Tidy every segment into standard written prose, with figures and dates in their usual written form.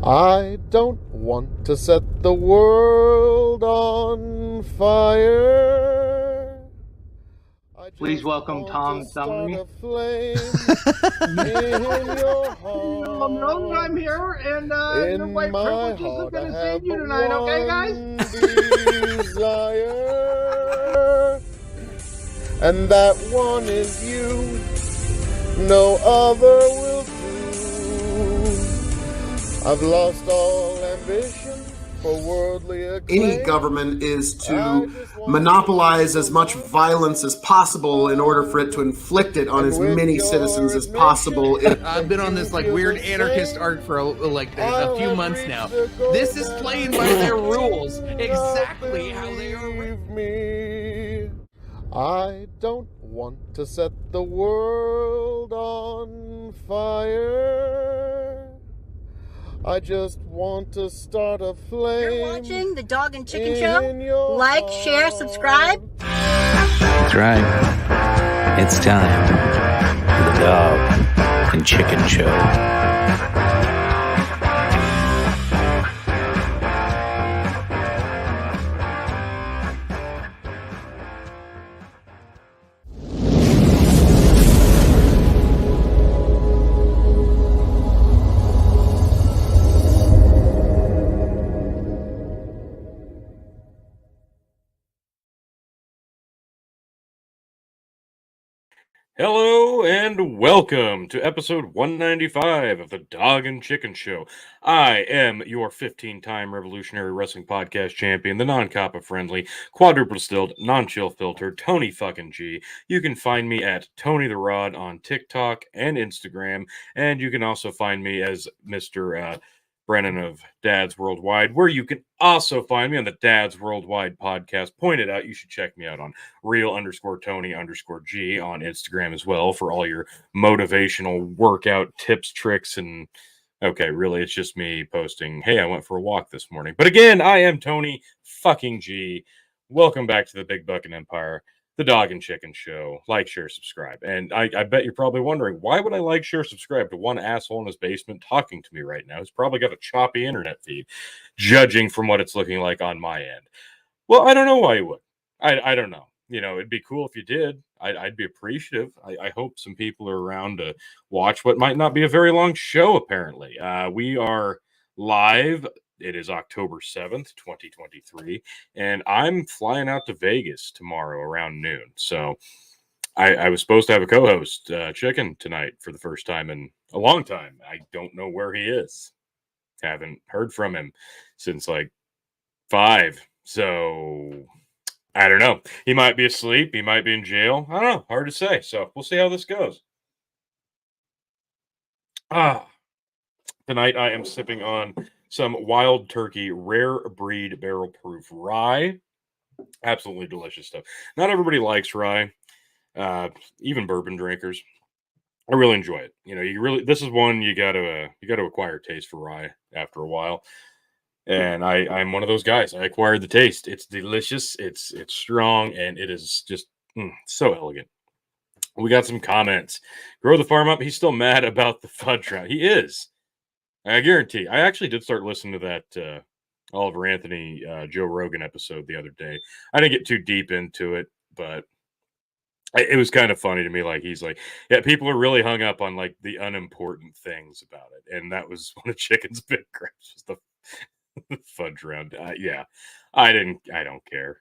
I don't want to set the world on fire. Please welcome Tom Montgomery. A flame in your heart. I'm here, and your white privileges are going to save you tonight, okay, guys? Desire, and that one is you. No other will do. I've lost all ambition for worldly acclaim. Any government is to monopolize as much violence as possible in order for it to inflict it on as many citizens as possible. I've been on this weird anarchist arc for a few months now. This is playing by their rules, exactly how they are. I don't want to set the world on fire. I just want to start a flame. You're watching the Dog and Chicken Show. Like, share, subscribe. That's right. It's time for the Dog and Chicken Show. Hello and welcome to episode 195 of the Dog and Chicken Show. I am your 15-time Revolutionary Wrestling Podcast champion, the non-coppa friendly, quadruple distilled, non-chill filtered, Tony fucking G. You can find me at Tony the Rod on TikTok and Instagram, and you can also find me as Mr. Brennan of Dads Worldwide, where you can also find me on the Dads Worldwide podcast. Pointed out, you should check me out on real_Tony_G on Instagram as well for all your motivational workout tips, tricks, and okay, really, it's just me posting, hey, I went for a walk this morning. But again, I am Tony fucking G. Welcome back to the Big Buckin' Empire, the Dog and Chicken Show. Like, share, subscribe. And I bet you're probably wondering, why would I like, share, subscribe to one asshole in his basement talking to me right now? He's probably got a choppy internet feed, judging from what it's looking like on my end. Well, I don't know why you would. I don't know. You know, it'd be cool if you did. I'd be appreciative. I hope some people are around to watch what might not be a very long show, apparently. We are live. It is October 7th, 2023, and I'm flying out to Vegas tomorrow around noon. So I was supposed to have a co-host, Chicken, tonight for the first time in a long time. I don't know where he is. Haven't heard from him since like 5. So I don't know. He might be asleep. He might be in jail. I don't know. Hard to say. So we'll see how this goes. Tonight I am sipping on some Wild Turkey rare breed barrel proof rye. Absolutely delicious stuff. Not everybody likes rye, even bourbon drinkers. I really enjoy it. You know, this is one you got to acquire taste for rye after a while. And I'm one of those guys. I acquired the taste. It's delicious. It's strong, and it is just so elegant. We got some comments. Grow the farm up. He's still mad about the fudge round. He is. I guarantee. I actually did start listening to that Oliver Anthony, Joe Rogan episode the other day. I didn't get too deep into it, but it was kind of funny to me. Like, he's like, yeah, people are really hung up on like the unimportant things about it, and that was one of Chicken's big gripes, was the fudge round. Yeah, I don't care.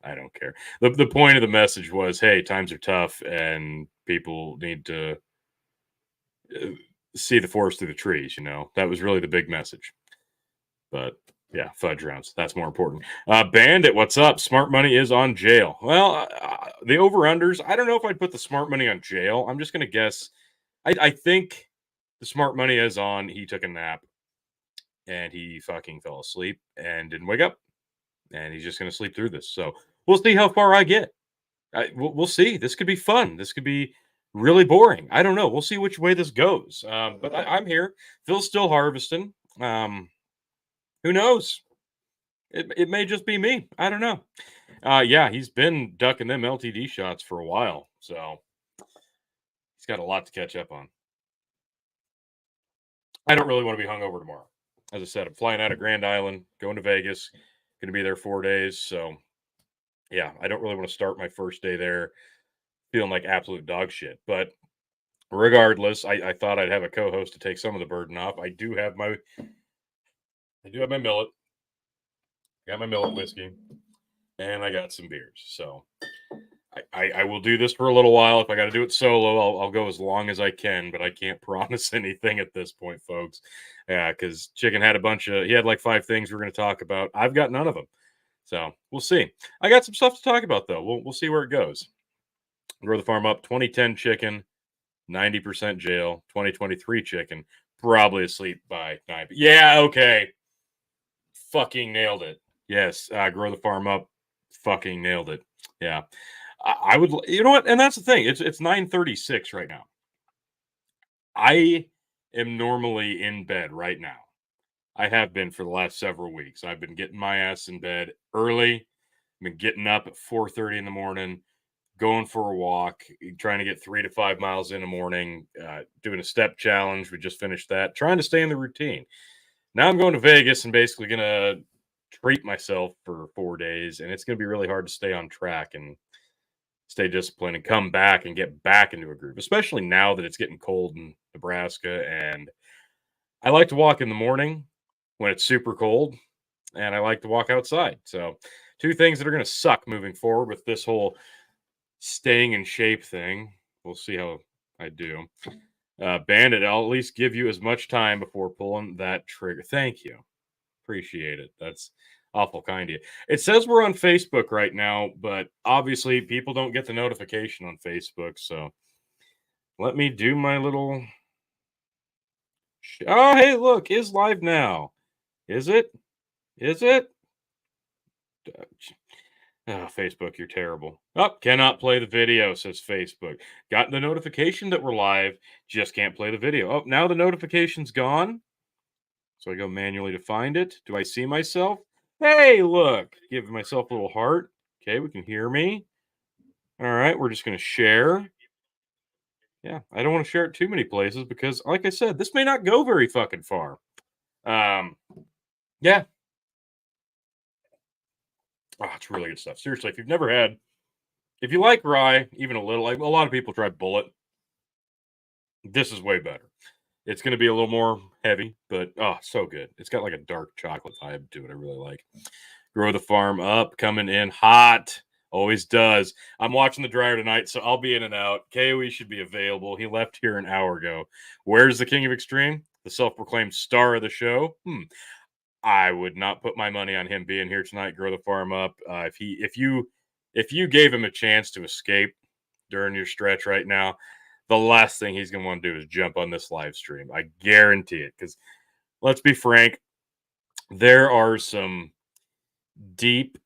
I don't care. The point of the message was, hey, times are tough, and people need to see the forest through the trees. You know, that was really the big message. But yeah, fudge rounds, that's more important. Bandit, what's up? Smart money is on jail. Well, the over-unders, I don't know if I'd put the smart money on jail. I'm just going to guess. I think the smart money is on, he took a nap and he fucking fell asleep and didn't wake up. And he's just going to sleep through this. So we'll see how far I get. We'll see. This could be fun. This could be really boring. I don't know. We'll see which way this goes. But I'm here. Phil's still harvesting. Who knows? It may just be me. I don't know. Yeah, he's been ducking them LTD shots for a while. So he's got a lot to catch up on. I don't really want to be hungover tomorrow. As I said, I'm flying out of Grand Island, going to Vegas, going to be there 4 days. So, yeah, I don't really want to start my first day there feeling like absolute dog shit. But regardless, I thought I'd have a co-host to take some of the burden off. I do have my millet. Got my millet whiskey, and I got some beers. So I will do this for a little while. If I got to do it solo, I'll go as long as I can, but I can't promise anything at this point, folks. Yeah, because Chicken had he had like 5 things we're going to talk about. I've got none of them. So we'll see. I got some stuff to talk about, though. We'll see where it goes. Grow the Farm Up, 2010 Chicken, 90% jail. 2023 Chicken, probably asleep by 9. Yeah, okay. Fucking nailed it. Yes, Grow the Farm Up, fucking nailed it. Yeah. I would, you know what? And that's the thing. It's 9:36 right now. I am normally in bed right now. I have been for the last several weeks. I've been getting my ass in bed early. I've been getting up at 4:30 in the morning, going for a walk, trying to get 3 to 5 miles in the morning, doing a step challenge. We just finished that, trying to stay in the routine. Now I'm going to Vegas and basically going to treat myself for 4 days, and it's going to be really hard to stay on track and stay disciplined and come back and get back into a groove, especially now that it's getting cold in Nebraska. And I like to walk in the morning when it's super cold, and I like to walk outside. So 2 things that are going to suck moving forward with this whole staying in shape thing. We'll see how I do. Bandit, I'll at least give you as much time before pulling that trigger. Thank you. Appreciate it. That's awful kind of you. It says we're on Facebook right now, but obviously people don't get the notification on Facebook. So let me do my little. Oh, hey, look, is live now. Is it? Is it? Oh, Facebook, you're terrible. Oh, cannot play the video, says Facebook. Got the notification that we're live, just can't play the video. Oh, now the notification's gone. So I go manually to find it. Do I see myself? Hey, look, give myself a little heart. Okay, we can hear me. All right, we're just going to share. Yeah, I don't want to share it too many places because, like I said, this may not go very fucking far. Yeah. Oh, it's really good stuff. Seriously, if you like rye, even a little, like a lot of people try Bullet, this is way better. It's going to be a little more heavy, but so good. It's got like a dark chocolate vibe to it. I really like. Grow the Farm Up, coming in hot. Always does. I'm watching the dryer tonight, so I'll be in and out. KOE should be available. He left here an hour ago. Where's the King of Extreme? The self-proclaimed star of the show? I would not put my money on him being here tonight. Grow the Farm Up. If you gave him a chance to escape during your stretch right now, the last thing he's going to want to do is jump on this live stream. I guarantee it. Because let's be frank, there are some deep,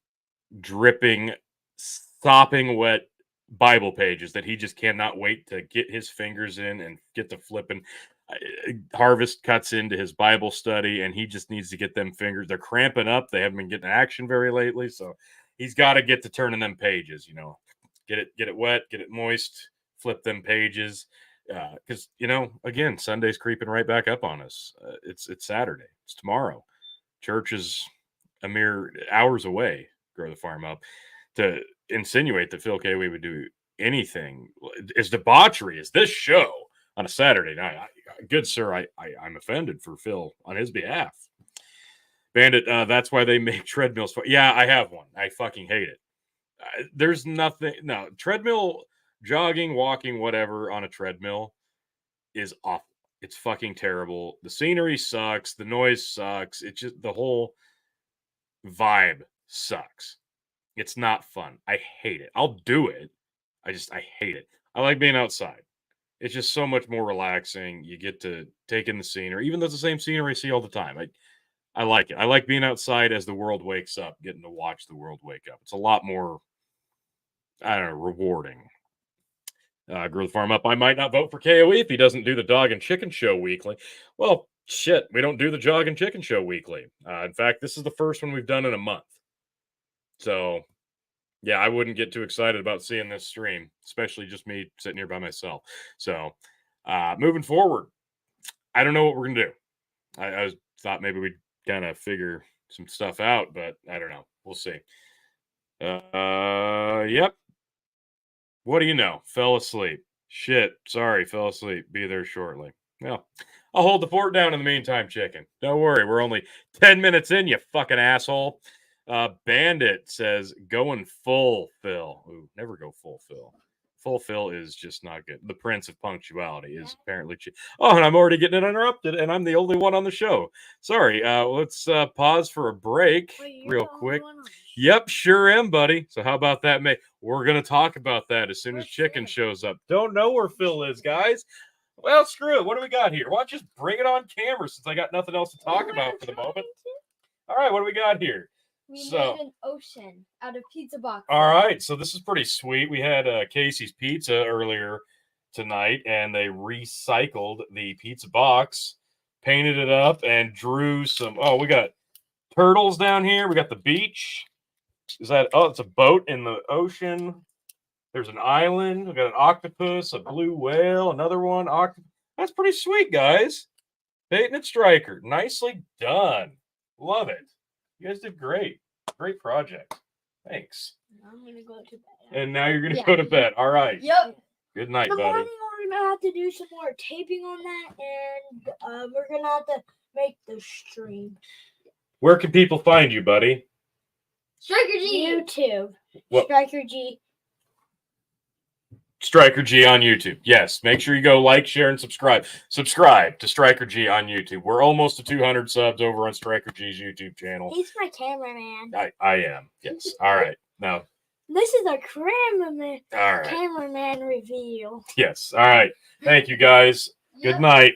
dripping, sopping wet Bible pages that he just cannot wait to get his fingers in and get to flipping. Harvest cuts into his Bible study, and he just needs to get them fingers. They're cramping up. They haven't been getting action very lately, so he's got to get to turning them pages. Get it wet, get it moist. Flip them pages, because again, Sunday's creeping right back up on us. It's Saturday. It's tomorrow. Church is a mere hours away. Grow the Farm Up. To insinuate that Phil KOE would do anything as debauchery as this show on a Saturday night. Good sir, I'm offended for Phil on his behalf. Bandit, that's why they make treadmills. Yeah, I have one. I fucking hate it. There's nothing. No treadmill. Jogging, walking, whatever on a treadmill is awful. It's fucking terrible. The scenery sucks. The noise sucks. It's just the whole vibe sucks. It's not fun. I hate it. I'll do it. I hate it. I like being outside. It's just so much more relaxing. You get to take in the scenery, even though it's the same scenery I see all the time. I like it. I like being outside as the world wakes up, getting to watch the world wake up. It's a lot more, rewarding. Grow the Farm Up. I might not vote for KOE if he doesn't do the Dog and Chicken Show weekly. Well, shit, we don't do the Dog and Chicken Show weekly. In fact, this is the first one we've done in a month. So, yeah, I wouldn't get too excited about seeing this stream, especially just me sitting here by myself. So, moving forward, I don't know what we're going to do. I thought maybe we'd kind of figure some stuff out, but I don't know. We'll see. Yep. What do you know? Fell asleep. Shit. Sorry, fell asleep. Be there shortly. Well, I'll hold the fort down in the meantime, chicken. Don't worry. We're only 10 minutes in, you fucking asshole. Bandit says, going full Phil. Ooh, never go full Phil. Full Phil is just not good. The Prince of Punctuality is apparently Oh, and I'm already getting it interrupted, and I'm the only one on the show. Sorry. Let's pause for a break real quick. Yep, sure am, buddy. So how about that, mate? We're going to talk about that as soon as Chicken shows up. Don't know where Phil is, guys. Well, screw it. What do we got here? Why don't you just bring it on camera since I got nothing else to talk about for the moment? All right, what do we got here? We made an ocean out of pizza boxes. All right, so this is pretty sweet. We had Casey's Pizza earlier tonight, and they recycled the pizza box, painted it up, and drew some. Oh, we got turtles down here. We got the beach. Is that? Oh, it's a boat in the ocean. There's an island. We got an octopus, a blue whale, another one. That's pretty sweet, guys. Peyton and Stryker, nicely done. Love it. You guys did great. Great project. Thanks. I'm gonna go to bed. And now you're gonna go to bed. All right. Yep. Good night, In the buddy. morning, we're gonna have to do some more taping on that, and we're gonna have to make the stream. Where can people find you, buddy? Stryker G. YouTube. What? Stryker G. Stryker G on YouTube. Yes, make sure you go like, share, and subscribe. Subscribe to Stryker G on YouTube. We're almost to 200 subs over on Stryker G's YouTube channel. He's my cameraman. I am. Yes. All right. Now. This is a cameraman. All right. Cameraman reveal. Yes. All right. Thank you, guys. Yep. Good night.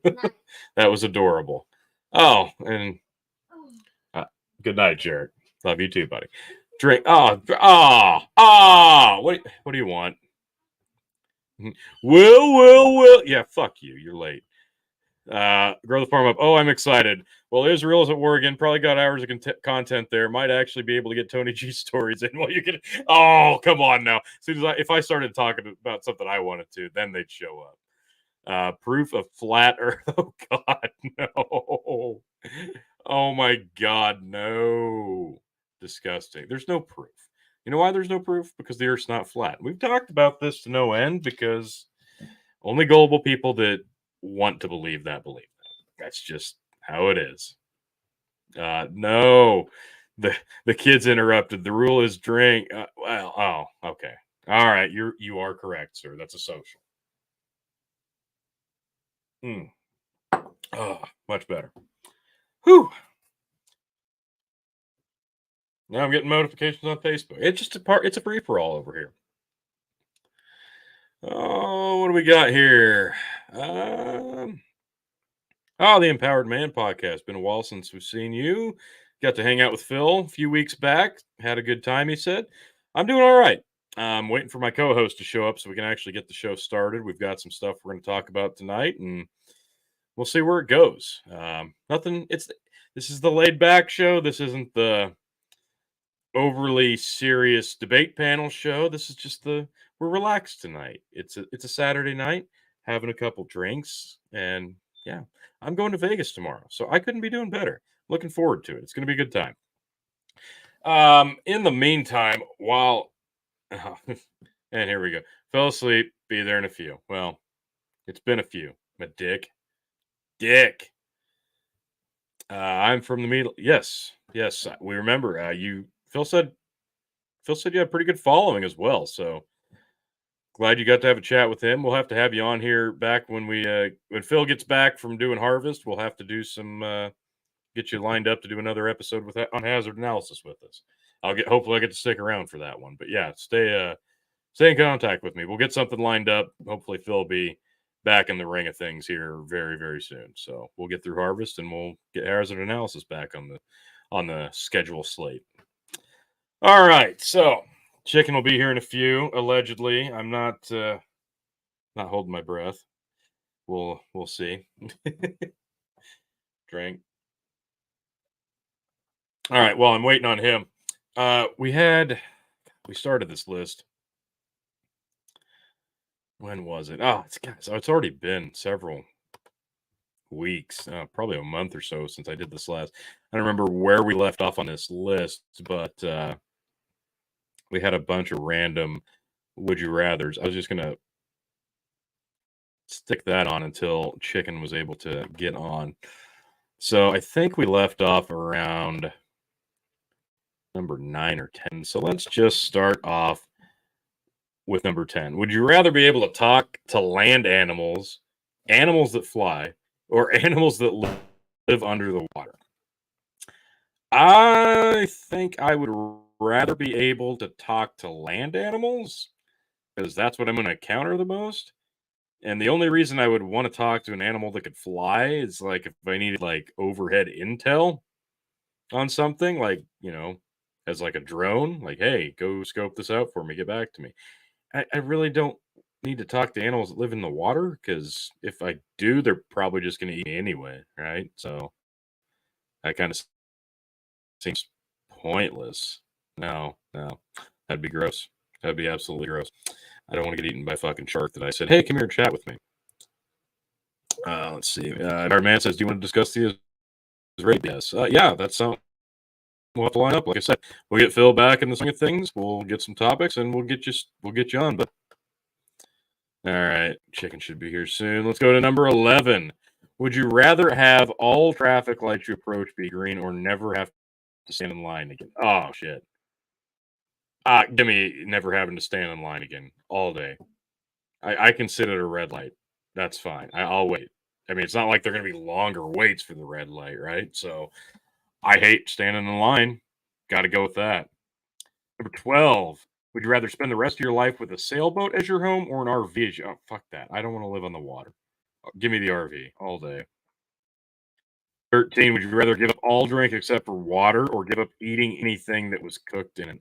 Night. That was adorable. Oh, and good night, Jared. Love you too, buddy. Drink. What do you want? Will. Yeah, fuck you. You're late. Grow the farm up. Oh, I'm excited. Well, Israel's at Oregon. Probably got hours of content there. Might actually be able to get Tony G stories in while you can. Oh, come on now. If I started talking about something I wanted to, then they'd show up. Proof of flat Earth. Oh God, no. Oh my God, no. Disgusting. There's no proof. You know why there's no proof? Because the Earth's not flat. We've talked about this to no end because only gullible people that want to believe that. That's just how it is. No, the kids interrupted. The rule is drink. Okay. All right. You are correct, sir. That's a social. Oh, much better. Whew. Now I'm getting notifications on Facebook. It's just it's a free for all over here. Oh, what do we got here? The Empowered Man podcast. Been a while since we've seen you. Got to hang out with Phil a few weeks back. Had a good time, he said. I'm doing all right. I'm waiting for my co-host to show up so we can actually get the show started. We've got some stuff we're going to talk about tonight, and we'll see where it goes. Nothing. This is the laid back show. This isn't the overly serious debate panel show. This is just we're relaxed tonight. It's a Saturday night, having a couple drinks, and yeah, I'm going to Vegas tomorrow, so I couldn't be doing better. Looking forward to it. It's going to be a good time. In the meantime, and here we go. Fell asleep. Be there in a few. Well, it's been a few. A dick. I'm from the middle. Yes, we remember. Phil said you had a pretty good following as well. So glad you got to have a chat with him. We'll have to have you on here back when when Phil gets back from doing harvest. We'll have to do some get you lined up to do another episode on hazard analysis with us. Hopefully I get to stick around for that one. But yeah, stay in contact with me. We'll get something lined up. Hopefully Phil will be back in the ring of things here very, very soon. So we'll get through harvest and we'll get hazard analysis back on the schedule slate. All right, so Chicken will be here in a few, allegedly. I'm not holding my breath. We'll see. Drink. All right, well, I'm waiting on him. We started this list. When was it? It's already been several weeks, probably a month or so since I did this last. I don't remember where we left off on this list, but we had a bunch of random would you rathers. I was just gonna stick that on until Chicken was able to get on. So I think we left off around number 9 or 10. So let's just start off with number 10. Would you rather be able to talk to land animals, animals that fly, or animals that live under the water? I think I would rather be able to talk to land animals because that's what I'm going to encounter the most. And the only reason I would want to talk to an animal that could fly is like if I needed like overhead intel on something, like, you know, as like a drone, like, hey, go scope this out for me, get back to me. I really don't need to talk to animals that live in the water because if I do, they're probably just going to eat me anyway, right? So that kind of seems pointless. No, that'd be gross. That'd be absolutely gross. I don't want to get eaten by a fucking shark that I said, hey, come here and chat with me. Let's see. Our man says, do you want to discuss the Israeli? Yes. Yeah, that's something we'll have to line up. Like I said, we'll get Phil back in the swing of things. We'll get some topics and we'll get you on. But all right, Chicken should be here soon. Let's go to number 11. Would you rather have all traffic lights you approach be green or never have to stand in line again? Oh shit. Give me never having to stand in line again all day. I can sit at a red light. That's fine. I'll wait. I mean, it's not like they're going to be longer waits for the red light, right? So I hate standing in line. Got to go with that. Number 12. Would you rather spend the rest of your life with a sailboat as your home or an RV as your... Oh, fuck that. I don't want to live on the water. Give me the RV all day. 13. Would you rather give up all drink except for water or give up eating anything that was cooked in an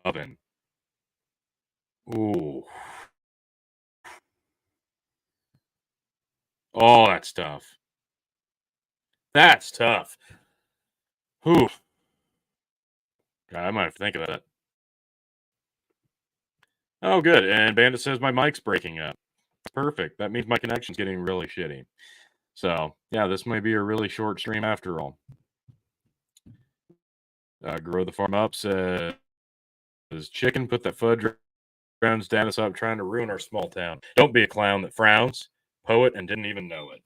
oven? Ooh. Oh, that's tough. That's tough. Whew. God, I might have to think about that. Oh, good. And Bandit says my mic's breaking up. Perfect. That means my connection's getting really shitty. So, yeah, this might be a really short stream after all. Grow the Farm Up says, Chicken, put that fudge rounds down us up trying to ruin our small town. Don't be a clown that frowns, poet, and didn't even know it.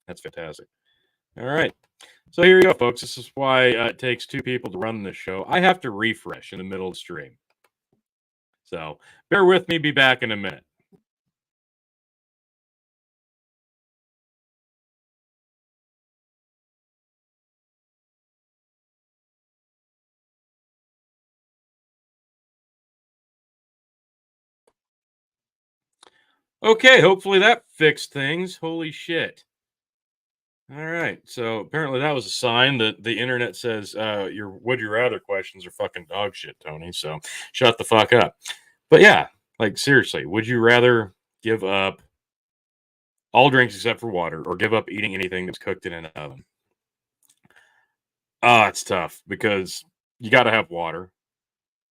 That's fantastic. All right. So here you go, folks. This is why it takes two people to run this show. I have to refresh in the middle of the stream. So bear with me. Be back in a minute. Okay, hopefully that fixed things. Holy shit. All right. So apparently that was a sign that the internet says your would you rather questions are fucking dog shit, Tony. So shut the fuck up. But yeah, like seriously, would you rather give up all drinks except for water or give up eating anything that's cooked in an oven? It's tough because you got to have water.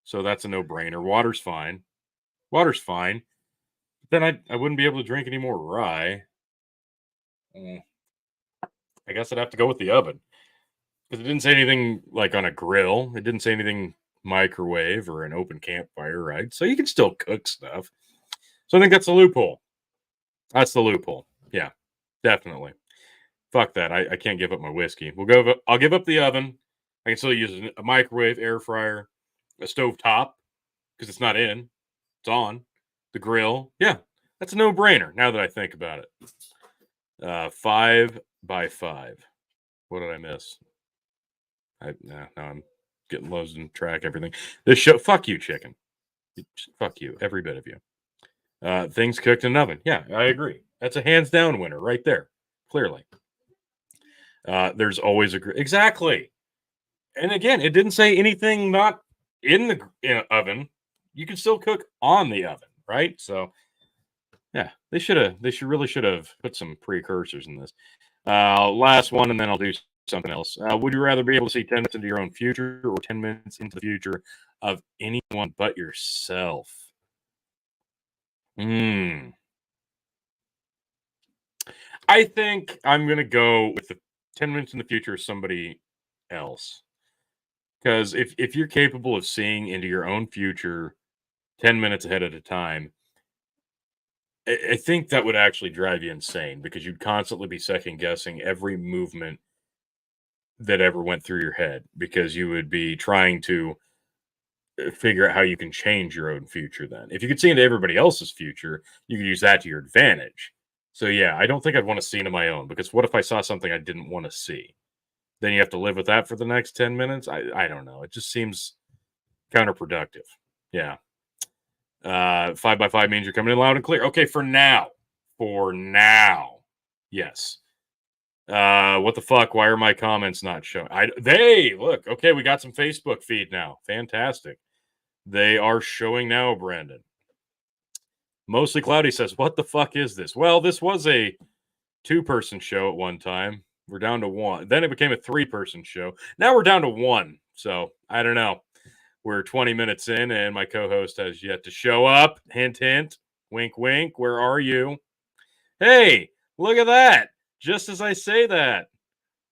So that's a no-brainer. Water's fine. Water's fine. Then I wouldn't be able to drink any more rye. I guess I'd have to go with the oven. Because it didn't say anything like on a grill. It didn't say anything microwave or an open campfire, right? So you can still cook stuff. So I think that's the loophole. That's the loophole. Yeah, definitely. Fuck that. I can't give up my whiskey. I'll give up the oven. I can still use a microwave, air fryer, a stove top because it's not in. It's on. The grill. Yeah, that's a no-brainer now that I think about it. 5 by 5. What did I miss? Now I'm getting lost in track everything. This show, fuck you, Chicken. Fuck you, every bit of you. Things cooked in an oven. Yeah, I agree. That's a hands down winner right there. Clearly. There's always exactly. And again, it didn't say anything not in the oven. You can still cook on the oven, right? So yeah, they really should have put some precursors in this. Last one, and then I'll do something else. Would you rather be able to see 10 minutes into your own future or 10 minutes into the future of anyone but yourself? I I think I'm going to go with the 10 minutes in the future, somebody else. Because if you're capable of seeing into your own future 10 minutes ahead at a time, I think that would actually drive you insane because you'd constantly be second guessing every movement that ever went through your head because you would be trying to figure out how you can change your own future then. If you could see into everybody else's future, you could use that to your advantage. So yeah, I don't think I'd want to see into my own because what if I saw something I didn't want to see? Then you have to live with that for the next 10 minutes? I don't know. It just seems counterproductive. Yeah. 5x5 means you're coming in loud and clear. Okay, for now. Yes. What the fuck? Why are my comments not showing? They look. Okay, we got some Facebook feed now. Fantastic. They are showing now, Brandon. Mostly Cloudy says, "What the fuck is this?" Well, this was a 2-person show at one time. We're down to 1. Then it became a 3-person show. Now we're down to 1. So I don't know. We're 20 minutes in, and my co-host has yet to show up. Hint, hint. Wink, wink. Where are you? Hey, look at that. Just as I say that,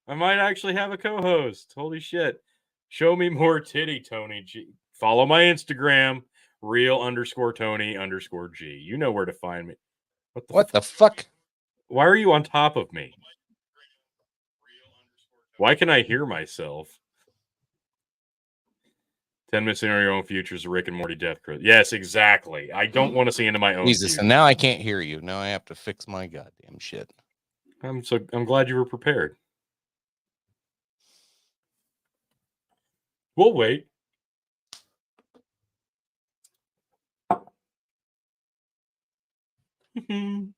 I might actually have a co-host. Holy shit. Show me more titty, Tony G. Follow my Instagram, real_Tony_G. You know where to find me. What the fuck? Why are you on top of me? Why can I hear myself? 10 minutes into your own future is a Rick and Morty death crit. Yes, exactly. I don't want to see into my own Jesus, future. and now I can't hear you. Now I have to fix my goddamn shit. I'm glad you were prepared. We'll wait. Can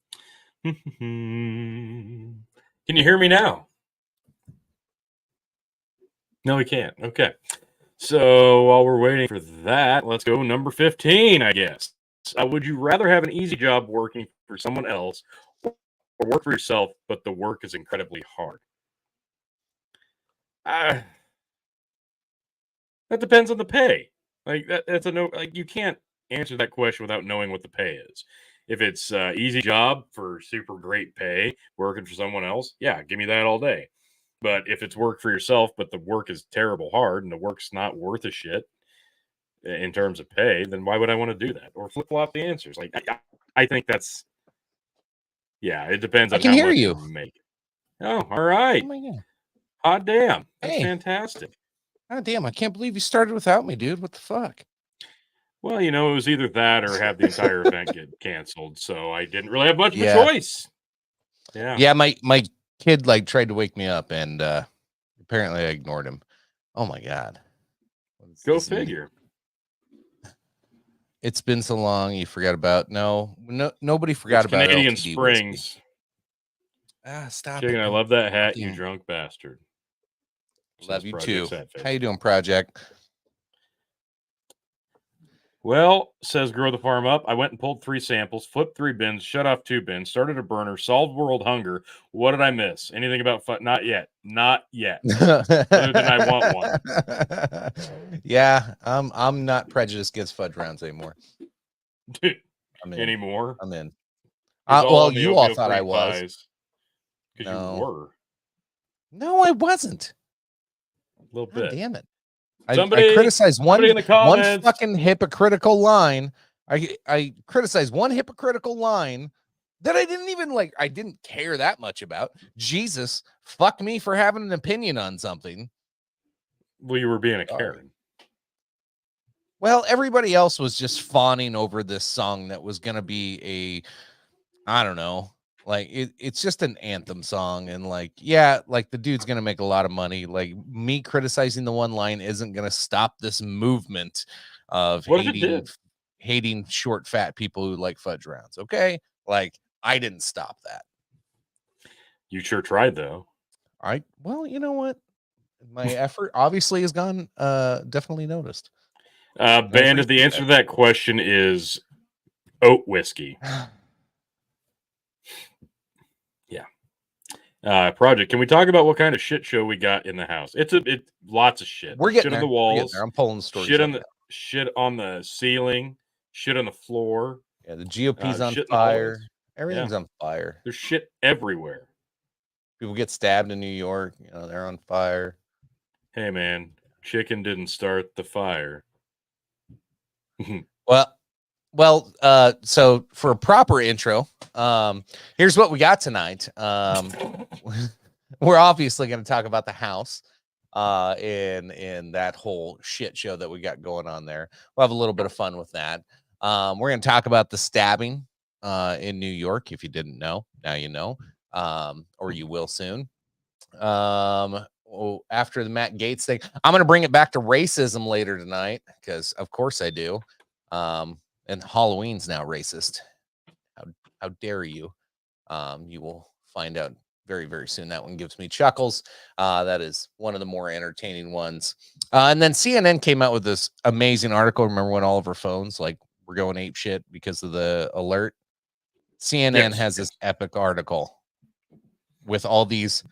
you hear me now? No, we can't. Okay. So while we're waiting for that, let's go number 15, I guess. Would you rather have an easy job working for someone else or work for yourself, but the work is incredibly hard? That depends on the pay. Like that's a no. Like you can't answer that question without knowing what the pay is. If it's easy job for super great pay, working for someone else, yeah, give me that all day. But if it's work for yourself, but the work is terrible hard and the work's not worth a shit in terms of pay, then why would I want to do that? Or flip flop the answers. Like I think that's it depends on I can how hear much you. make. Oh, all right. Oh my God. Hot damn. That's Hey. fantastic. God damn, I can't believe you started without me, dude. What the fuck? Well, it was either that or have the entire event get canceled. So I didn't really have much of a Yeah. choice. Yeah. Yeah, my kid tried to wake me up and apparently I ignored him. Oh my God. Go figure. It's been so long you forgot about nobody forgot It's about Canadian LTD Springs. whiskey. Stop Chicken, it. I love that hat, you Yeah. drunk bastard. Love Says you Project too. Satface. How you doing, Project? Well, says Grow the Farm Up. I went and pulled 3 samples, flipped 3 bins, shut off 2 bins, started a burner, solved world hunger. What did I miss? Anything about Not yet. Not yet. Other than I want one. Yeah, I'm not prejudiced against fudge rounds anymore. Dude, I'm in. anymore? I'm in. It's all Well, on the you all oatmeal thought I cream was. pies. Because No. you were. No, I wasn't. A little God bit. damn it. I Somebody criticized somebody in the one comments. fucking hypocritical line. I criticized one hypocritical line that I didn't even I didn't care that much about. Jesus, fuck me for having an opinion on something. Well, you were being a Sorry. Karen. Well, everybody else was just fawning over this song that was going to be I don't know, it's just an anthem song. And the dude's going to make a lot of money. Like me criticizing the one line isn't going to stop this movement of What if it did? hating short, fat people who like fudge rounds. Okay. I didn't stop that. You sure tried, though. Well, you know what? My effort obviously has gone definitely noticed. Bandit, the answer to that question is oat whiskey. Yeah. Project, can we talk about what kind of shit show we got in the house? It's lots of shit. We're getting shit there. on the walls. I'm pulling the stories. Shit on the ceiling. Shit on the floor. Yeah, the GOP's on shit in the fire. hallways. Everything's on fire. There's shit everywhere. People get stabbed in New York. You know, they're on fire. Hey, man, chicken didn't start the fire. Well, so for a proper intro, here's what we got tonight. We're obviously going to talk about the house, in that whole shit show that we got going on there. We'll have a little bit of fun with that. We're going to talk about the stabbing, in New York. If you didn't know, now you know, or you will soon. After the Matt Gaetz thing, I'm going to bring it back to racism later tonight, because of course I do. And Halloween's now racist. How dare you? You will find out very, very soon. That one gives me chuckles. That is one of the more entertaining ones. And then CNN came out with this amazing article. Remember when all of our phones were going ape shit because of the alert? CNN has this epic article with all these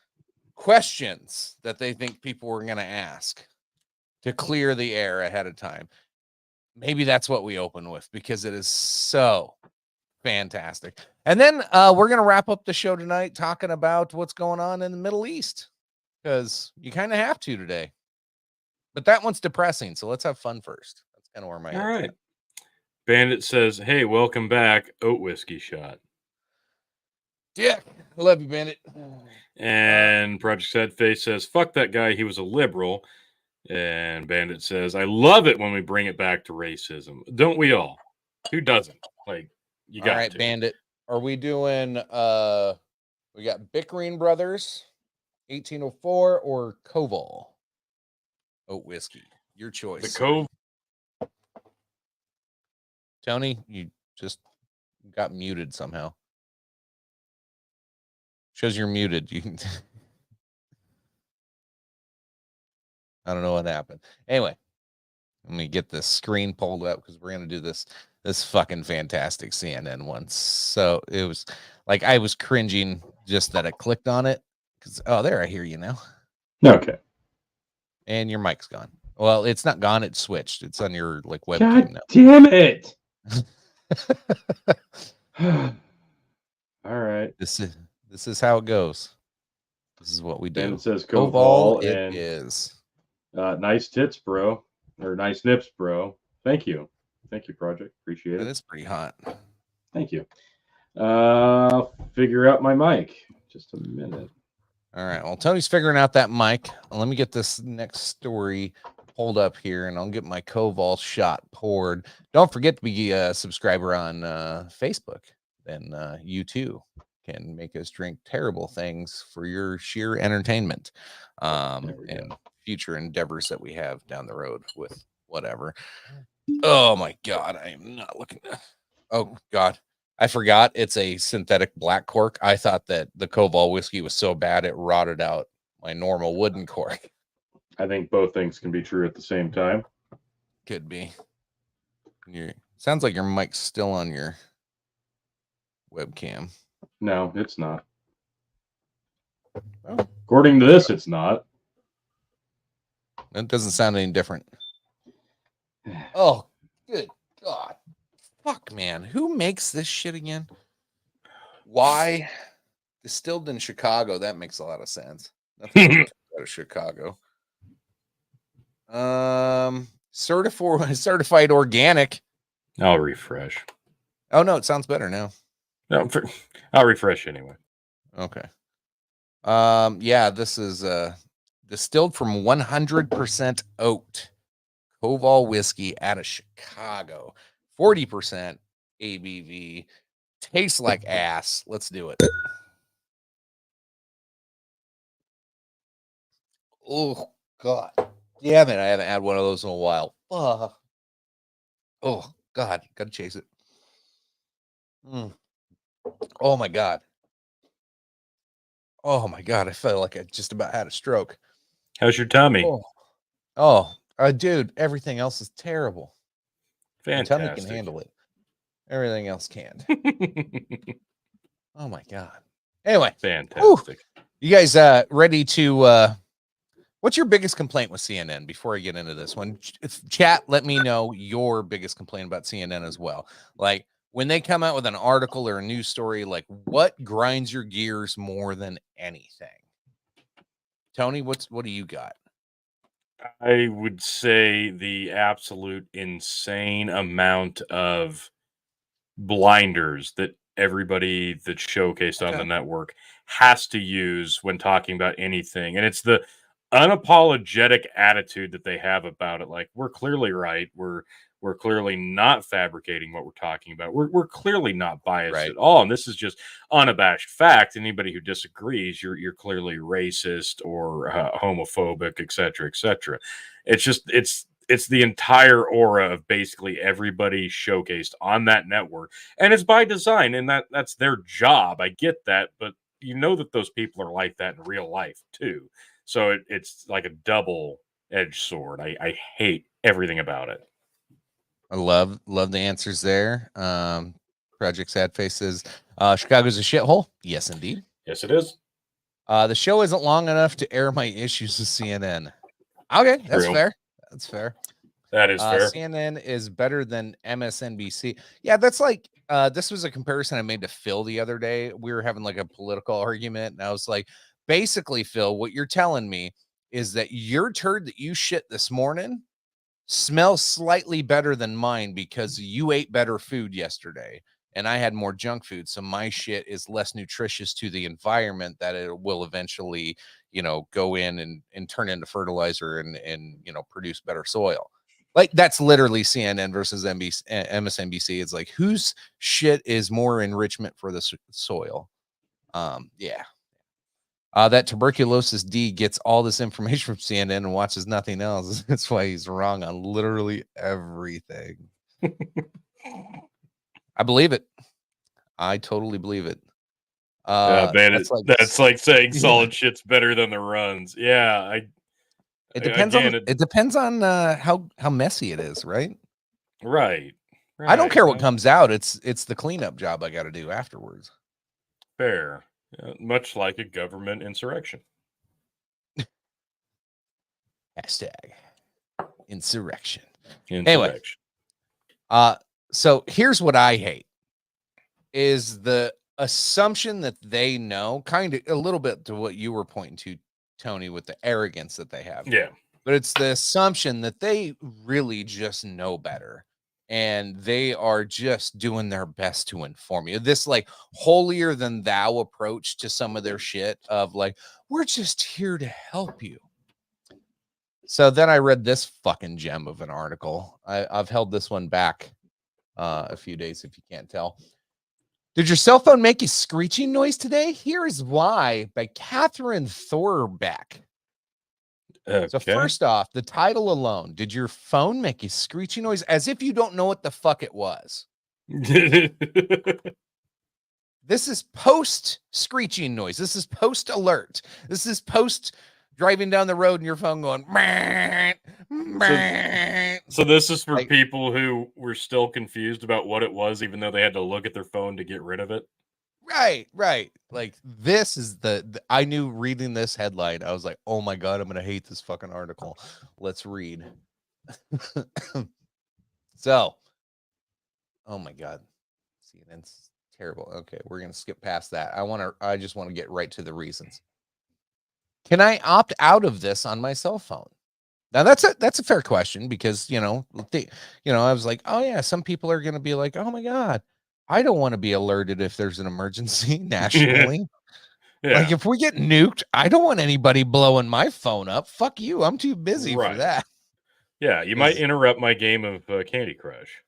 questions that they think people were going to ask to clear the air ahead of time. Maybe that's what we open with, because it is so fantastic. And then we're going to wrap up the show tonight talking about what's going on in the Middle East, because you kind of have to today. But that one's depressing, so let's have fun first. That's kind of where my All right. Bandit says, hey, welcome back. Oat whiskey shot. Yeah, I love you, Bandit. And Project Sad Face says, fuck that guy. He was a liberal. And Bandit says, I love it when we bring it back to racism. Don't we all? Who doesn't? You got all right, to. Bandit. Are we doing we got Bickering Brothers, 1804, or Koval? Oat whiskey. Your choice. The Cove. Tony, you just got muted somehow. Shows you're muted. You can I don't know what happened. Anyway, let me get this screen pulled up, because we're gonna do this fucking fantastic CNN one. So it was like I was cringing just that I clicked on it, because there, I hear you now. Okay. And your mic's gone. Well, it's not gone, it's switched. It's on your webcam God now. Damn it. All right. This is how it goes. This is what we do. And it says Koval, Koval, it is. Nice tits, bro. Or nice nips, bro. Thank you. Thank you, Project. Appreciate it. That is pretty hot. Thank you. Figure out my mic. Just a minute. All right. Well, Tony's figuring out that mic. Let me get this next story pulled up here, and I'll get my Koval shot poured. Don't forget to be a subscriber on Facebook. Then you too can make us drink terrible things for your sheer entertainment, and future endeavors that we have down the road with whatever. Oh my God, I am not looking. Oh God, I forgot it's a synthetic black cork. I thought that the Koval whiskey was so bad it rotted out my normal wooden cork. I think both things can be true at the same time. Could be. Sounds like your mic's still on your webcam. No, it's not. Oh. According to this, it's not. It doesn't sound any different. Oh, good God. Fuck, man. Who makes this shit again? Why? Distilled in Chicago. That makes a lot of sense. Nothing out of Chicago. Certified organic. I'll refresh. Oh, no, it sounds better now. No, I'll refresh anyway. Okay. Yeah, this is distilled from 100% oat. Koval whiskey out of Chicago. 40% ABV. Tastes like ass. Let's do it. Oh, God. Damn it. I haven't had one of those in a while. Oh, God. Gotta chase it. Oh, my God. Oh, my God. I felt like I just about had a stroke. How's your tummy? Dude, everything else is terrible. Fantastic. My tummy can handle it. Everything else can't. Oh, my God. Anyway. Fantastic. You guys ready to... what's your biggest complaint with CNN before I get into this one? Chat, let me know your biggest complaint about CNN as well. Like, when they come out with an article or a news story, like what grinds your gears more than anything? Tony, what do you got? I would say the absolute insane amount of blinders that everybody that's showcased on the network has to use when talking about anything. And it's the unapologetic attitude that they have about it. Like, we're clearly right. We're clearly not fabricating what we're talking about. We're clearly not biased at all. And this is just unabashed fact. Anybody who disagrees, you're clearly racist or homophobic, et cetera, et cetera. It's just, it's the entire aura of basically everybody showcased on that network. And it's by design, and that's their job. I get that, but you know that those people are like that in real life too. So it's like a double-edged sword. I hate everything about it. I love the answers there. Project Sad Face says, Chicago's a shithole. Yes, indeed. Yes, it is. The show isn't long enough to air my issues with CNN. Okay, that's True. fair. That's fair. That is fair. CNN is better than MSNBC. Yeah, that's like, this was a comparison I made to Phil the other day. We were having like a political argument, and I was like, basically, Phil, what you're telling me is that your turd that you shit this morning smells slightly better than mine because you ate better food yesterday and I had more junk food. So my shit is less nutritious to the environment, that it will eventually, go in and turn into fertilizer and produce better soil. Like, that's literally CNN versus MSNBC. It's like, whose shit is more enrichment for the soil? Yeah. That tuberculosis D gets all this information from CNN and watches nothing else. That's why he's wrong on literally everything. I believe it. I totally believe it. Man, that's like saying solid shit's better than the runs. Yeah, it depends it depends on how messy it is, right? Right. I don't care what comes out. It's the cleanup job I got to do afterwards. Fair. Much like a government insurrection. Hashtag insurrection. Anyway, so here's what I hate is the assumption that they know, kind of a little bit to what you were pointing to, Tony, with the arrogance that they have. Yeah. But it's the assumption that they really just know better. And they are just doing their best to inform you. This like holier than thou approach to some of their shit of like, we're just here to help you. So then I read this fucking gem of an article. I've held this one back a few days, if you can't tell. Did your cell phone make a screeching noise today? Here is why, by Catherine Thorbeck. Okay. So first off, the title alone, did your phone make a screeching noise? As if you don't know what the fuck it was. This is post screeching noise. This is post alert. This is post driving down the road and your phone going. So this is for people who were still confused about what it was, even though they had to look at their phone to get rid of it. Right. Like, this is I knew reading this headline, I was like, oh my God, I'm going to hate this fucking article. Let's read. So, oh my God. CNN's terrible. Okay, we're going to skip past that. I just want to get right to the reasons. Can I opt out of this on my cell phone? Now that's a fair question because, I was like, oh yeah, some people are going to be like, oh my God, I don't want to be alerted if there's an emergency nationally. Yeah. Like, if we get nuked, I don't want anybody blowing my phone up. Fuck you. I'm too busy for that. Yeah, you might interrupt my game of Candy Crush.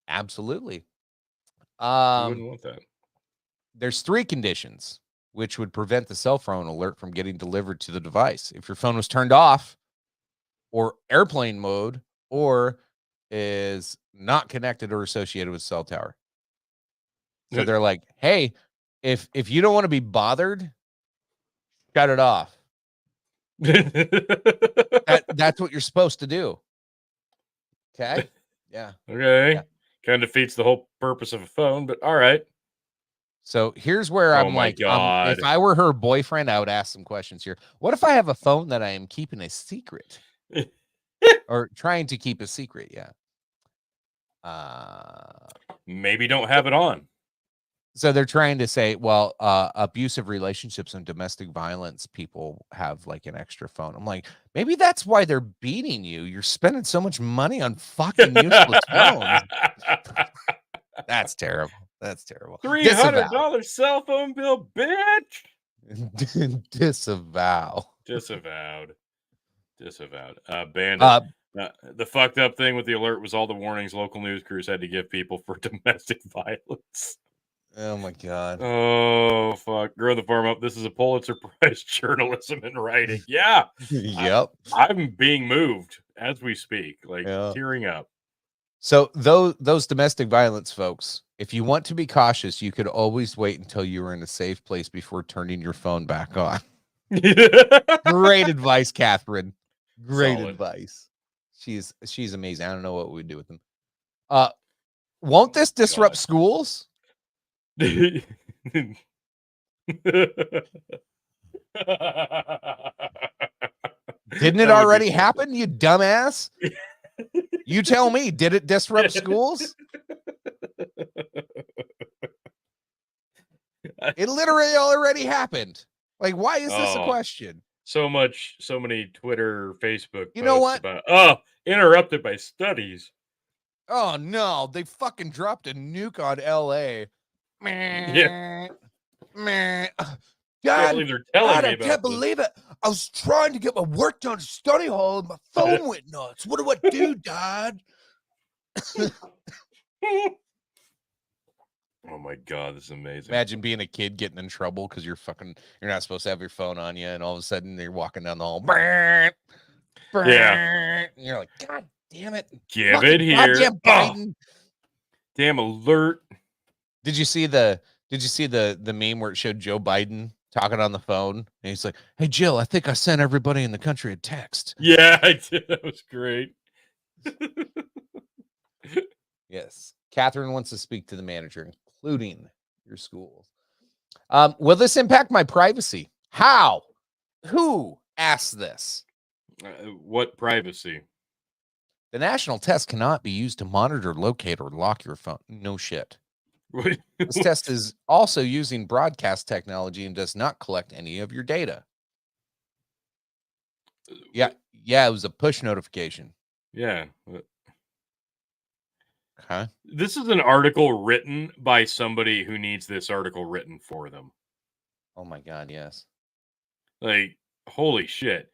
Absolutely. You wouldn't want that. There's 3 conditions which would prevent the cell phone alert from getting delivered to the device. If your phone was turned off, or airplane mode, or is not connected or associated with cell tower. So they're like, hey, if you don't want to be bothered, shut it off. That's what you're supposed to do. Okay. Yeah. Okay. Yeah. Kind of defeats the whole purpose of a phone, but all right. So here's where I'm like, if I were her boyfriend, I would ask some questions here. What if I have a phone that I am keeping a secret? Or trying to keep a secret, yeah. Maybe don't have it on. So they're trying to say, well, abusive relationships and domestic violence people have like an extra phone. I'm like, maybe that's why they're beating you. You're spending so much money on fucking useless phones. That's terrible. That's terrible. $300 cell phone bill, bitch. Disavow. Disavowed. Bandit. The fucked up thing with the alert was all the warnings local news crews had to give people for domestic violence. Oh my god. Oh fuck. Grow the farm up. This is a Pulitzer Prize journalism in writing. Yeah. Yep. I'm being moved as we speak, like tearing up. So those domestic violence folks, if you want to be cautious, you could always wait until you were in a safe place before turning your phone back on. Great advice, Catherine. Great advice. She's amazing. I don't know what we'd do with them. Won't this disrupt schools? Didn't it already happen, you dumbass? You tell me, did it disrupt schools? It literally already happened. Like, why is this a question? So many Twitter, Facebook you know posts what? about, interrupted by studies. Oh no, they fucking dropped a nuke on LA. Yeah. God, Can't believe they're telling me I about can't this. believe it. I was trying to get my work done at study hall and my phone went nuts. What do I do, Dad? Oh my god, this is amazing. Imagine being a kid getting in trouble because you're not supposed to have your phone on you, and all of a sudden you're walking down the hall. Yeah. And you're like, God damn it. Give it here. Goddamn Biden. Damn alert. Did you see the meme where it showed Joe Biden talking on the phone? And he's like, hey, Jill, I think I sent everybody in the country a text. Yeah, I did. That was great. Yes. Catherine wants to speak to the manager, including your schools. Will this impact my privacy? How? Who asked this? What privacy? The national test cannot be used to monitor, locate, or lock your phone. No shit. This test is also using broadcast technology and does not collect any of your data. Yeah, it was a push notification. Yeah. Okay. This is an article written by somebody who needs this article written for them. Oh my god, yes. Like, holy shit.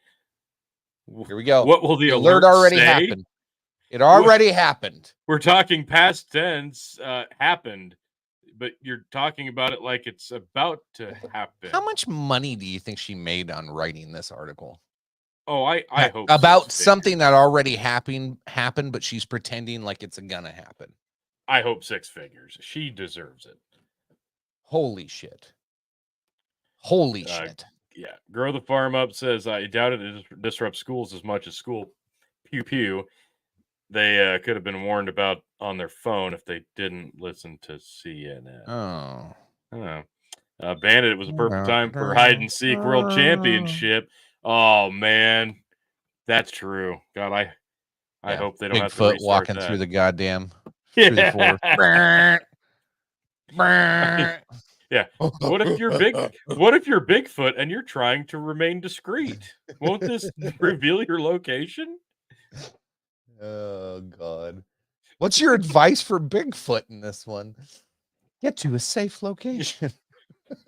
Here we go. What will the alert already happen? It already happened. We're talking past tense, happened, but you're talking about it like it's about to happen. How much money do you think she made on writing this article? Oh, I hope about something that already happened, but she's pretending like it's gonna happen. I hope 6 figures. She deserves it. Holy shit. Holy shit. Yeah. Grow the Farm Up says, I doubt it disrupts schools as much as school. Pew pew. They could have been warned about on their phone if they didn't listen to CNN. Oh. Bandit, it was a perfect time for hide and seek world championship. Oh man, that's true. God, I hope they don't have to Bigfoot restart walking that. through the goddamn through the forest. Yeah. What if you're Bigfoot and you're trying to remain discreet? Won't this reveal your location? Oh God. What's your advice for Bigfoot in this one? Get to a safe location.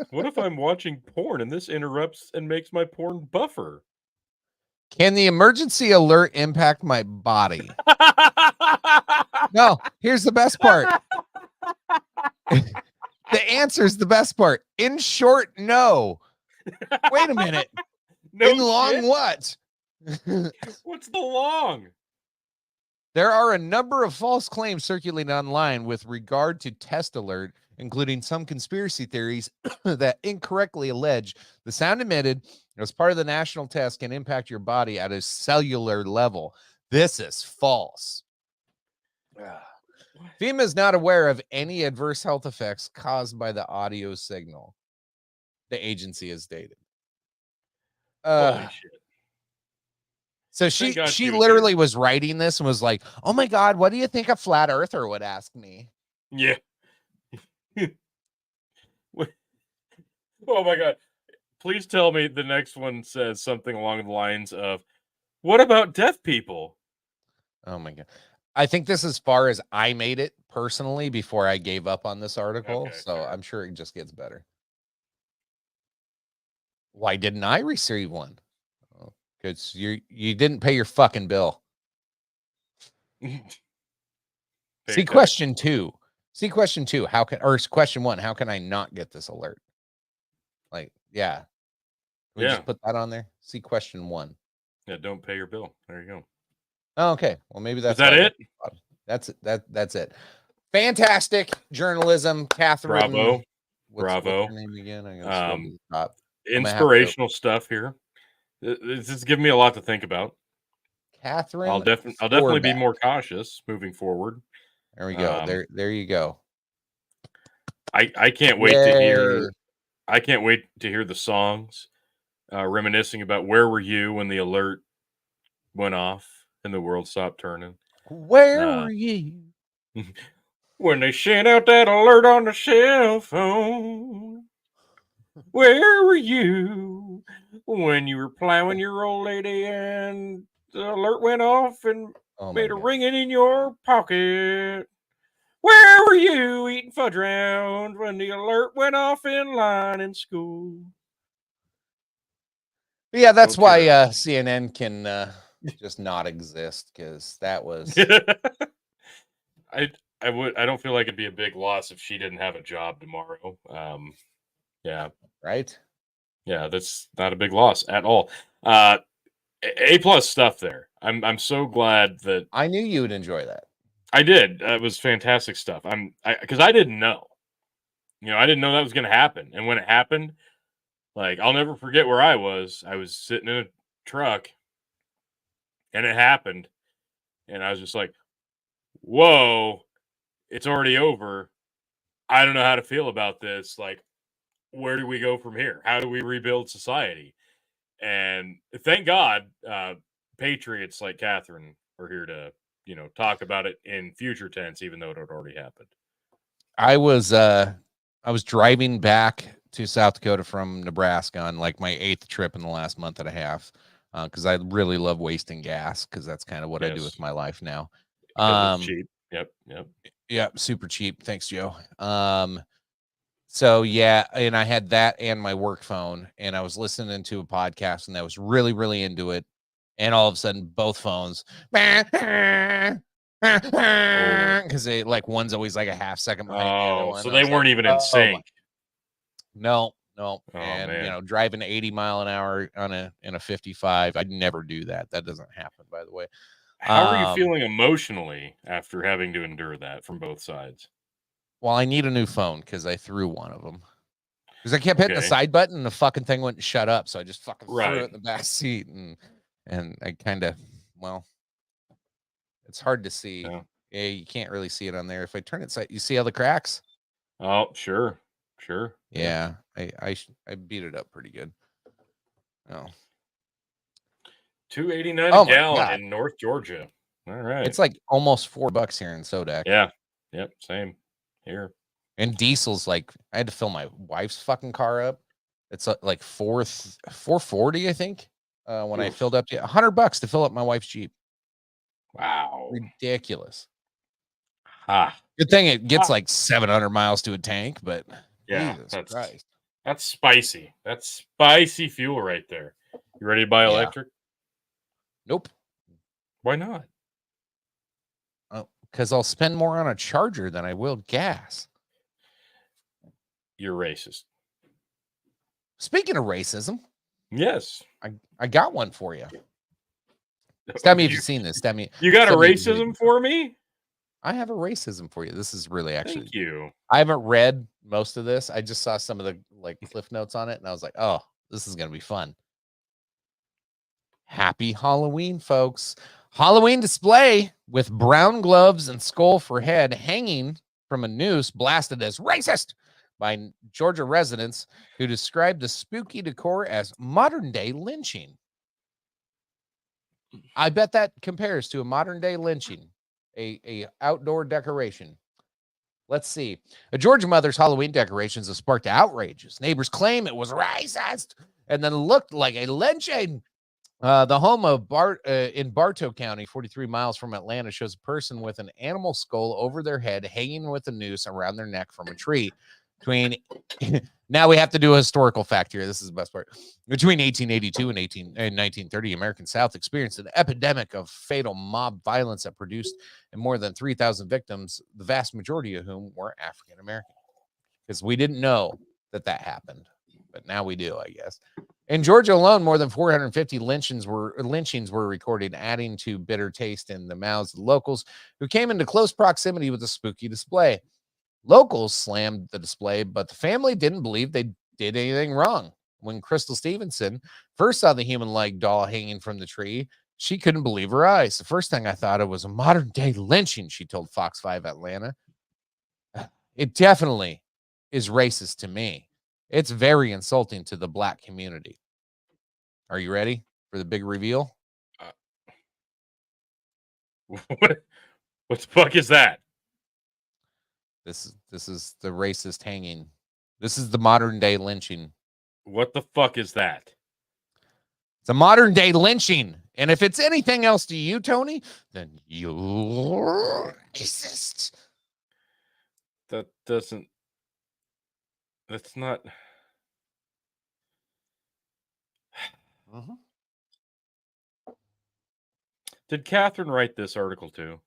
What if I'm watching porn and this interrupts and makes my porn buffer? Can the emergency alert impact my body? No, here's the best part. The answer is the best part. In short, no. Wait a minute. No in long shit? what? What's the long? There are a number of false claims circulating online with regard to test alert, including some conspiracy theories that incorrectly allege the sound emitted as part of the national test can impact your body at a cellular level. This is false. FEMA is not aware of any adverse health effects caused by the audio signal, the agency has stated. Holy shit. So Thank God she was literally here. was writing this and was like, "Oh my God, what do you think a flat earther would ask me?" Yeah. Oh my God. Please tell me the next one says something along the lines of, "What about deaf people?" Oh my God. I think this is as far as I made it personally before I gave up on this article. Okay, So fair. I'm sure it just gets better. Why didn't I receive one? Because you didn't pay your fucking bill. See question 2. See question 2. Question 1, how can I not get this alert? Like, yeah. Can we just put that on there? See question 1. Yeah, don't pay your bill. There you go. Oh, okay. Well, maybe that's Is that it? That's it. That's it. Fantastic journalism, Catherine. Bravo. What's her name again? I'm gonna scroll to the top. Inspirational stuff here. This is giving me a lot to think about. Catherine. I'll definitely be more cautious moving forward. There we go. There you go. I can't wait to hear. I can't wait to hear the songs, reminiscing about where were you when the alert went off and the world stopped turning. Where were you when they sent out that alert on the cell phone? Where were you when you were plowing your old lady and the alert went off and made a ringing in your pocket? Where were you eating fudge round when the alert went off in line in school? Yeah, that's why CNN can just not exist, because that was. I don't feel like it'd be a big loss if she didn't have a job tomorrow. Yeah. Right. Yeah, that's not a big loss at all. A+ stuff there. I'm so glad that I knew you would enjoy that. I did. It was fantastic stuff. Because I didn't know. I didn't know that was going to happen. And when it happened, like, I'll never forget where I was. I was sitting in a truck and it happened. And I was just like, whoa, it's already over. I don't know how to feel about this. Like, where do we go from here? How do we rebuild society? And thank God, patriots like Catherine are here to, talk about it in future tense, even though it had already happened. I was driving back to South Dakota from Nebraska on like my 8th trip in the last month and a half, because I really love wasting gas, because that's kind of what I do with my life now. It's cheap. Yep. Super cheap. Thanks, Joe. So yeah, and I had that and my work phone, and I was listening to a podcast, and I was really, really into it. And all of a sudden, both phones, because they like one's always like a half second behind the other one. So they weren't even in sync. No. Oh, and man. Driving 80 mile an hour in a 55, I'd never do that. That doesn't happen, by the way. How are you feeling emotionally after having to endure that from both sides? Well, I need a new phone because I threw one of them. Because I kept hitting the side button and the fucking thing wouldn't shut up. So I just fucking threw it in the back seat, and I kind of, it's hard to see. Yeah, you can't really see it on there. If I turn it side, you see all the cracks? Oh, sure. Yeah, I beat it up pretty good. Oh. $2.89 a gallon in North Georgia. All right. It's like almost $4 here in Sodak. Yeah. Yep. Same here. And diesel's like, I had to fill my wife's fucking car up. It's like $4.40, I think. When I filled up to $100 to fill up my wife's Jeep. Wow. Ridiculous. Good thing it gets like 700 miles to a tank, but yeah, Jesus Christ. That's spicy. That's spicy fuel right there. You ready to buy electric? Nope. Why not? Because I'll spend more on a charger than I will gas. You're racist. Speaking of racism. Yes. I got one for you. Stab me if you've seen this. Stab me. You got a racism for me? I have a racism for you. This is really actually. Thank you. I haven't read most of this. I just saw some of the cliff notes on it, and I was like, oh, this is gonna be fun. Happy Halloween, folks. Halloween display with brown gloves and skull for head hanging from a noose blasted as racist by Georgia residents who described the spooky decor as modern-day lynching. I bet that compares to a modern day lynching, a outdoor decoration. Let's see. A Georgia mother's Halloween decorations have sparked outrages. Neighbors claim it was racist and then looked like a lynching. The home of in Bartow County, 43 miles from Atlanta, shows a person with an animal skull over their head hanging with a noose around their neck from a tree. Now we have to do a historical fact here. This is the best part. Between 1882 and 1930, American South experienced an epidemic of fatal mob violence that produced more than 3,000 victims, the vast majority of whom were African American. Because we didn't know that happened, but now we do, I guess. In Georgia alone, more than 450 lynchings were recorded, adding to bitter taste in the mouths of the locals who came into close proximity with the spooky display. Locals slammed the display, but the family didn't believe they did anything wrong. When Crystal Stevenson first saw the human-like doll hanging from the tree, she couldn't believe her eyes. The first thing I thought of was a modern-day lynching, she told Fox 5 Atlanta. It definitely is racist to me. It's very insulting to the Black community. Are you ready for the big reveal? What the fuck is that? This is the racist hanging. This is the modern day lynching. What the fuck is that? It's a modern day lynching. And if it's anything else to you, Tony, then you're racist. That's not. Did Catherine write this article too?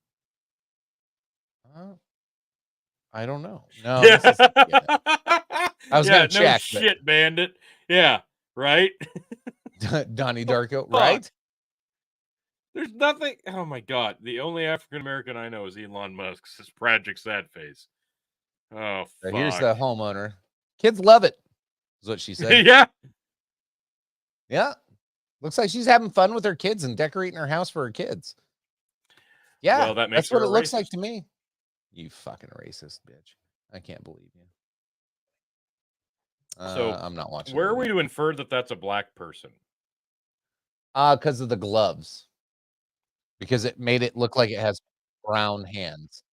I don't know. No. Yeah. I was gonna check. No shit, Bandit. Yeah, right. Donnie Darko, right? There's nothing. Oh my god, the only African American I know is Elon Musk's his tragic sad face. Oh, so fuck. Here's the homeowner. Kids love it, is what she said. Yeah. Looks like she's having fun with her kids and decorating her house for her kids. Yeah, well, that makes that's what her it looks racist. like to me. You fucking racist bitch. I can't believe you. So I'm not watching. Where are we to infer that that's a black person? Because of the gloves. Because it made it look like it has brown hands.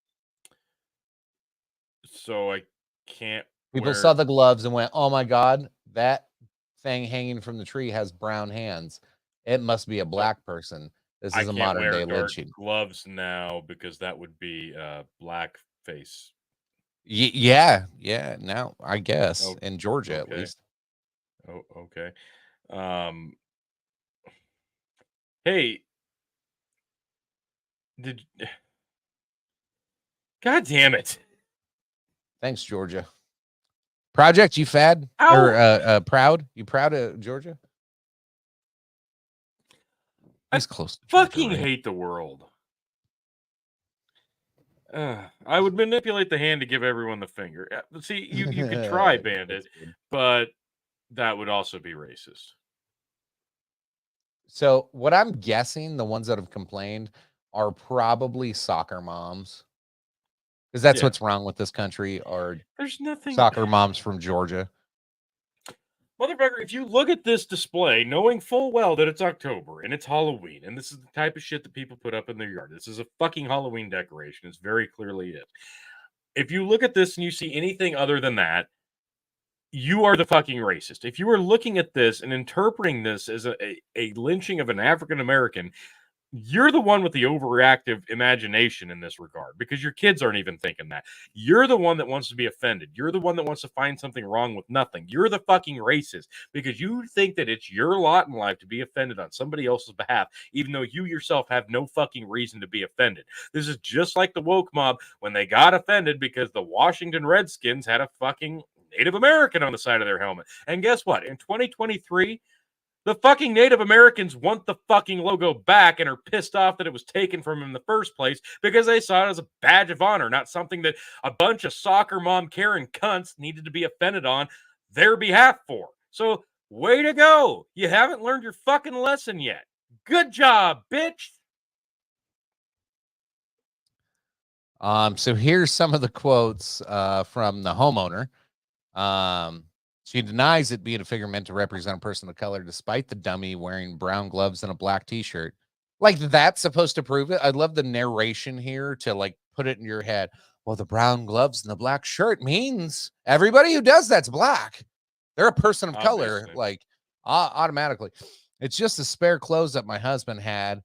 So I can't. People saw the gloves and went, "Oh my god, that thing hanging from the tree has brown hands. It must be a black person." This is a modern day lynching. Gloves now because that would be black face. Yeah. Now I guess in Georgia at least. Oh, okay. Hey, God damn it! Thanks, Georgia. Project, you fad or proud? You proud of Georgia? He's close. Fucking hate the world. I would manipulate the hand to give everyone the finger. See, you could try, Bandit, but that would also be racist. So what I'm guessing, the ones that have complained are probably soccer moms. Because that's what's wrong with this country, are there's nothing soccer moms from Georgia. Motherfucker, if you look at this display, knowing full well that it's October and it's Halloween, and this is the type of shit that people put up in their yard. This is a fucking Halloween decoration. It's very clearly it. If you look at this and you see anything other than that, you are the fucking racist. If you are looking at this and interpreting this as a lynching of an African American, you're the one with the overactive imagination in this regard, because your kids aren't even thinking that. You're the one that wants to be offended. You're the one that wants to find something wrong with nothing. You're the fucking racist because you think that it's your lot in life to be offended on somebody else's behalf, even though you yourself have no fucking reason to be offended. This is just like the woke mob when they got offended because the Washington Redskins had a fucking Native American on the side of their helmet. And guess what? In 2023, the fucking Native Americans want the fucking logo back and are pissed off that it was taken from them in the first place because they saw it as a badge of honor, not something that a bunch of soccer mom Karen cunts needed to be offended on their behalf for. So, way to go. You haven't learned your fucking lesson yet. Good job, bitch. So here's some of the quotes from the homeowner. She denies it being a figure meant to represent a person of color, despite the dummy wearing brown gloves and a black t-shirt. like that's supposed to prove it. I love the narration here to like put it in your head. Well, the brown gloves and the black shirt means everybody who does that's black. They're a person of color, Obviously. like automatically. It's just the spare clothes that my husband had.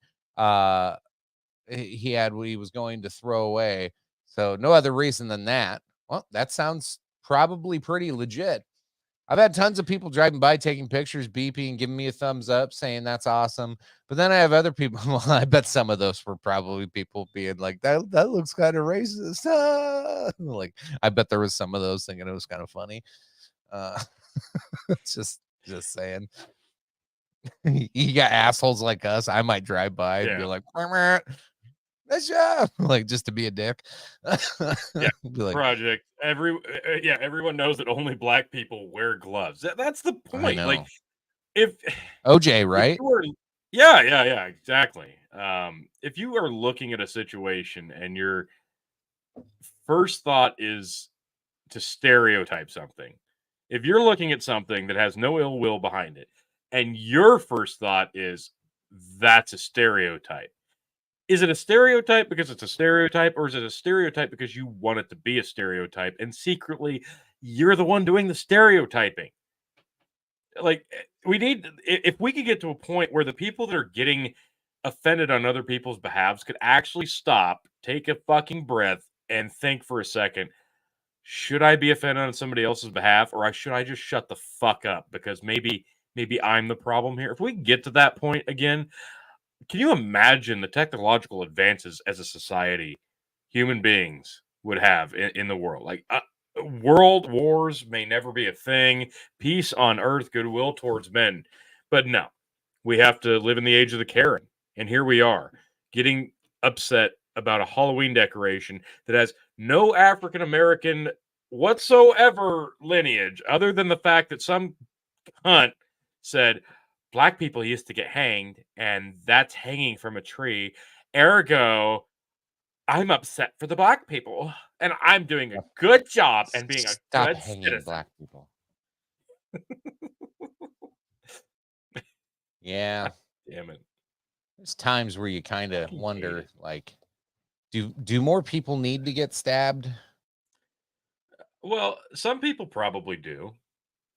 He had what he was going to throw away. So no other reason than that. Well, that sounds probably pretty legit. I've had tons of people driving by, taking pictures, beeping, giving me a thumbs up, saying that's awesome. But then I have other people. Well, I bet some of those were probably people being like, that looks kind of racist. Like, I bet there was some of those thinking it was kind of funny. Just saying. You got assholes like us. I might drive by and be like, nice job, like just to be a dick. Yeah, be like, Project. Everyone knows that only black people wear gloves. That's the point. Like, if OJ, right? If you were, yeah, exactly. If you are looking at a situation and your first thought is to stereotype something, if you're looking at something that has no ill will behind it, and your first thought is that's a stereotype. Is it a stereotype because it's a stereotype, or is it a stereotype because you want it to be a stereotype and secretly you're the one doing the stereotyping? Like, if we could get to a point where the people that are getting offended on other people's behalves could actually stop, take a fucking breath, and think for a second, should I be offended on somebody else's behalf, or should I just shut the fuck up because maybe I'm the problem here? If we get to that point again, can you imagine the technological advances as a society human beings would have in the world? Like, world wars may never be a thing. Peace on earth, goodwill towards men. But no, we have to live in the age of the Karen. And here we are, getting upset about a Halloween decoration that has no African-American whatsoever lineage, other than the fact that some cunt said, black people used to get hanged, and that's hanging from a tree. Ergo, I'm upset for the black people, and I'm doing a good job and being a good citizen. Black people. Yeah. Damn it. There's times where you kind of wonder, like, do more people need to get stabbed? Well, some people probably do.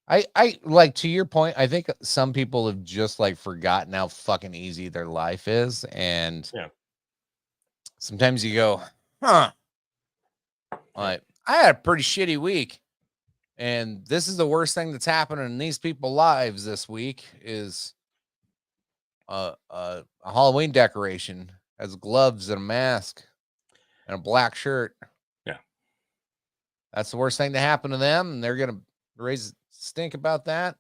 I like, to your point, I think some people have just like forgotten how fucking easy their life is. And sometimes you go, like, I had a pretty shitty week. And this is the worst thing that's happening in these people's lives this week is a Halloween decoration has gloves and a mask and a black shirt. Yeah. That's the worst thing to happen to them. And they're going to raise stink about that.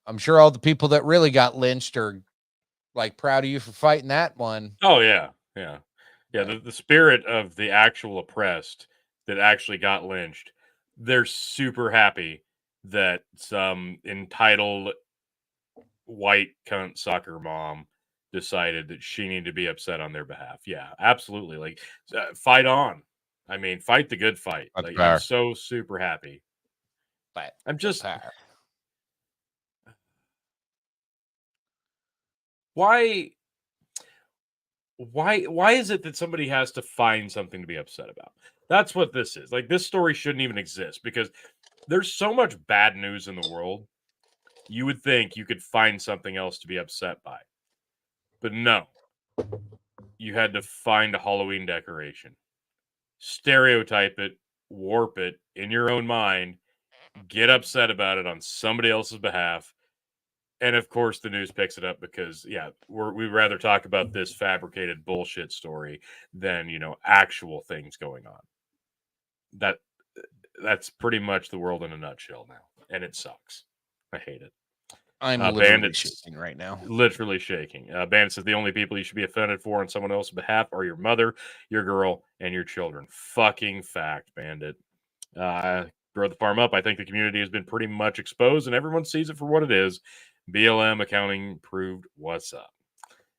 I'm sure all the people that really got lynched are like proud of you for fighting that one. Oh yeah. The spirit of the actual oppressed that actually got lynched, they're super happy that some entitled white cunt soccer mom decided that she needed to be upset on their behalf. Yeah, absolutely. Like, fight on. I mean, fight the good fight. Like, I'm so super happy. But I'm just why is it that somebody has to find something to be upset about? That's what this is. Like, this story shouldn't even exist because there's so much bad news in the world. You would think you could find something else to be upset by. But no. You had to find a Halloween decoration. Stereotype it, warp it in your own mind, get upset about it on somebody else's behalf. And of course, the news picks it up because, we'd rather talk about this fabricated bullshit story than, actual things going on. That's pretty much the world in a nutshell now. And it sucks. I hate it. I'm literally shaking right now. Literally shaking. Bandit says the only people you should be offended for on someone else's behalf are your mother, your girl, and your children. Fucking fact, Bandit. Grow the farm up. I think the community has been pretty much exposed, and everyone sees it for what it is. BLM accounting proved what's up.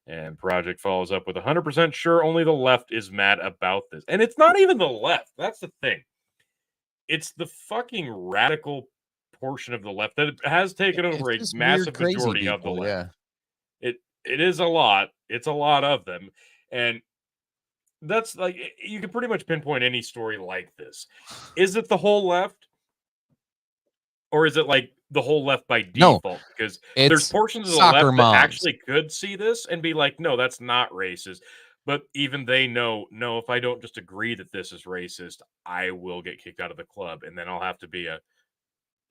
And Project follows up with 100% sure only the left is mad about this. And it's not even the left. That's the thing. It's the fucking radical portion of the left that has taken over a massive majority of the left. It is a lot. It's a lot of them. And that's like, you can pretty much pinpoint any story like this. Is it the whole left? Or is it like the whole left by No, default? Because it's there's portions of the soccer left moms. that actually could see this and be like, no, that's not racist. But even they know, no, if I don't just agree that this is racist, I will get kicked out of the club. And then I'll have to be a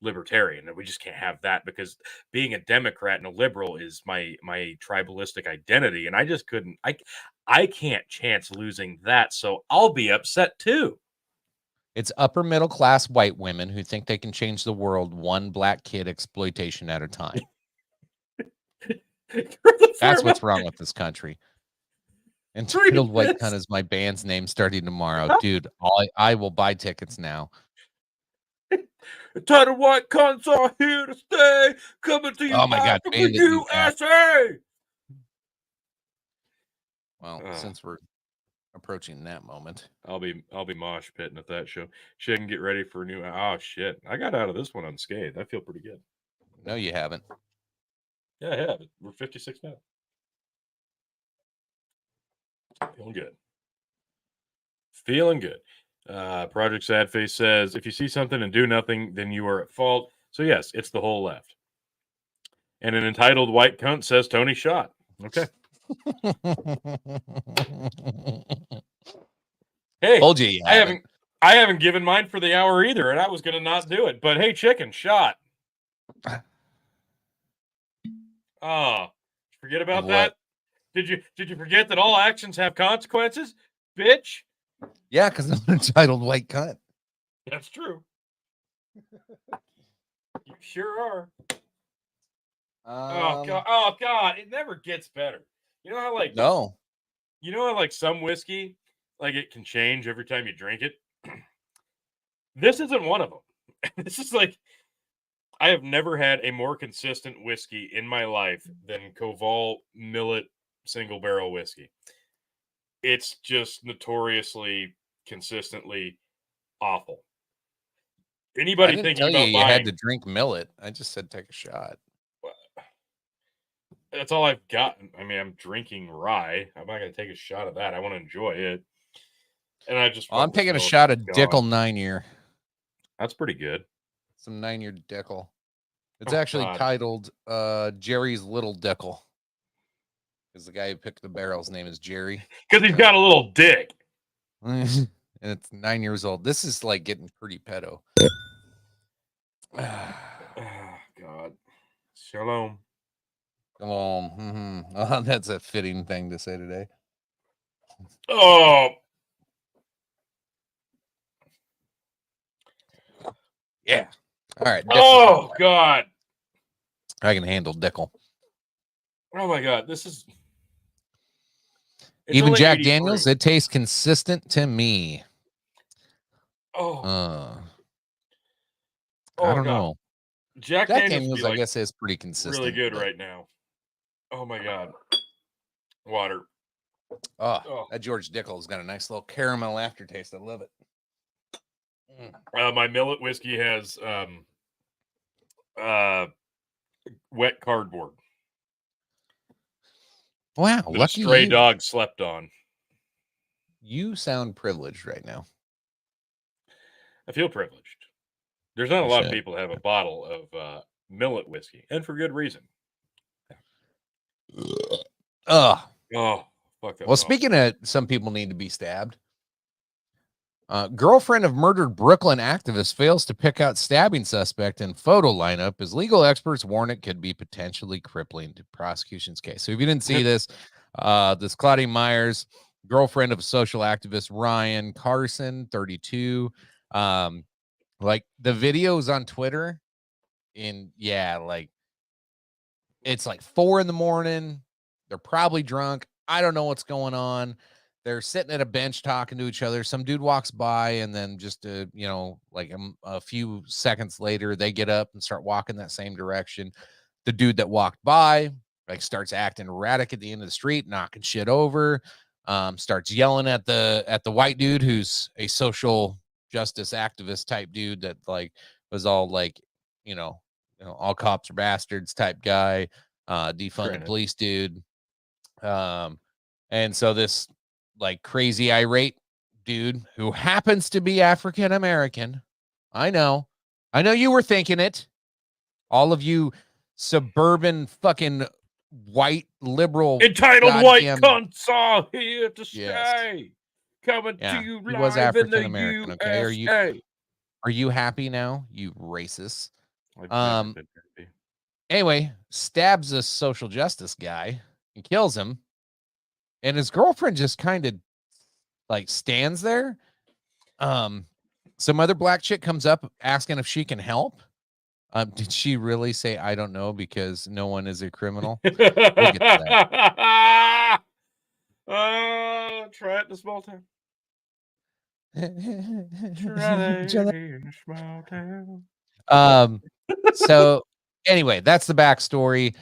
libertarian. And we just can't have that, because being a Democrat and a liberal is my tribalistic identity. And I just couldn't, I can't chance losing that. So I'll be upset too. It's upper middle class white women who think they can change the world one black kid exploitation at a time. That's what's wrong with this country. Entitled White Cunt is my band's name starting tomorrow. Dude, I will buy tickets now. Entitled White Cunts are here to stay. Coming to you Oh my God, from Bandit, the you USA. Well, since we're approaching that moment, I'll be mosh pitting at that show. She can get ready for a new. Oh shit! I got out of this one unscathed. I feel pretty good. No, you haven't. Yeah, I have. We're 56 now. Feeling good. Feeling good. Project Sadface says, if you see something and do nothing, then you are at fault. So yes, it's the whole left. And an entitled white cunt says Tony shot. Okay. Hey, told you I haven't given mine for the hour either, and I was gonna not do it. But hey, chicken shot. Oh, forget about that. Did you forget that all actions have consequences, bitch? Yeah, because I'm an entitled white cunt. That's true. You sure are. Oh god, it never gets better. You know how no. You know how some whiskey, it can change every time you drink it? This isn't one of them. This is I have never had a more consistent whiskey in my life than Koval Millet single barrel whiskey. It's just notoriously, consistently awful. Anybody thinking about you had to drink millet. I just said take a shot. That's all I've got. I mean, I'm drinking rye. I'm not going to take a shot of that. I want to enjoy it. And I'm taking a shot of Dickel 9-year. That's pretty good. Some 9-year Dickel. It's actually titled Jerry's Little Dickel. Because the guy who picked the barrel's name is Jerry. Because he's got a little dick. And it's 9 years old. This is getting pretty pedo. Oh, God. Shalom. Oh, that's a fitting thing to say today. Oh. Yeah. All right. Oh, God. I can handle Dickel. Oh, my God. This is... Even Jack Daniels, it tastes consistent to me. Oh. I don't know. Jack Daniels, I guess, is pretty consistent. Really good right now. Oh my God. Water. Oh, that George Dickel's got a nice little caramel aftertaste. I love it. My millet whiskey has wet cardboard. Wow, that lucky a stray you. Dog slept on. You sound privileged right now. I feel privileged. There's not a lot of people that have a bottle of millet whiskey, and for good reason. Oh, fuck that. Well, speaking of some people need to be stabbed. Girlfriend of murdered Brooklyn activist fails to pick out stabbing suspect in photo lineup as legal experts warn it could be potentially crippling to prosecution's case. So if you didn't see this, this Claudia Myers, girlfriend of social activist Ryan Carson, 32, the videos on Twitter it's 4 a.m. They're probably drunk. I don't know what's going on. They're sitting at a bench talking to each other. Some dude walks by, and then just a few seconds later, they get up and start walking that same direction. The dude that walked by starts acting erratic at the end of the street, knocking shit over. Starts yelling at the white dude who's a social justice activist type dude that was all all cops are bastards type guy, defund the police dude. And so this like crazy irate dude who happens to be African American. I know you were thinking it. All of you suburban fucking white liberal entitled white cunts are here to stay. Yes. Coming to you He was live in the African American. Okay, are you happy now, you racist? Anyway, stabs this social justice guy and kills him, and his girlfriend just kind of like stands there. Some other black chick comes up asking if she can help. Did she really say I don't know because no one is a criminal? We'll get to that. Try it in a small town. Try it in a small town. So anyway, that's the backstory.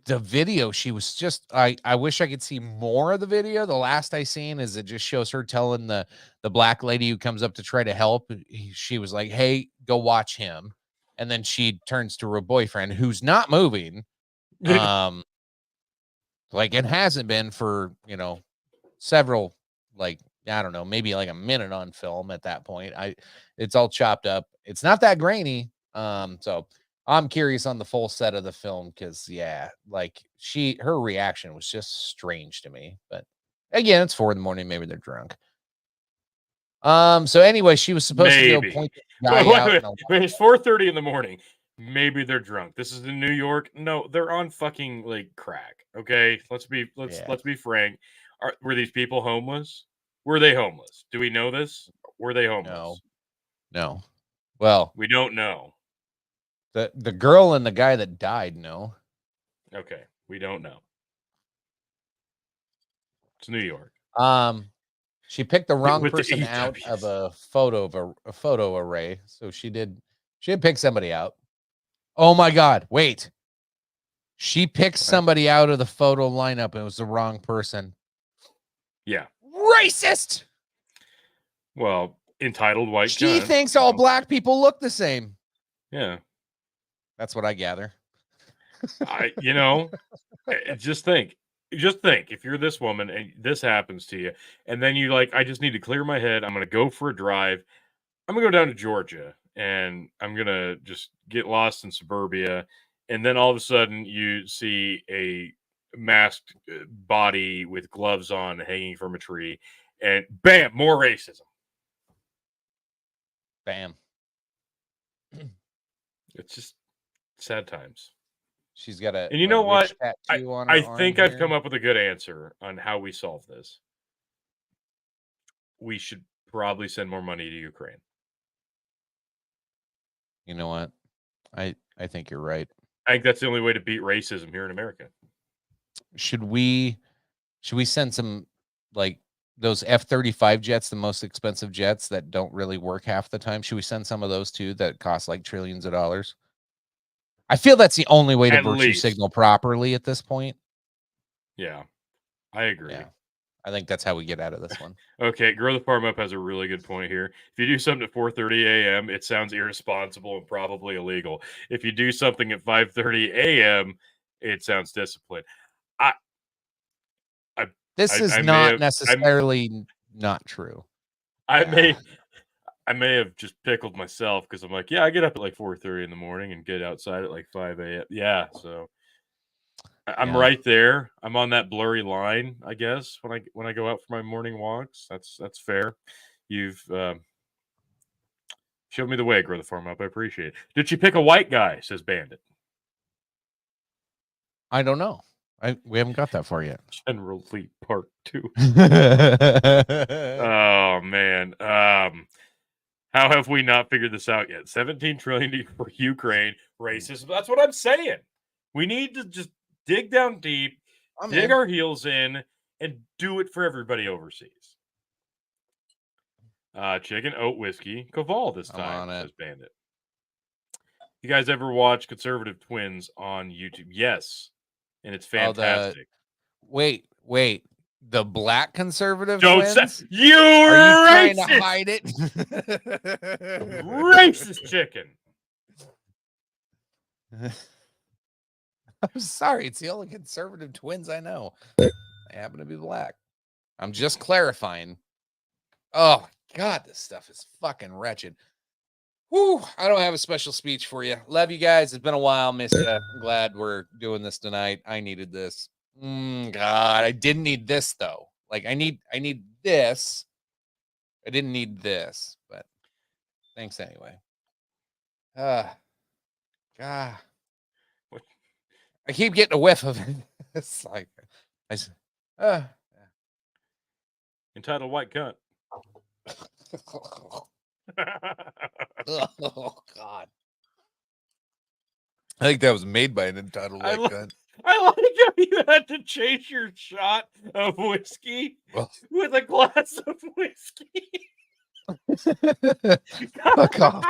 The video, she was just, I wish I could see more of the video. The last I seen is it just shows her telling the black lady who comes up to try to help. She was like, hey, go watch him. And then she turns to her boyfriend who's not moving. Like it hasn't been for, several, like, I don't know, maybe like a minute on film at that point. It's all chopped up. It's not that grainy. So I'm curious on the full set of the film because, like her reaction was just strange to me. But again, it's 4 a.m. Maybe they're drunk. So anyway, she was supposed to go point the guy out. Wait, it's 4:30 in the morning. Maybe they're drunk. This is in New York. No, they're on fucking like crack. Okay, let's be frank. Were these people homeless? Were they homeless? Do we know this? Were they homeless? No. Well, we don't know. The girl and the guy that died, no. Okay, we don't know. It's New York. She picked the wrong person out of a photo array. So she did pick somebody out. Oh my God! Wait, she picked somebody out of the photo lineup, and it was the wrong person. Yeah, racist. Well, entitled white. She thinks all black people look the same. Yeah. That's what I gather. Just think if you're this woman and this happens to you, and then you like, I just need to clear my head. I'm going to go for a drive. I'm going to go down to Georgia and I'm going to just get lost in suburbia. And then all of a sudden you see a masked body with gloves on hanging from a tree and bam, more racism. Bam. It's just sad times. She's got and you know what? I think I've come up with a good answer on how we solve this. We should probably send more money to Ukraine. You know what? I think you're right. I think that's the only way to beat racism here in America. Should we send some like those F-35 jets, the most expensive jets that don't really work half the time? Should we send some of those too that cost like trillions of dollars? I feel that's the only way to virtue signal properly at this point. Yeah, I agree. Yeah. I think that's how we get out of this one. Okay, Grow the Farm Up has a really good point here. If you do something at 4:30 a.m., it sounds irresponsible and probably illegal. If you do something at 5:30 a.m., it sounds disciplined. This is not necessarily not true. I may have just pickled myself because I'm like, yeah, I get up at like 4:30 in the morning and get outside at like 5 a.m. Yeah, so I'm right there. I'm on that blurry line, I guess, when I go out for my morning walks. That's fair. You've showed me the way, Grow the Farm Up. I appreciate it. Did she pick a white guy? Says Bandit. I don't know. We haven't got that far yet. General Lee Part 2. Oh man. How have we not figured this out yet? 17 trillion for Ukraine, racism. That's what I'm saying. We need to just dig down deep, dig our heels in, and do it for everybody overseas. Chicken oat whiskey, Caval this time, says Bandit. You guys ever watch Conservative Twins on YouTube? Yes. And it's fantastic. Wait. The black conservative twins? Twins? You are racist! Trying to hide it? Racist chicken. I'm sorry. It's the only conservative twins I know. They happen to be black. I'm just clarifying. Oh, my God, this stuff is fucking wretched. Whew, I don't have a special speech for you. Love you guys. It's been a while. Miss you. I'm glad we're doing this tonight. I needed this. God, I didn't need this, though. Like, I need this. I didn't need this, but thanks anyway. God. I keep getting a whiff of it. It's like, Entitled White Cunt. Oh, God. I think that was made by an entitled white cunt. I like how you had to chase your shot of whiskey with a glass of whiskey. Fuck off.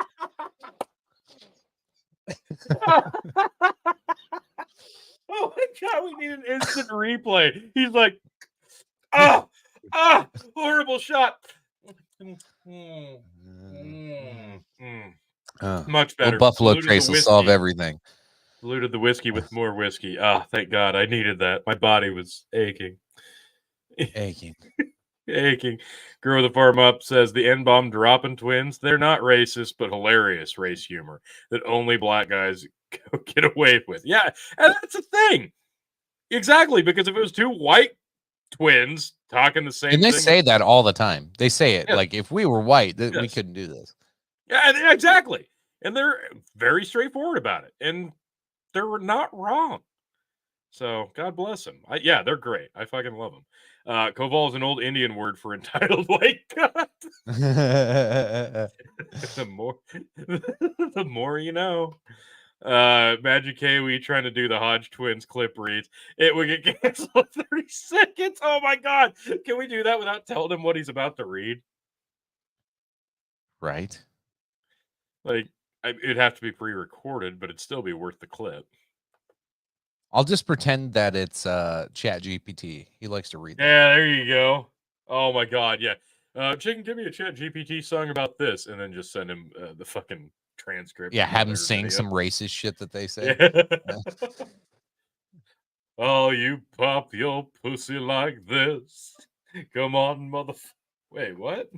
Oh my God, we need an instant replay. He's like, horrible shot. Much better. Buffalo Trace will solve everything. Diluted the whiskey with more whiskey. Thank God. I needed that. My body was aching. Aching. Grow the Farm Up says the N-bomb dropping twins, they're not racist, but hilarious race humor that only black guys get away with. Yeah, and that's the thing. Exactly, because if it was two white twins talking the same thing. And they thing, say that all the time. They say it. Like, if we were white, we couldn't do this. Yeah, exactly. And they're very straightforward about it. And they're not wrong. So, God bless them. Yeah, they're great. I fucking love them. Koval is an old Indian word for entitled white cunt. the more you know. Magic Kiwi trying to do the Hodge twins clip reads. It would get canceled in 30 seconds. Oh my God. Can we do that without telling him what he's about to read? Right. Like, it'd have to be pre-recorded, but it'd still be worth the clip. I'll just pretend that it's Chat GPT. He likes to read that. Yeah, there you go. Oh my God, yeah. Chicken, give me a Chat GPT song about this, and then just send him the fucking transcript. Yeah, have him sing some racist shit that they say. Yeah. Oh, you pop your pussy like this. Come on, Wait, what?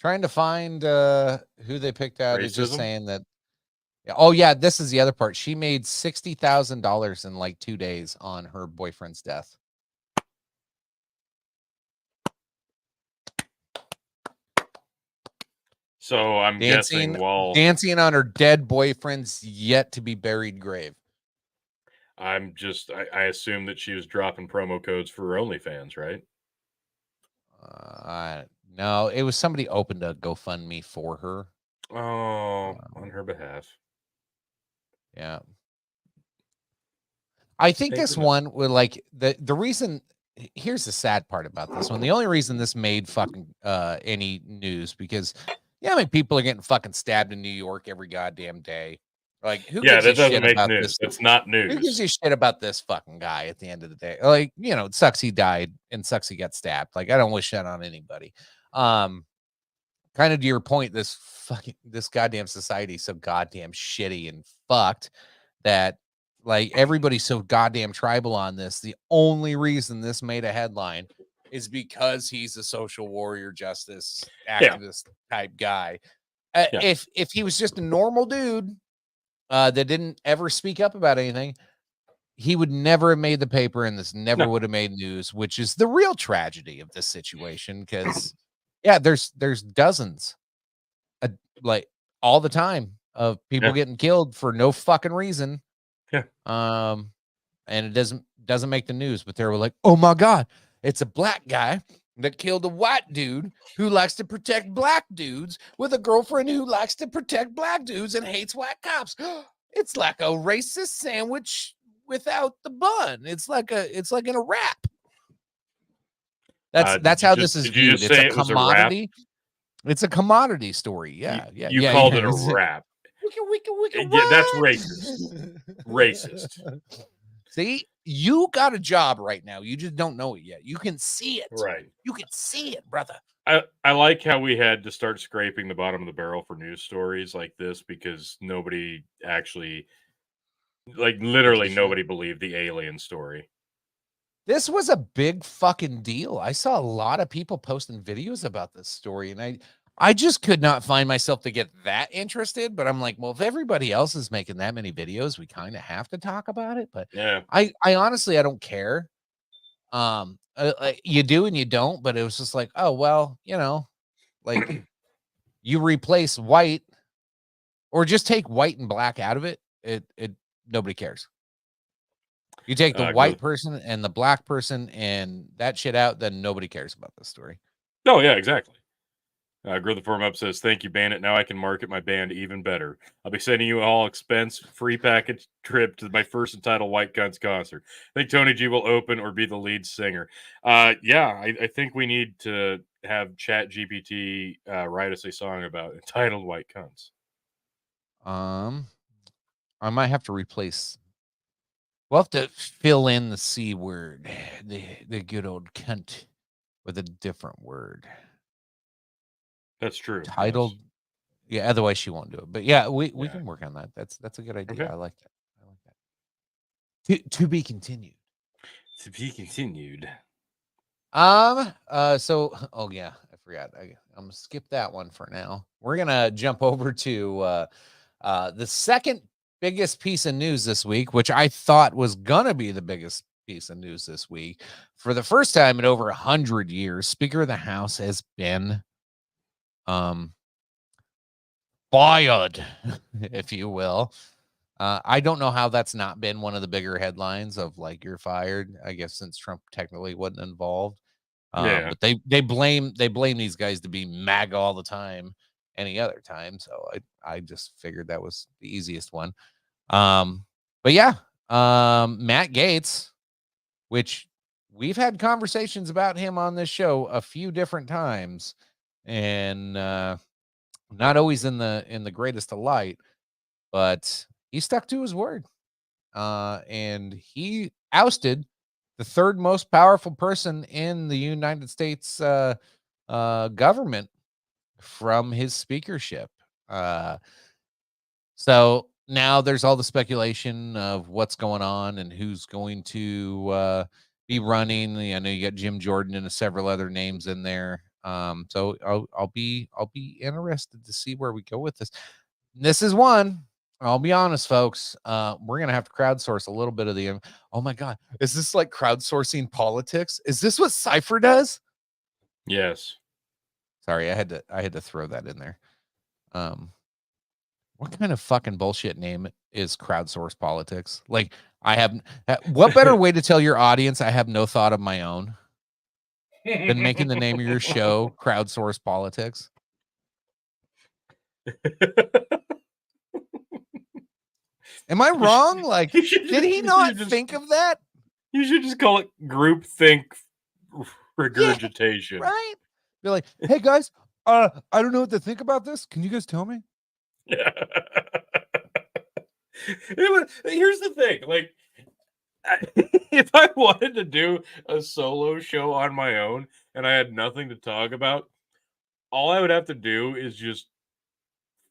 Trying to find who they picked out. Is just saying that. Oh yeah, this is the other part. She made $60,000 in like 2 days on her boyfriend's death. So I'm guessing dancing on her dead boyfriend's yet to be buried grave. I assume that she was dropping promo codes for her OnlyFans, right? No, it was somebody opened a GoFundMe for her. Oh, on her behalf. Yeah. I think this one would like the reason. Here's the sad part about this one. The only reason this made fucking any news because I mean people are getting fucking stabbed in New York every goddamn day. Like who gives that a shit doesn't make about news. this? It's not news. Who gives a shit about this fucking guy at the end of the day? Like, it sucks he died and sucks he got stabbed. Like I don't wish that on anybody. Kind of to your point, this goddamn society is so goddamn shitty and fucked that like everybody's so goddamn tribal on this. The only reason this made a headline is because he's a social warrior justice activist type guy. If he was just a normal dude that didn't ever speak up about anything, he would never have made the paper and this never would have made news, which is the real tragedy of this situation. Because there's dozens like all the time of people getting killed for no fucking reason. And it doesn't make the news, but they were like, oh my God, it's a black guy that killed a white dude who likes to protect black dudes with a girlfriend who likes to protect black dudes and hates white cops. It's like a racist sandwich without the bun. It's like in a wrap. That's how this is viewed. It's a commodity. It's a commodity story. Yeah. You called it a wrap. Yeah, that's racist. Racist. See, you got a job right now. You just don't know it yet. You can see it. Right. You can see it, brother. I like how we had to start scraping the bottom of the barrel for news stories like this because nobody actually, like literally nobody believed the alien story. This was a big fucking deal. I saw a lot of people posting videos about this story, and I just could not find myself to get that interested. But I'm like, well, if everybody else is making that many videos, we kind of have to talk about it. But Yeah. I honestly, I don't care. You do and you don't, but it was just like, oh, well, you know, like you replace white or just take white and black out of it. It nobody cares. You take the white person and the black person and that shit out, then nobody cares about this story. Oh, yeah, exactly. Grow the Form Up says, thank you, Bandit. Now I can market my band even better. I'll be sending you all expense free package trip to my first entitled White Guns concert. I think Tony G will open or be the lead singer. Yeah, I think we need to have Chat GPT write us a song about entitled White Guns. I might have to replace. We'll have to fill in the C word, the good old cunt, with a different word. That's true. Titled, yes. Yeah. Otherwise, she won't do it. But yeah, we can work on that. That's a good idea. Okay. I like that. I like that. To be continued. To be continued. So, oh yeah, I forgot. I'm gonna skip that one for now. We're gonna jump over to the second biggest piece of news this week, which I thought was gonna be the biggest piece of news this week. For the first time in over 100 years, Speaker of the House has been fired, if you will. I don't know how that's not been one of the bigger headlines of like you're fired, I guess, since Trump technically wasn't involved. But they blame these guys to be MAGA all the time, any other time. So I just figured that was the easiest one. But yeah, Matt Gaetz, which we've had conversations about him on this show a few different times, and not always in the greatest of light, but he stuck to his word. And he ousted the third most powerful person in the United States government from his speakership. So now there's all the speculation of what's going on and who's going to be running. I know you got Jim Jordan and several other names in there. So I'll be interested to see where we go with this. This is one. I'll be honest, folks. We're gonna have to crowdsource a little bit of the. Oh my God, is this like crowdsourcing politics? Is this what Cypher does? Yes. Sorry, I had to throw that in there. What kind of fucking bullshit name is crowdsource politics? Like, I have what better way to tell your audience I have no thought of my own than making the name of your show crowdsource politics? Am I wrong? Like, did he not think of that? You should just call it groupthink regurgitation. Yeah, right? Be like, hey guys, I don't know what to think about this. Can you guys tell me? Yeah. Here's the thing. Like, if I wanted to do a solo show on my own and I had nothing to talk about, all I would have to do is just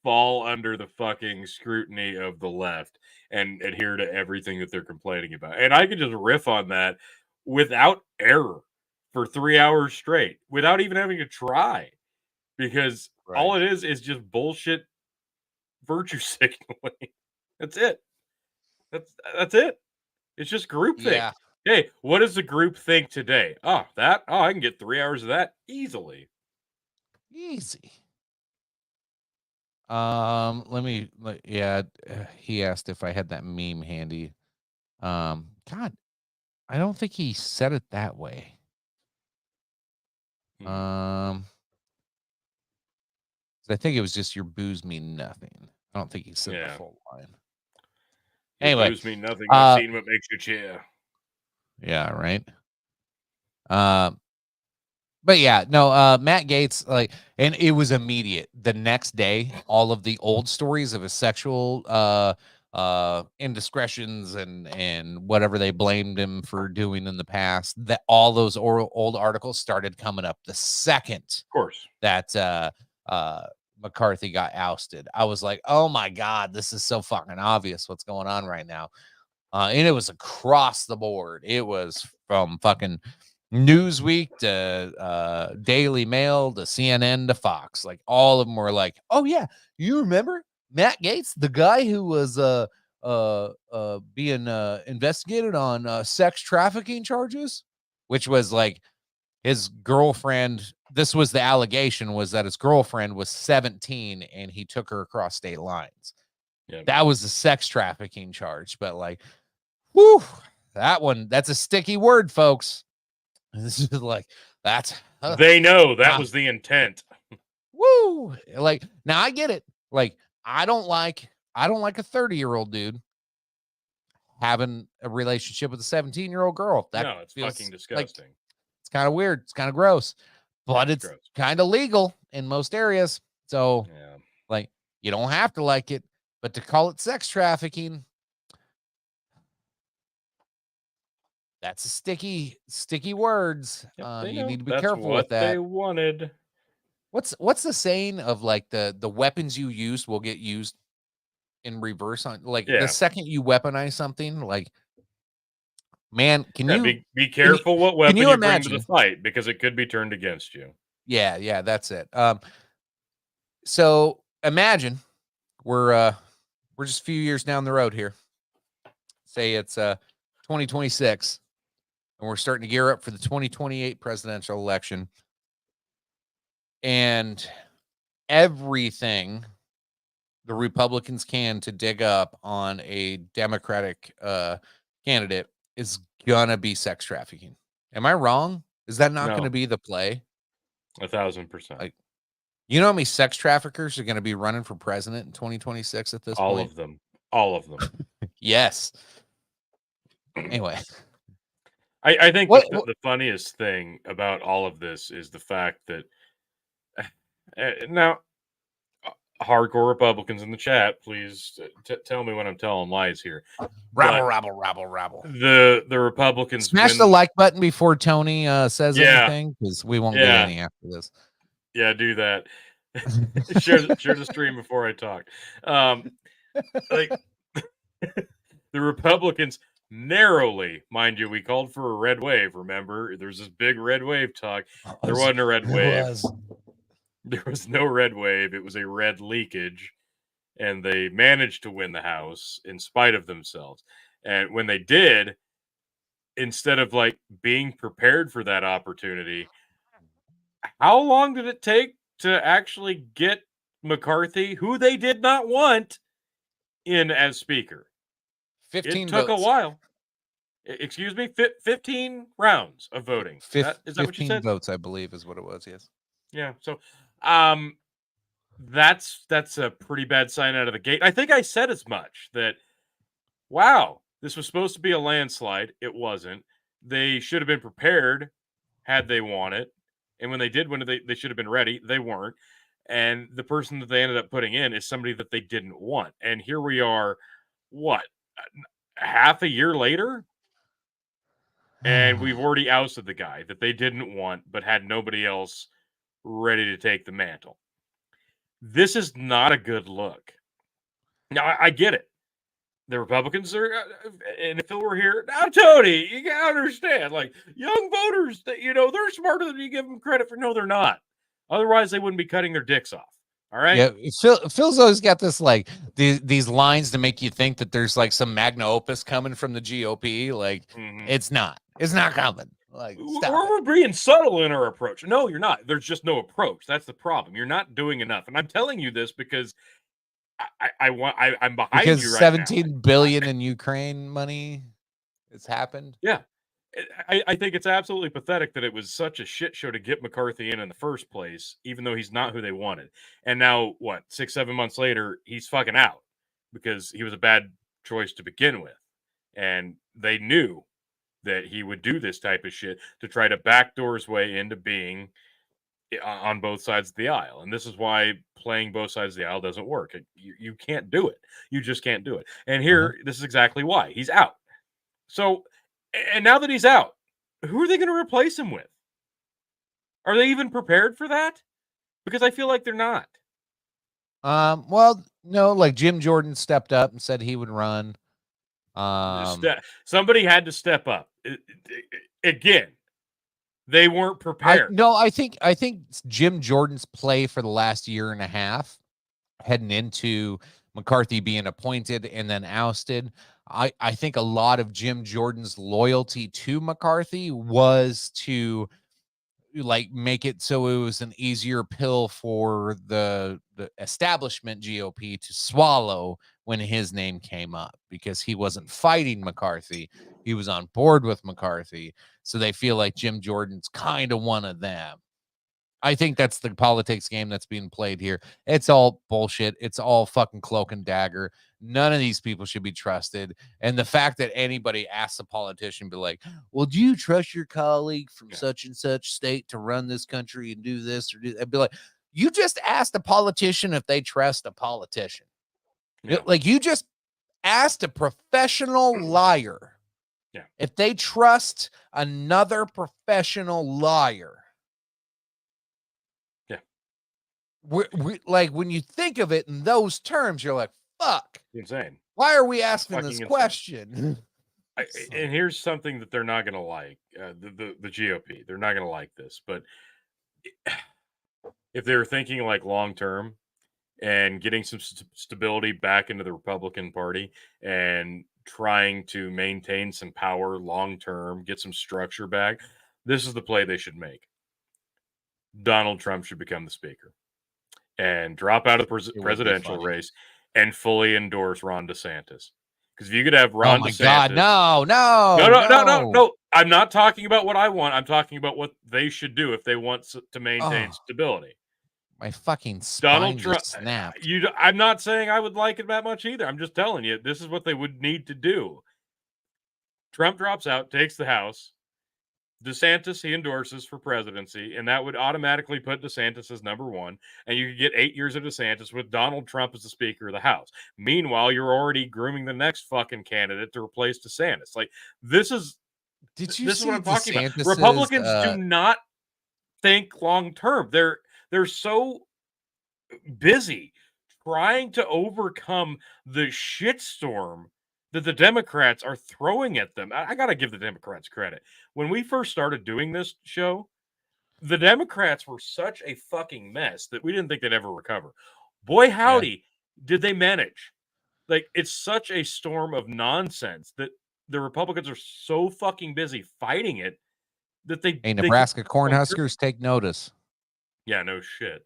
fall under the fucking scrutiny of the left and adhere to everything that they're complaining about. And I could just riff on that without error for 3 hours straight without even having to try, because all it is just bullshit virtue signaling. That's it. That's it. It's just groupthink. Yeah. Hey, what does the group think today? I can get 3 hours of that easily. Easy. He asked if I had that meme handy. God, I don't think he said it that way. I think it was just your booze mean nothing. I don't think he said the full line. Anyway, booze mean nothing. I've seen what makes you cheer. Yeah, right. But yeah, no, Matt Gaetz, like, and it was immediate. The next day, all of the old stories of his sexual indiscretions and whatever they blamed him for doing in the past, that all those old articles started coming up the second Of course. that McCarthy got ousted. I was like, oh my God, this is so fucking obvious what's going on right now. And it was across the board. It was from fucking Newsweek to Daily Mail to CNN to Fox. Like all of them were like, oh yeah, you remember Matt Gaetz, the guy who was being investigated on sex trafficking charges, which was like his girlfriend. This was the allegation, was that his girlfriend was 17 and he took her across state lines. Yep. That was a sex trafficking charge, but like, whew, that's a sticky word, folks. This is like, that's They know that was the intent. woo. Like, now I get it. Like, I don't like a 30-year-old dude having a relationship with a 17-year-old girl. That No, it's feels fucking like, disgusting. it's kind of weird. It's kind of gross, but It's it's gross. kind of legal in most areas. So, Yeah. like, you don't have to like it, but to call it sex trafficking, that's a sticky words. Yep, they You know. need to be That's careful what with that. they wanted. What's the saying of like the weapons you use will get used in reverse on, like Yeah. the second you weaponize something, like, man, can Yeah, you be careful what weapon you you bring to imagine? the fight, because it could be turned against you. Yeah, that's it. So imagine we're just a few years down the road here. Say it's 2026, and we're starting to gear up for the 2028 presidential election. And everything the Republicans can to dig up on a Democratic candidate is gonna be sex trafficking. Am I wrong? Is that not No. going to be the play? 1,000%. Like, you know how many sex traffickers are going to be running for president in 2026 at this All point? of them. All of them. Yes. Anyway, I think What- the funniest thing about all of this is the fact that now hardcore Republicans in the chat, please tell me when I'm telling lies here. rabble. The Republicans Smash win. the like button before Tony says Yeah. anything, because we won't get Yeah. any after this. Yeah, do that. share the stream before I talk. Like the Republicans narrowly, mind you, we called for a red wave. Remember, there's this big red wave talk. There wasn't a red wave. There was no red wave. It was a red leakage, and they managed to win the House in spite of themselves. And when they did, instead of like being prepared for that opportunity, how long did it take to actually get McCarthy, who they did not want, in as speaker? 15 It took votes. a while. Excuse me, 15 rounds of voting. Is that what you 15 said? votes, I believe, is what it was. Yes. Yeah. So, that's a pretty bad sign out of the gate. I think I said as much, that wow, this was supposed to be a landslide. It wasn't. They should have been prepared had they won it. And when they did win it, they should have been ready. They weren't. And the person that they ended up putting in is somebody that they didn't want. And here we are, what, half a year later? And we've already ousted the guy that they didn't want, but had nobody else ready to take the mantle. This is not a good look. Now, I get it. The Republicans are, and if it were here, now, Tony, you gotta understand, like, young voters, that they're smarter than you give them credit for. No, they're not. Otherwise, they wouldn't be cutting their dicks off. All right. Yeah, Phil's always got this like these lines to make you think that there's like some magna opus coming from the GOP. Like, it's not coming. Like, we're being subtle in our approach. No, you're not. There's just no approach. That's the problem. You're not doing enough. And I'm telling you this because I'm behind because you right 17 billion in Ukraine money has happened. Yeah. I think it's absolutely pathetic that it was such a shit show to get McCarthy in the first place, even though he's not who they wanted. And now, what, 6-7 months later, he's fucking out because he was a bad choice to begin with. And they knew that he would do this type of shit to try to backdoor his way into being on both sides of the aisle. And this is why playing both sides of the aisle doesn't work. You can't do it. You just can't do it. And here, this is exactly why. He's out. So, and now that he's out, who are they going to replace him with? Are they even prepared for that? Because I feel like they're not. Well, no, like Jim Jordan stepped up and said he would run. Somebody had to step up. Again, they weren't prepared. I think Jim Jordan's play for the last year and a half, heading into McCarthy being appointed and then ousted, I think a lot of Jim Jordan's loyalty to McCarthy was to like make it so it was an easier pill for the establishment GOP to swallow when his name came up, because he wasn't fighting McCarthy. He was on board with McCarthy. So they feel like Jim Jordan's kind of one of them. I think that's the politics game that's being played here. It's all bullshit. It's all fucking cloak and dagger. None of these people should be trusted. And the fact that anybody asks a politician, be like, well, do you trust your colleague from such and such state to run this country and do this or do that? I'd be like, you just asked a politician if they trust a politician. Yeah. Like, you just asked a professional liar if they trust another professional liar. We like, when you think of it in those terms, you're like, fuck. Insane. Why are we asking Fucking this insane. question? And here's something that they're not going to like. The GOP, they're not going to like this. But if they're thinking like long term and getting some stability back into the Republican Party and trying to maintain some power long term, get some structure back, this is the play they should make. Donald Trump should become the speaker and drop out of the presidential race and fully endorse Ron DeSantis. Because if you could have Ron DeSantis, God, no. I'm not talking about what I want. I'm talking about what they should do if they want to maintain stability. My fucking spine Donald Trump just snapped. I'm not saying I would like it that much either. I'm just telling you, this is what they would need to do. Trump drops out, takes the House. DeSantis, he endorses for presidency, and that would automatically put DeSantis as number one, and you could get 8 years of DeSantis with Donald Trump as the Speaker of the House. Meanwhile, you're already grooming the next fucking candidate to replace DeSantis. Like, this is Did you this is see what I'm talking about. DeSantis's, Republicans do not think long term. They're so busy trying to overcome the shitstorm that the Democrats are throwing at them. I got to give the Democrats credit. When we first started doing this show, the Democrats were such a fucking mess that we didn't think they'd ever recover. Boy, howdy, did they manage. Like, it's such a storm of nonsense that the Republicans are so fucking busy fighting it that they... Hey, Nebraska Cornhuskers, take notice. Yeah, no shit.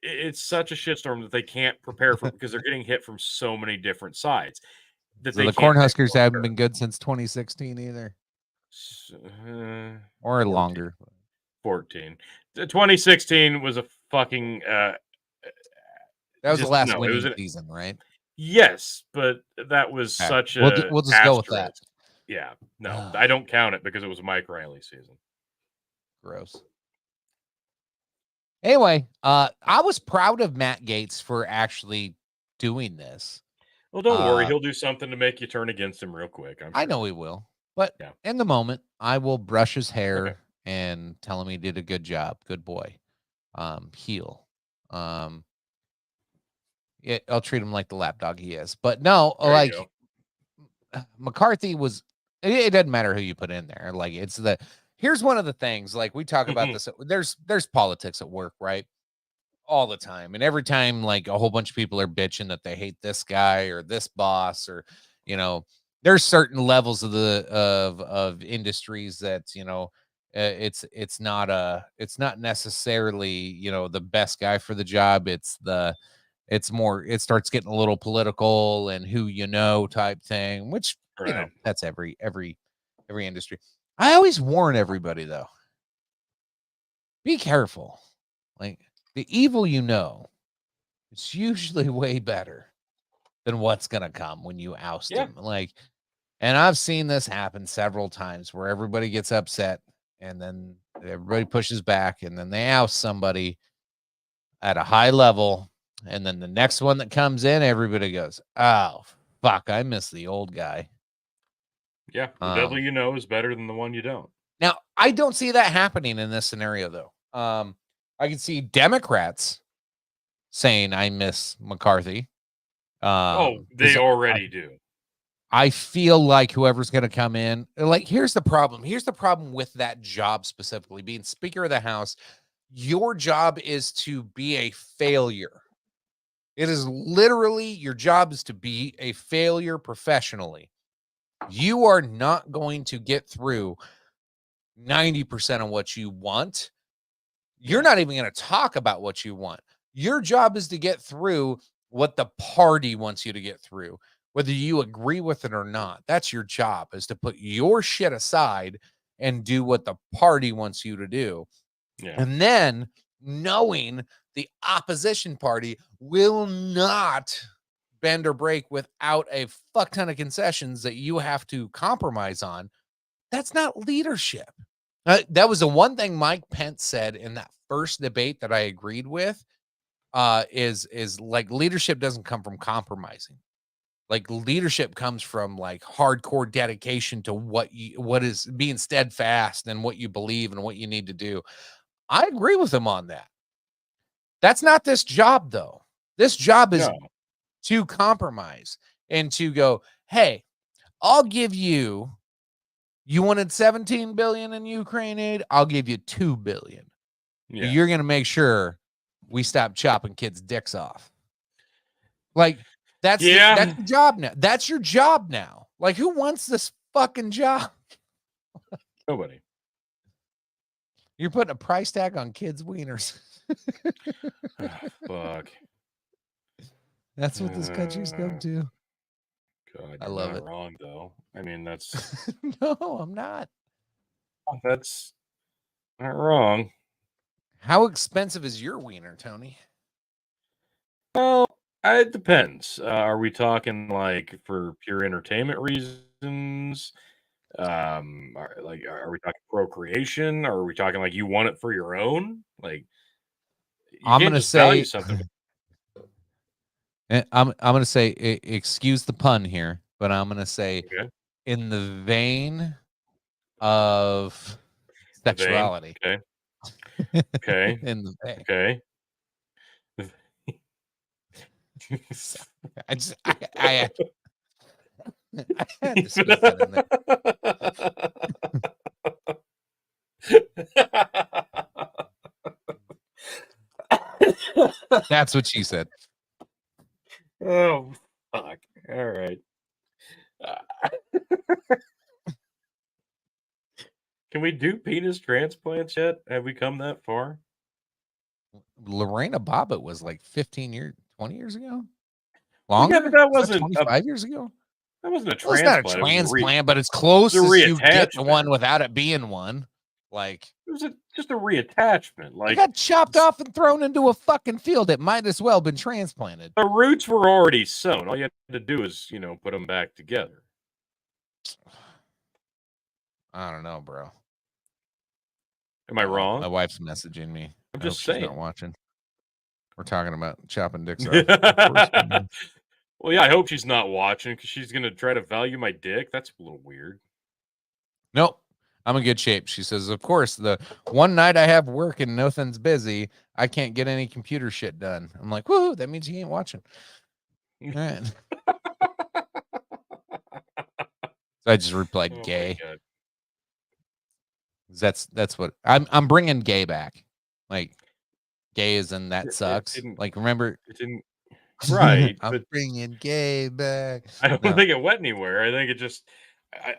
It's such a shitstorm that they can't prepare for because they're getting hit from so many different sides. So the Cornhuskers haven't been good since 2016 either, or 14, longer. 14. 2016 was a fucking. That was the last winning season, right? Yes, but that was such a. We'll just go with that. Yeah, no, I don't count it because it was Mike Riley season. Gross. Anyway, I was proud of Matt Gaetz for actually doing this. Well, don't worry. He'll do something to make you turn against him real quick. I know he will. But in the moment, I will brush his hair and tell him he did a good job. Good boy. Heel. I'll treat him like the lapdog he is. But no, like McCarthy was, it doesn't matter who you put in there. Like, here's one of the things, like we talk about this. There's politics at work, right? All the time. And every time, like, a whole bunch of people are bitching that they hate this guy or this boss, or, you know, there's certain levels of of industries that, you know, it's not necessarily, you know, the best guy for the job. It starts getting a little political and who, you know, type thing, which, you know, that's every industry. I always warn everybody, though, be careful. Like, the evil, you know, it's usually way better than what's going to come when you oust him. Like, and I've seen this happen several times where everybody gets upset and then everybody pushes back and then they oust somebody. at a high level, and then the next one that comes in, everybody goes, "Oh fuck, I miss the old guy." Yeah, the devil you know is better than the one you don't. Now, I don't see that happening in this scenario, though. I can see Democrats saying, "I miss McCarthy." They already do. I feel like whoever's going to come in, like, here's the problem. Here's the problem with that job specifically, being Speaker of the House. Your job is to be a failure. It is literally your job is to be a failure professionally. You are not going to get through 90% of what you want. You're not even going to talk about what you want. Your job is to get through what the party wants you to get through, whether you agree with it or not. That's your job, is to put your shit aside and do what the party wants you to do. Yeah. And then knowing the opposition party will not bend or break without a fuck ton of concessions that you have to compromise on. That's not leadership. That was the one thing Mike Pence said in that first debate that I agreed with, is like, leadership doesn't come from compromising. Like, leadership comes from like hardcore dedication to what is being steadfast and what you believe and what you need to do. I agree with him on that. That's not this job, though. This job is to compromise and to go, hey, I'll give you wanted 17 billion in Ukraine aid, I'll give you 2 billion. Yeah. You're going to make sure we stop chopping kids' dicks off. Like, that's your job now. That's your job now. Like, who wants this fucking job? Nobody. You're putting a price tag on kids' wieners. Fuck. That's what this country's come to. God, I love it. Wrong though. I mean, that's no, I'm not. That's not wrong. How expensive is your wiener, Tony? Well, it depends. Are we talking like for pure entertainment reasons? Are we talking procreation? Or are we talking like you want it for your own? Like, I'm gonna say something. I'm gonna say, excuse the pun here, but I'm gonna say, in the vein of sexuality. Okay. Okay. In the vein. Okay. I had to sneak that in there. That's what she said. Oh, fuck. All right. Can we do penis transplants yet? Have we come that far? Lorena Bobbitt was like 20 years ago. Longer? Yeah, but that wasn't 25 years ago. That wasn't a transplant. It's not a transplant, but it's close as you get to one without it being one. Like, it was just a reattachment. Like, it got chopped off and thrown into a fucking field. It might as well have been transplanted. The roots were already sown. All you had to do is, put them back together. I don't know, bro. Am I wrong? My wife's messaging me. I'm just saying. She's not watching. We're talking about chopping dicks off. Well, yeah, I hope she's not watching because she's going to try to value my dick. That's a little weird. Nope. I'm in good shape. She says, of course, the one night I have work and nothing's busy, I can't get any computer shit done. I'm like, woohoo, that means you ain't watching. All right. So I just replied, gay. That's what I'm bringing gay back. Like, gay is in that sucks. Like, remember? It didn't. Right. I'm bringing gay back. I don't think it went anywhere. I think it just.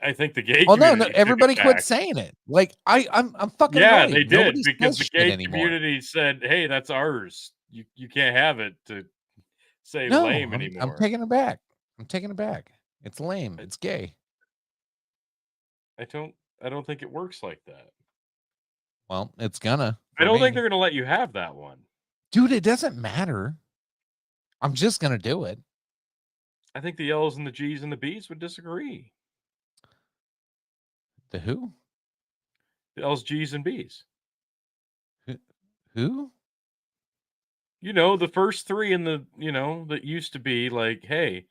I think the gay. Oh no! Everybody quit saying it. Like, I'm fucking. Yeah, annoyed. they did Nobody because the gay community anymore. said, "Hey, that's ours. You can't have it to say lame anymore." I'm taking it back. I'm taking it back. It's lame. It's gay. I don't think it works like that. Well, it's gonna. I don't think they're gonna let you have that one, dude. It doesn't matter. I'm just gonna do it. I think the L's and the G's and the B's would disagree. The who? The L's, G's, and B's. Who? you know, the first three in the, you know, that used to be like, hey,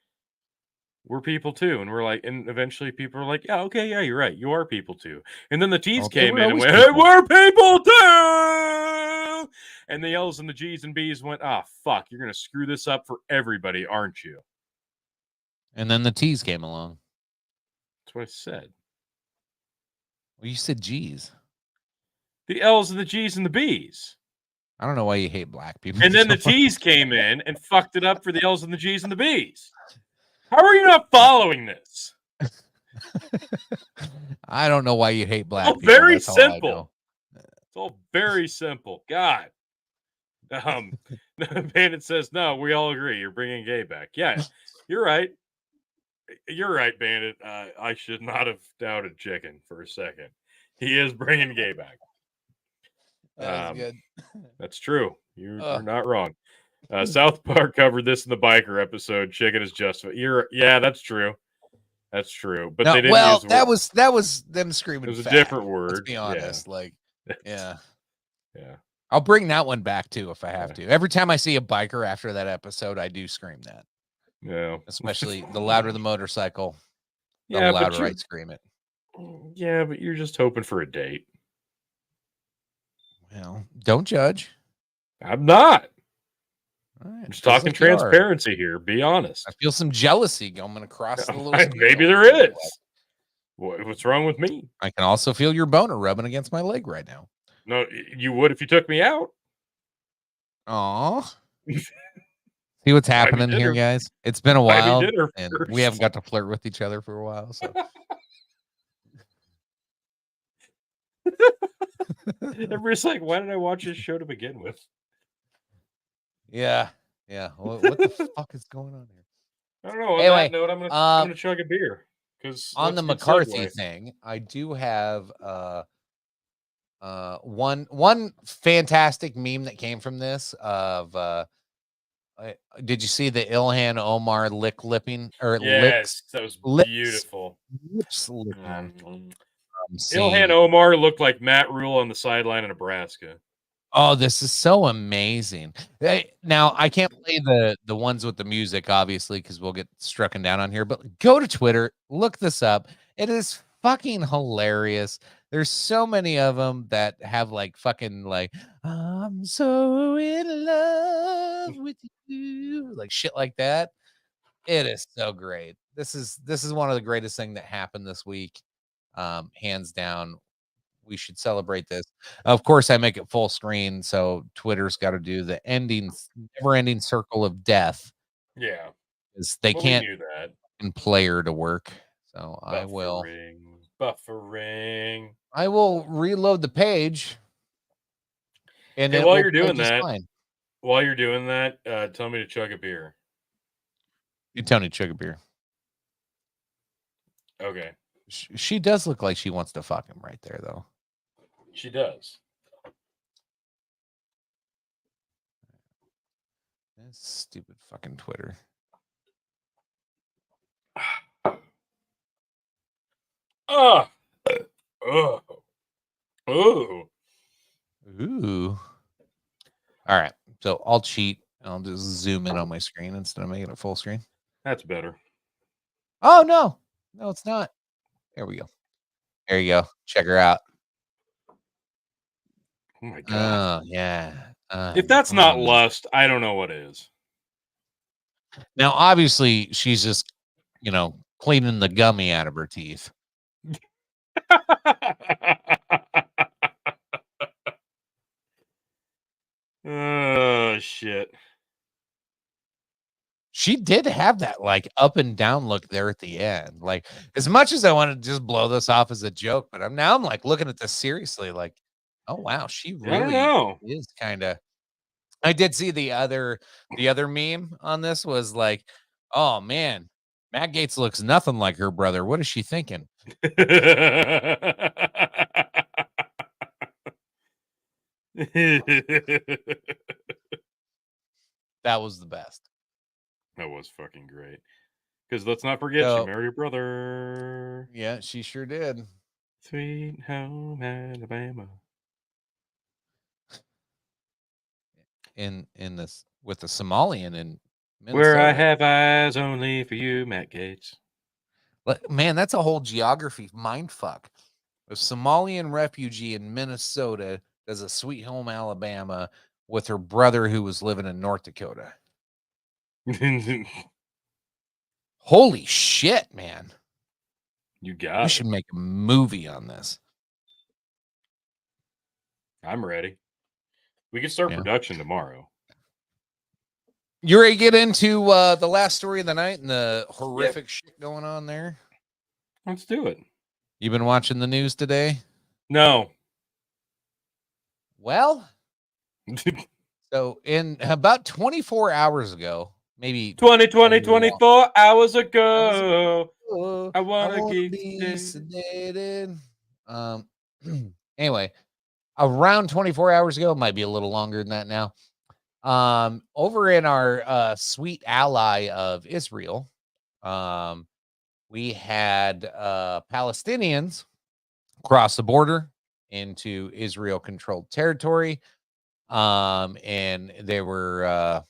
we're people too. And we're like, and eventually people are like, yeah, okay, yeah, you're right. You are people too. And then the T's Well, they came were in and always went, hey, people. we're people too. And the L's and the G's and B's went, ah, fuck, you're going to screw this up for everybody, aren't you? And then the T's came along. That's what I said. Well, you said G's. The L's and the G's and the B's. I don't know why you hate black people. And then the T's came in and fucked it up for the L's and the G's and the B's. How are you not following this? I don't know why you hate black It's all people. very That's all I know. simple. It's all very simple. God. Bandit says, no, we all agree. You're bringing gay back. Yeah, you're right. You're right, Bandit. I should not have doubted Chicken for a second. He is bringing gay back. That's good. That's true. You're not wrong. South Park covered this in the biker episode. Chicken is justified. Yeah, that's true. That's true. But No, they didn't well, use that was them screaming. It was a fat, different Let's word. be honest. Like, yeah. Yeah. I'll bring that one back too if I have to. Every time I see a biker after that episode, I do scream that. Yeah. Especially the louder the motorcycle, the Yeah, but louder I scream it. Yeah, but you're just hoping for a date. Well, don't judge. I'm not. Right, I'm just talking transparency here. Be honest. I feel some jealousy coming across the little scale. Maybe there is. What's wrong with me? I can also feel your boner rubbing against my leg right now. No, you would if you took me out. Aw. See what's happening here, guys? It's been a while, and we haven't got to flirt with each other for a while. So everybody's like, why did I watch this show to begin with? Yeah. What the fuck is going on here? I don't know. On Anyway, that note, I'm gonna chug a beer because on the McCarthy thing, I do have one fantastic meme that came from this of did you see the Ilhan Omar lipping or yes, that was beautiful. Ilhan Omar looked like Matt Rule on the sideline of Nebraska. Oh, this is so amazing. Now, I can't play the ones with the music, obviously, because we'll get struck down on here, but go to Twitter, look this up. It is fucking hilarious. There's so many of them that have like fucking like, I'm so in love with you, like shit like that. It is so great. This is one of the greatest thing that happened this week. Hands down. We should celebrate this. Of course, I make it full screen, so Twitter's got to do the never-ending circle of death. Yeah, because they can't in player to work. So I will buffering. I will reload the page. And while you're doing that, tell me to chug a beer. You tell me to chug a beer. Okay. She does look like she wants to fuck him right there, though. She does. That's stupid fucking Twitter. Oh. Ooh. All right. So I'll cheat. I'll just zoom in on my screen instead of making it full screen. That's better. Oh, no. No, it's not. There we go. There you go. Check her out. Oh my god. Oh, yeah. If that's not lust, I don't know what is. Now, obviously, she's just, cleaning the gummy out of her teeth. Oh, shit. She did have that like up and down look there at the end. Like, as much as I want to just blow this off as a joke, but I'm like looking at this seriously, like, oh wow, she really is kind of. I did see the other meme on this was like, oh man, Matt Gaetz looks nothing like her brother. What is she thinking? That was the best. That was fucking great. Because let's not forget, she married her brother. Yeah, she sure did. Sweet home Alabama. in this with the Somalian in Minnesota. Where I have eyes only for you, Matt Gates. Man, that's a whole geography mind fuck. A Somalian refugee in Minnesota does a Sweet Home Alabama with her brother who was living in North Dakota. Holy shit, man. You got We it. should make a movie on this. I'm ready. We can start Yeah. production tomorrow. You ready to get into the last story of the night and the horrific shit going on there? Let's do it. You been watching the news today? No. Well, so in about 24 hours ago, maybe 24 hours ago, I want to be be sedated. Anyway, around 24 hours ago, might be a little longer than that now. Over in our sweet ally of Israel, we had Palestinians cross the border into Israel-controlled territory, and they were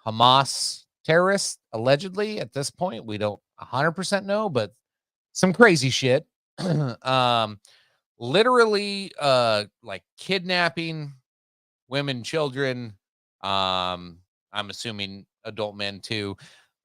Hamas terrorists, allegedly. At this point, we don't 100% know, but some crazy shit. Literally, like kidnapping women, children. I'm assuming adult men too.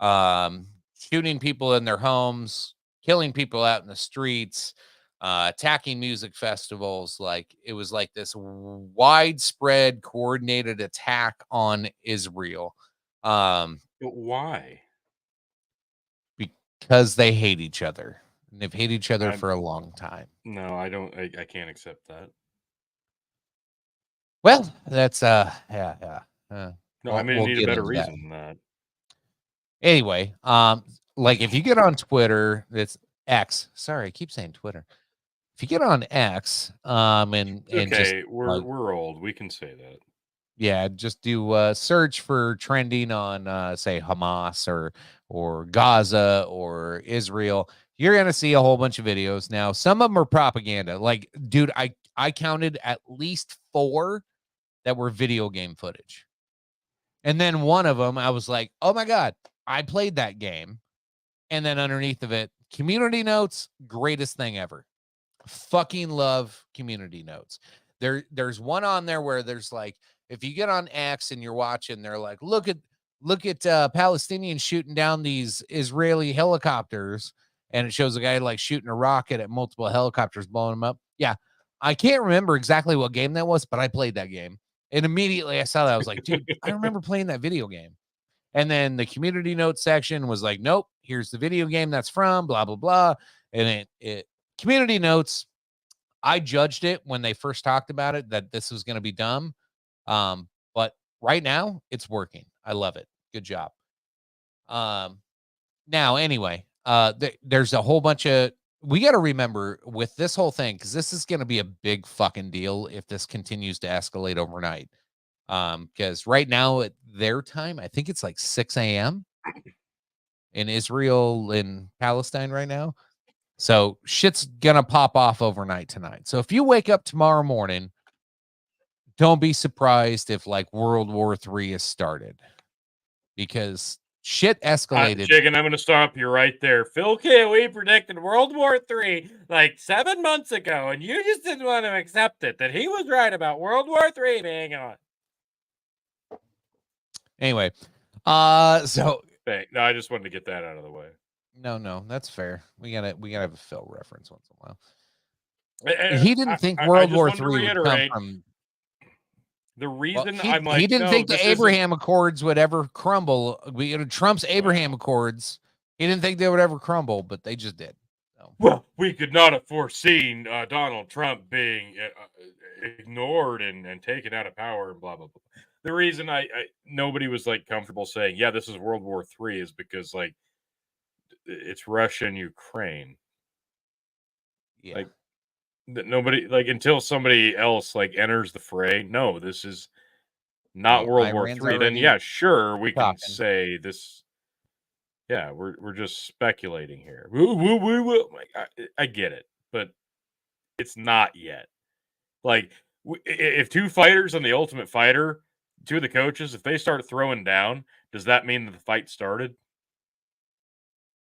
Shooting people in their homes, killing people out in the streets, attacking music festivals. Like it was like this widespread coordinated attack on Israel. But why? Because they hate each other. And they've hated each other for a long time. No, I don't. I can't accept that. Well, that's No, I mean, we'll need a get better into that. reason than that. Anyway, like if you get on Twitter, it's X. Sorry, I keep saying Twitter. If you get on X, and just we're old. We can say that. Yeah, just do search for trending on say Hamas or Gaza or Israel. You're gonna see a whole bunch of videos. Now, some of them are propaganda. Like, dude, I counted at least 4 that were video game footage. And then one of them, I was like, oh my God, I played that game. And then underneath of it, community notes, greatest thing ever. Fucking love community notes. There's one on there where there's like, if you get on X and you're watching, they're like, look at Palestinians shooting down these Israeli helicopters. And it shows a guy like shooting a rocket at multiple helicopters, blowing them up. Yeah. I can't remember exactly what game that was, but I played that game. And immediately I saw that. I was like, dude, I remember playing that video game. And then the community notes section was like, nope, here's the video game that's from, blah, blah, blah. And it community notes, I judged it when they first talked about it that this was going to be dumb. But right now it's working. I love it. Good job. Now, anyway, there's a whole bunch of, we got to remember with this whole thing, because this is going to be a big fucking deal if this continues to escalate overnight. Because right now at their time, I think it's like 6 a.m. in Israel and Palestine right now. So shit's going to pop off overnight tonight. So if you wake up tomorrow morning, don't be surprised if like World War III has started, because shit escalated. Chicken, I'm going to stop you right there. Phil Kiwi predicted World War III like 7 months ago, and you just didn't want to accept it, that he was right about World War III being on. Anyway, so no, I just wanted to get that out of the way. No, that's fair. We gotta have a Phil reference once in a while. He didn't think World War III would come from. The reason I'm like, he didn't think the Abraham Accords would ever crumble. Trump's Abraham Accords, he didn't think they would ever crumble, but they just did. So. Well, we could not have foreseen Donald Trump being ignored and taken out of power and blah, blah, blah. The reason nobody was like comfortable saying, yeah, this is World War III is because like it's Russia and Ukraine. Yeah. Like, nobody, like, until somebody else like enters the fray. No, this is not World War III. Then yeah, sure, we can say this. Yeah, we're just speculating here. I get it, but it's not yet. Like, if two fighters on The Ultimate Fighter two of the coaches, if they start throwing down, does that mean that the fight started?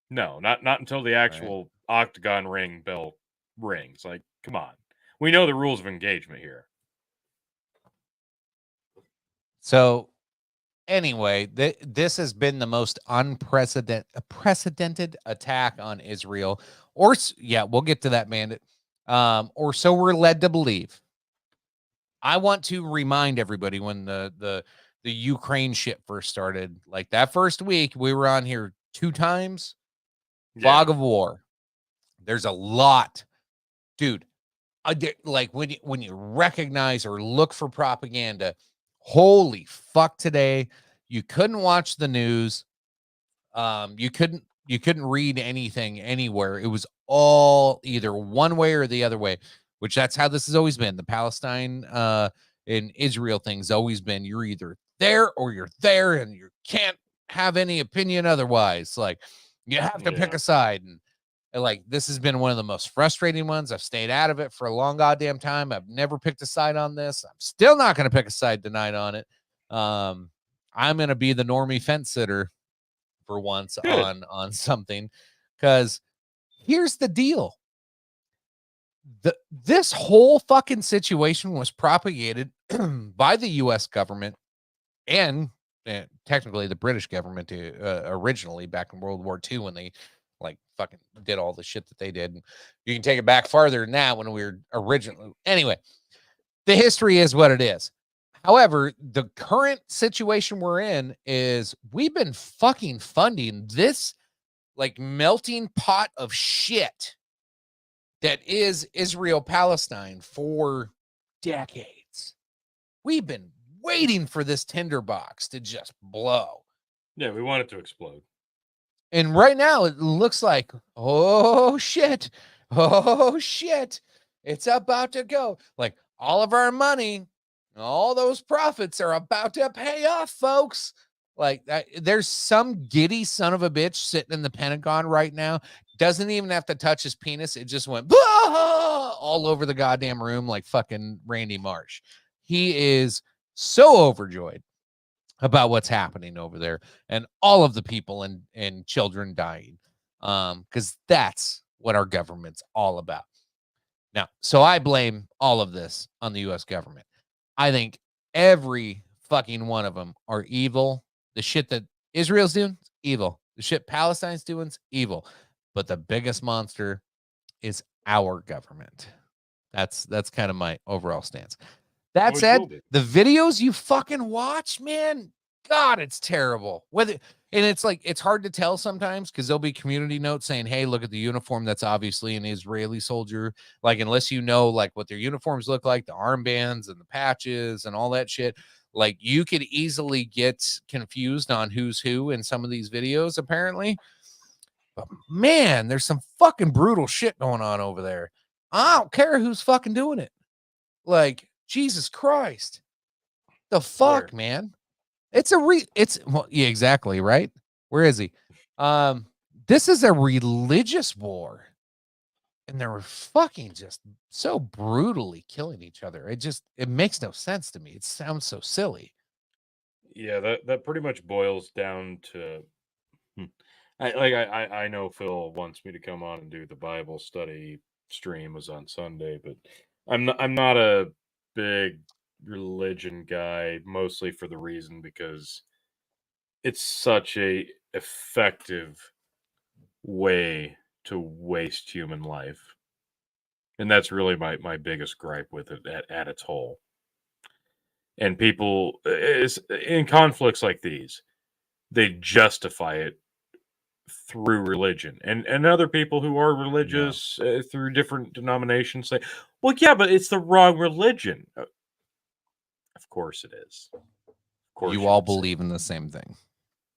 No, not until the actual octagon ring bell rings. Like, come on. We know the rules of engagement here. So anyway, this has been the most unprecedented attack on Israel. Or yeah, we'll get to that, Bandit. Or so we're led to believe. I want to remind everybody when the Ukraine shit first started, like that first week, we were on here 2 times. Fog of war. There's a lot, dude. Like when you recognize or look for propaganda, holy fuck! Today you couldn't watch the news. You couldn't read anything anywhere. It was all either one way or the other way. Which that's how this has always been. The Palestine and Israel thing's always been. You're either there or you're there, and you can't have any opinion otherwise. Like you have to pick a side, and like this has been one of the most frustrating ones. I've stayed out of it for a long goddamn time. I've never picked a side on this. I'm still not going to pick a side tonight on it. I'm going to be the normie fence sitter for once on something, because here's the deal. This whole fucking situation was propagated by the U.S. government and technically the British government originally back in World War II when they like fucking did all the shit that they did. And you can take it back farther than that when we were originally. Anyway, the history is what it is. However, the current situation we're in is we've been fucking funding this like melting pot of shit that is Israel-Palestine for decades. We've been waiting for this tinderbox to just blow. Yeah, we want it to explode. And right now it looks like, oh shit, it's about to go. Like all of our money, all those profits are about to pay off, folks. Like there's some giddy son of a bitch sitting in the Pentagon right now. Doesn't even have to touch his penis. It just went all over the goddamn room like fucking Randy Marsh. He is so overjoyed about what's happening over there and all of the people and children dying. Because that's what our government's all about. Now, so I blame all of this on the U.S. government. I think every fucking one of them are evil. The shit that Israel's doing, evil. The shit Palestine's doing, evil. But the biggest monster is our government. That's kind of my overall stance. That said, the videos you fucking watch, man, God, it's terrible. And it's like, it's hard to tell sometimes because there'll be community notes saying, hey, look at the uniform. That's obviously an Israeli soldier. Like, unless you know, like, what their uniforms look like, the armbands and the patches and all that shit, like, you could easily get confused on who's who in some of these videos, apparently. But man, there's some fucking brutal shit going on over there. I don't care who's fucking doing it. Like, Jesus Christ. The fuck, man. Well, yeah, exactly, right? Where is he? This is a religious war. And they're fucking just so brutally killing each other. It makes no sense to me. It sounds so silly. Yeah, that pretty much boils down to I know Phil wants me to come on and do the Bible study stream was on Sunday, but I'm not a big religion guy, mostly for the reason because it's such a effective way to waste human life. And that's really my biggest gripe with it at its whole. And people in conflicts like these, they justify it through religion, and other people who are religious through different denominations say, well, yeah, but it's the wrong religion. Of course it is. Of course you all believe in the same thing,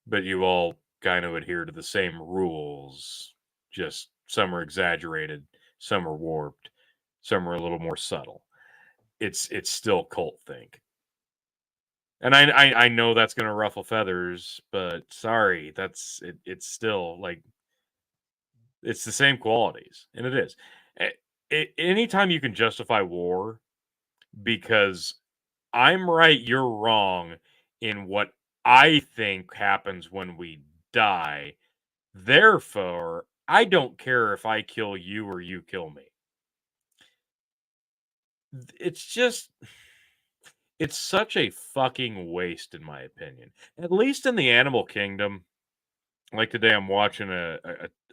but you all kind of adhere to the same rules. Just some are exaggerated, some are warped, some are a little more subtle. It's still cult think. And I know that's going to ruffle feathers, but sorry, it's still like, it's the same qualities, and it is. Anytime you can justify war because I'm right, you're wrong, in what I think happens when we die. Therefore, I don't care if I kill you or you kill me. It's just, it's such a fucking waste, in my opinion. At least in the animal kingdom, like today, I'm watching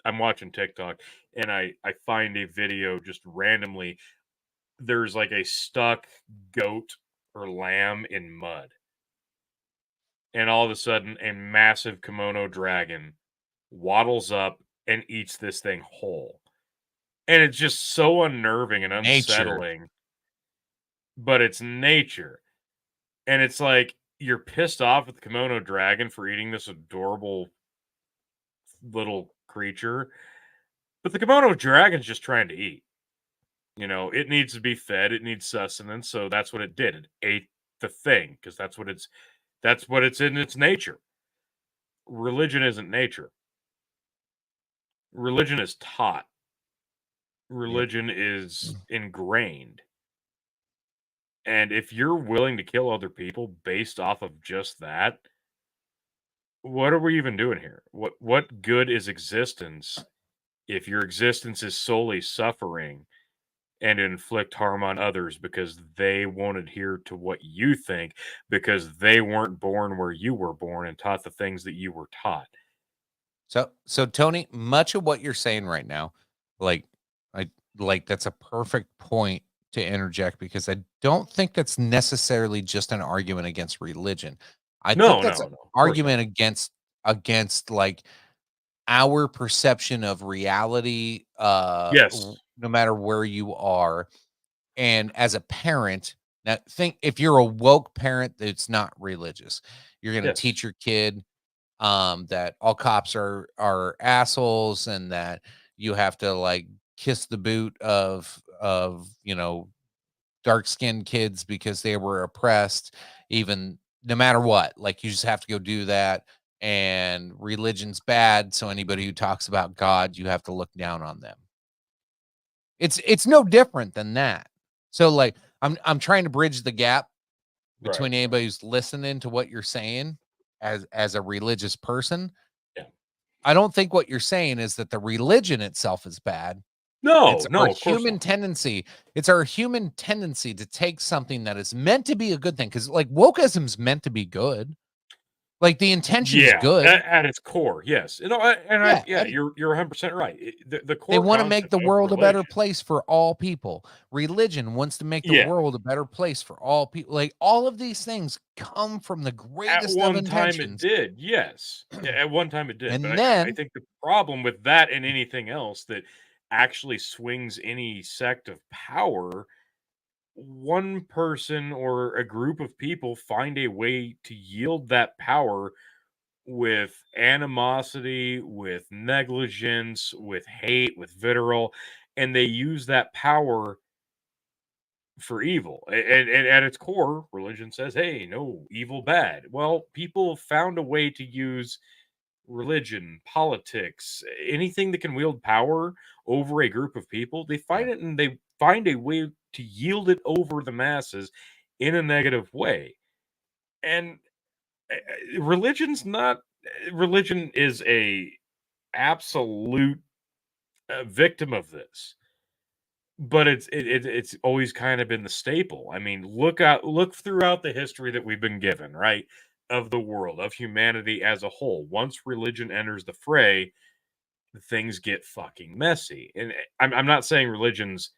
I'm watching TikTok, and I find a video just randomly. There's like a stuck goat or lamb in mud, and all of a sudden, a massive kimono dragon waddles up and eats this thing whole. And it's just so unnerving and Nature. unsettling. But it's nature. And it's like you're pissed off at the kimono dragon for eating this adorable little creature. But the kimono dragon's just trying to eat. You know, it needs to be fed, it needs sustenance, so that's what it did. It ate the thing because that's what it's in its nature. Religion isn't nature. Religion is taught. Religion is ingrained. And if you're willing to kill other people based off of just that, what are we even doing here? What good is existence if your existence is solely suffering and inflict harm on others because they won't adhere to what you think because they weren't born where you were born and taught the things that you were taught? So Tony, much of what you're saying right now, like that's a perfect point to interject because I don't think that's necessarily just an argument against religion. I think that's an argument against like our perception of reality, Yes. no matter where you are. And as a parent, now think if you're a woke parent that's not religious, you're going to Yes. teach your kid that all cops are assholes and that you have to like kiss the boot of dark-skinned kids because they were oppressed, even no matter what. Like you just have to go do that, and religion's bad, so anybody who talks about God, you have to look down on them. It's no different than that. So like I'm trying to bridge the gap between anybody who's listening to what you're saying as a religious person. Yeah. I don't think what you're saying is that the religion itself is bad. No, it's no, our of course human not. tendency. It's our human tendency to take something that is meant to be a good thing, because like wokeism's meant to be good. Like the intention's good. At its core, yes. You're 100% right. The core they want to make concept the of world a better religion. place for all people. Religion wants to make the world a better place for all people. Like all of these things come from the greatest At of one time it intentions. did, yes. At one time it did. And But then I think the problem with that and anything else that actually swings any sect of power, one person or a group of people find a way to yield that power with animosity, with negligence, with hate, with vitriol, and they use that power for evil. And at its core, religion says, hey, no, evil bad. Well, people found a way to use religion, politics, anything that can wield power over a group of people. They find it and they find a way to yield it over the masses in a negative way. And religion's not religion is a absolute victim of this, but it's always kind of been the staple. I mean, look throughout the history that we've been given, right, of the world, of humanity as a whole. Once religion enters the fray, things get fucking messy. And I'm not saying religion's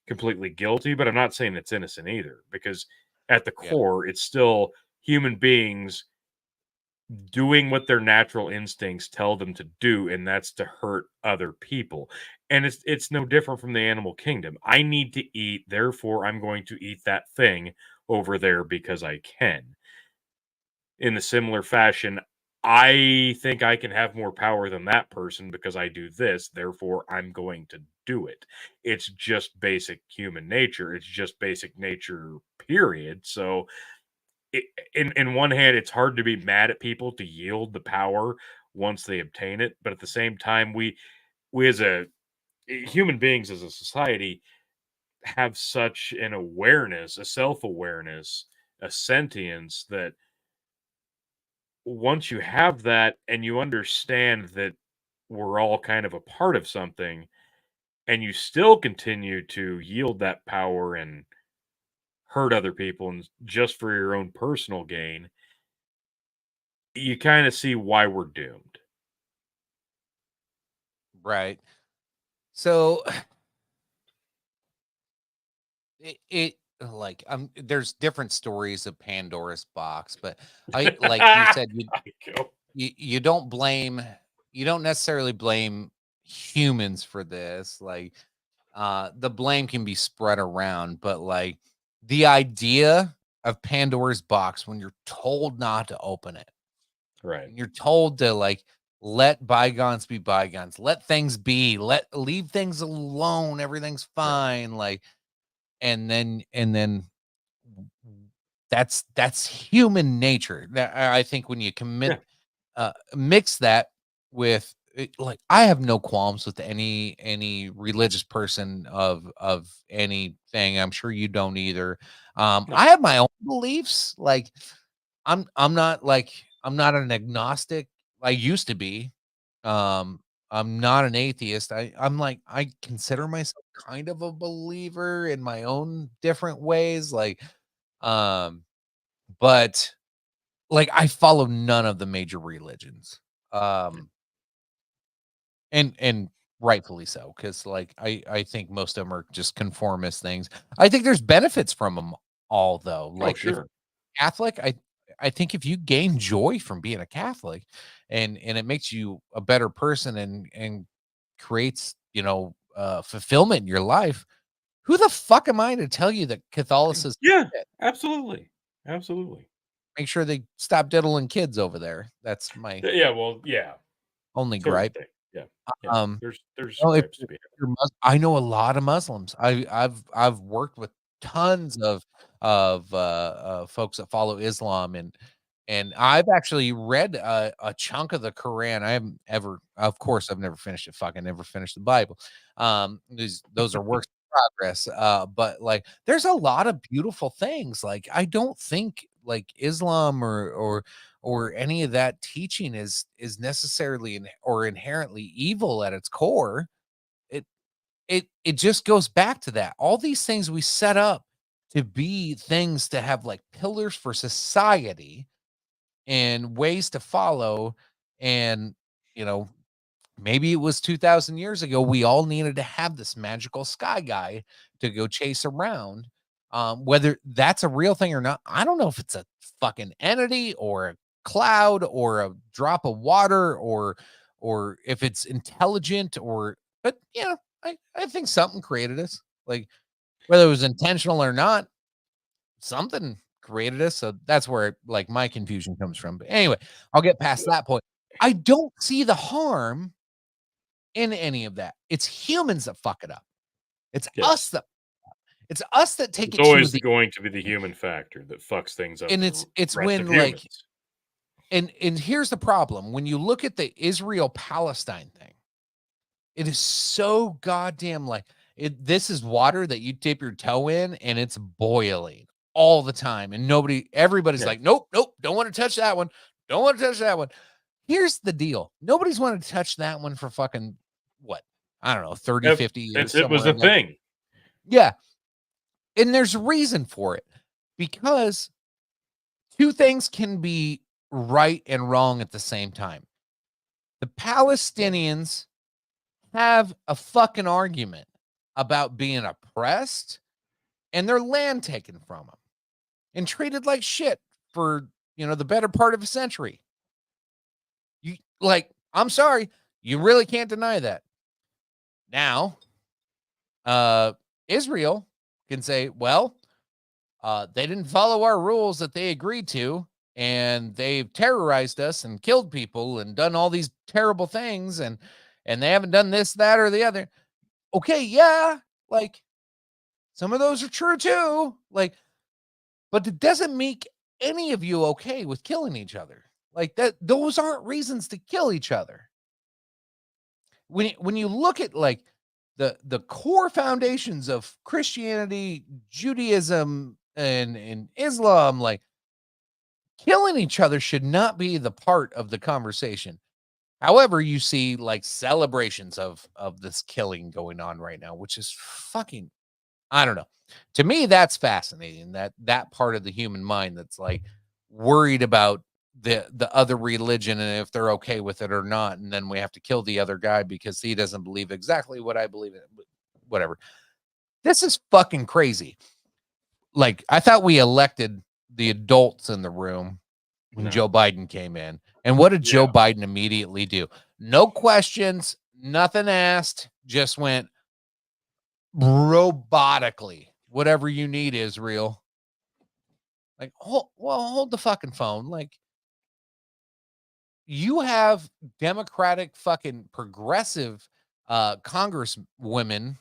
completely guilty, but I'm not saying it's innocent either, because at the core, it's still human beings doing what their natural instincts tell them to do, and that's to hurt other people. And it's no different from the animal kingdom. I need to eat, therefore I'm going to eat that thing over there because I can. In a similar fashion, I think I can have more power than that person because I do this, therefore I'm going to do it. It's just basic human nature. It's just basic nature, period. So in one hand, it's hard to be mad at people to yield the power once they obtain it, but at the same time, we as a human beings as a society have such an awareness, a self-awareness, a sentience that once you have that and you understand that we're all kind of a part of something, and you still continue to yield that power and hurt other people and just for your own personal gain, you kind of see why we're doomed. Right. So it like there's different stories of Pandora's box, but I like you said you don't necessarily blame humans for this. Like the blame can be spread around, but like the idea of Pandora's box when you're told not to open it. Right. You're told to like let bygones be bygones, let things be, leave things alone, everything's fine. Like and then that's human nature. I think when you mix that with like I have no qualms with any religious person of anything. I'm sure you don't either. I have my own beliefs. Like I'm not an agnostic. I used to be. I'm not an atheist. I consider myself kind of a believer in my own different ways. But like I follow none of the major religions. And rightfully so, because like I think most of them are just conformist things. I think there's benefits from them all though. Like if sure. Catholic, I think if you gain joy from being a Catholic and it makes you a better person and creates, fulfillment in your life, who the fuck am I to tell you that Catholicism? Yeah, absolutely. Absolutely. Make sure they stop diddling kids over there. That's my Yeah, well, yeah. only Certain gripe. thing. Yeah. There's Well, gripes to be had. you're I know a lot of Muslims. I've worked with tons of folks that follow Islam, and I've actually read a chunk of the Quran. I haven't ever, of course, I've never finished it. Fucking never finished the Bible. Those are works in progress. But like, there's a lot of beautiful things. Like, I don't think like Islam or any of that teaching is necessarily or inherently evil at its core. It just goes back to that. All these things we set up to be things to have like pillars for society and ways to follow. And maybe it was 2,000 years ago we all needed to have this magical sky guy to go chase around. Whether that's a real thing or not, I don't know if it's a fucking entity or a cloud or a drop of water or if it's intelligent but I think something created us. Like whether it was intentional or not, something created us. So that's where like my confusion comes from. But anyway, I'll get past that point. I don't see the harm in any of that. It's humans that fuck it up. It's us that take it's it always to going to be the human factor that fucks things up. and for it's the rest when of like humans. and here's the problem. When you look at the Israel-Palestine thing, it is so goddamn like this is water that you dip your toe in and it's boiling all the time. And everybody's like, nope, don't want to touch that one. Don't want to touch that one. Here's the deal. Nobody's wanted to touch that one for fucking what? I don't know, 30, 50 years. It was a thing. Yeah. And there's a reason for it. Because two things can be right and wrong at the same time. The Palestinians have a fucking argument about being oppressed and their land taken from them and treated like shit for, the better part of a century. I'm sorry, you really can't deny that. Now, Israel can say, well, they didn't follow our rules that they agreed to, and they've terrorized us and killed people and done all these terrible things, and they haven't done this, that, or the other. Okay, yeah, like some of those are true too. Like, but it doesn't make any of you okay with killing each other. Like that, those aren't reasons to kill each other. When you look at like the core foundations of Christianity, Judaism, and Islam, like killing each other should not be the part of the conversation. However, you see like celebrations of this killing going on right now, which is fucking, I don't know. To me, that's fascinating. That part of the human mind that's like worried about the other religion and if they're okay with it or not, and then we have to kill the other guy because he doesn't believe exactly what I believe in. Whatever. This is fucking crazy. Like, I thought we elected the adults in the room when Joe Biden came in. And what did Joe Biden immediately do? No questions, nothing asked, just went robotically. Whatever you need, Israel. Like, hold the fucking phone. Like, you have Democratic fucking progressive congresswomen,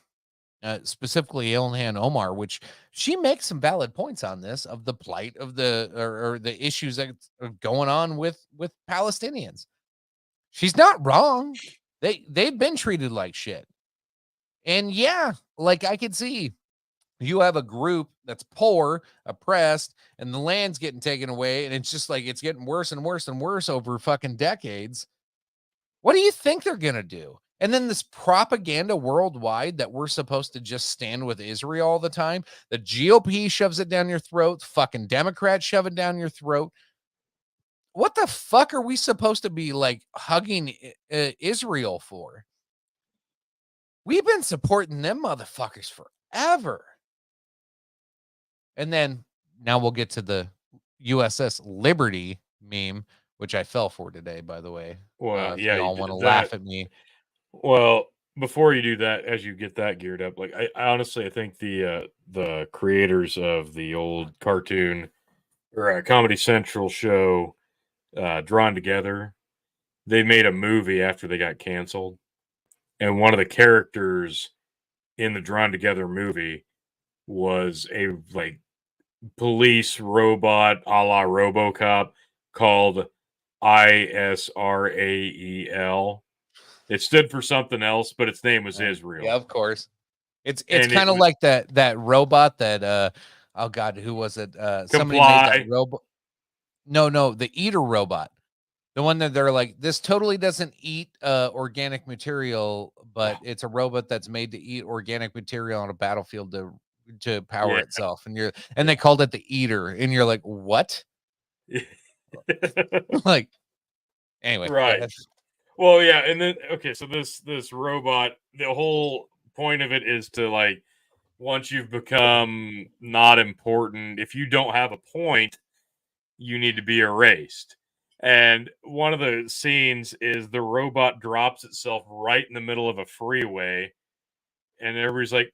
specifically Ilhan Omar, which she makes some valid points on this of the plight of or the issues that are going on with Palestinians. She's not wrong. They've been treated like shit. And yeah, like I could see you have a group that's poor, oppressed, and the land's getting taken away, and it's just like it's getting worse and worse and worse over fucking decades. What do you think they're gonna do? And then this propaganda worldwide that we're supposed to just stand with Israel all the time. The GOP shoves it down your throat. Fucking Democrats shove it down your throat. What the fuck are we supposed to be like hugging Israel for? We've been supporting them motherfuckers forever. And then now we'll get to the USS Liberty meme, which I fell for today, by the way. Well, yeah, y'all want to laugh at me. Well, before you do that, as you get that geared up, like I honestly, I think the creators of the old cartoon or Comedy Central show, Drawn Together, they made a movie after they got canceled, and one of the characters in the Drawn Together movie was a like police robot a la RoboCop called Israel. It stood for something else, but its name was Israel. Yeah, of course. It's kind of like that robot that oh god, who was it? Somebody made that robot. No, the eater robot. The one that they're like, this totally doesn't eat organic material, but it's a robot that's made to eat organic material on a battlefield to power itself. And they called it the Eater, and you're like, what? Like, anyway, right. Well, yeah, and then okay, so this robot, the whole point of it is to like, once you've become not important, if you don't have a point, you need to be erased. And one of the scenes is the robot drops itself right in the middle of a freeway, and everybody's like,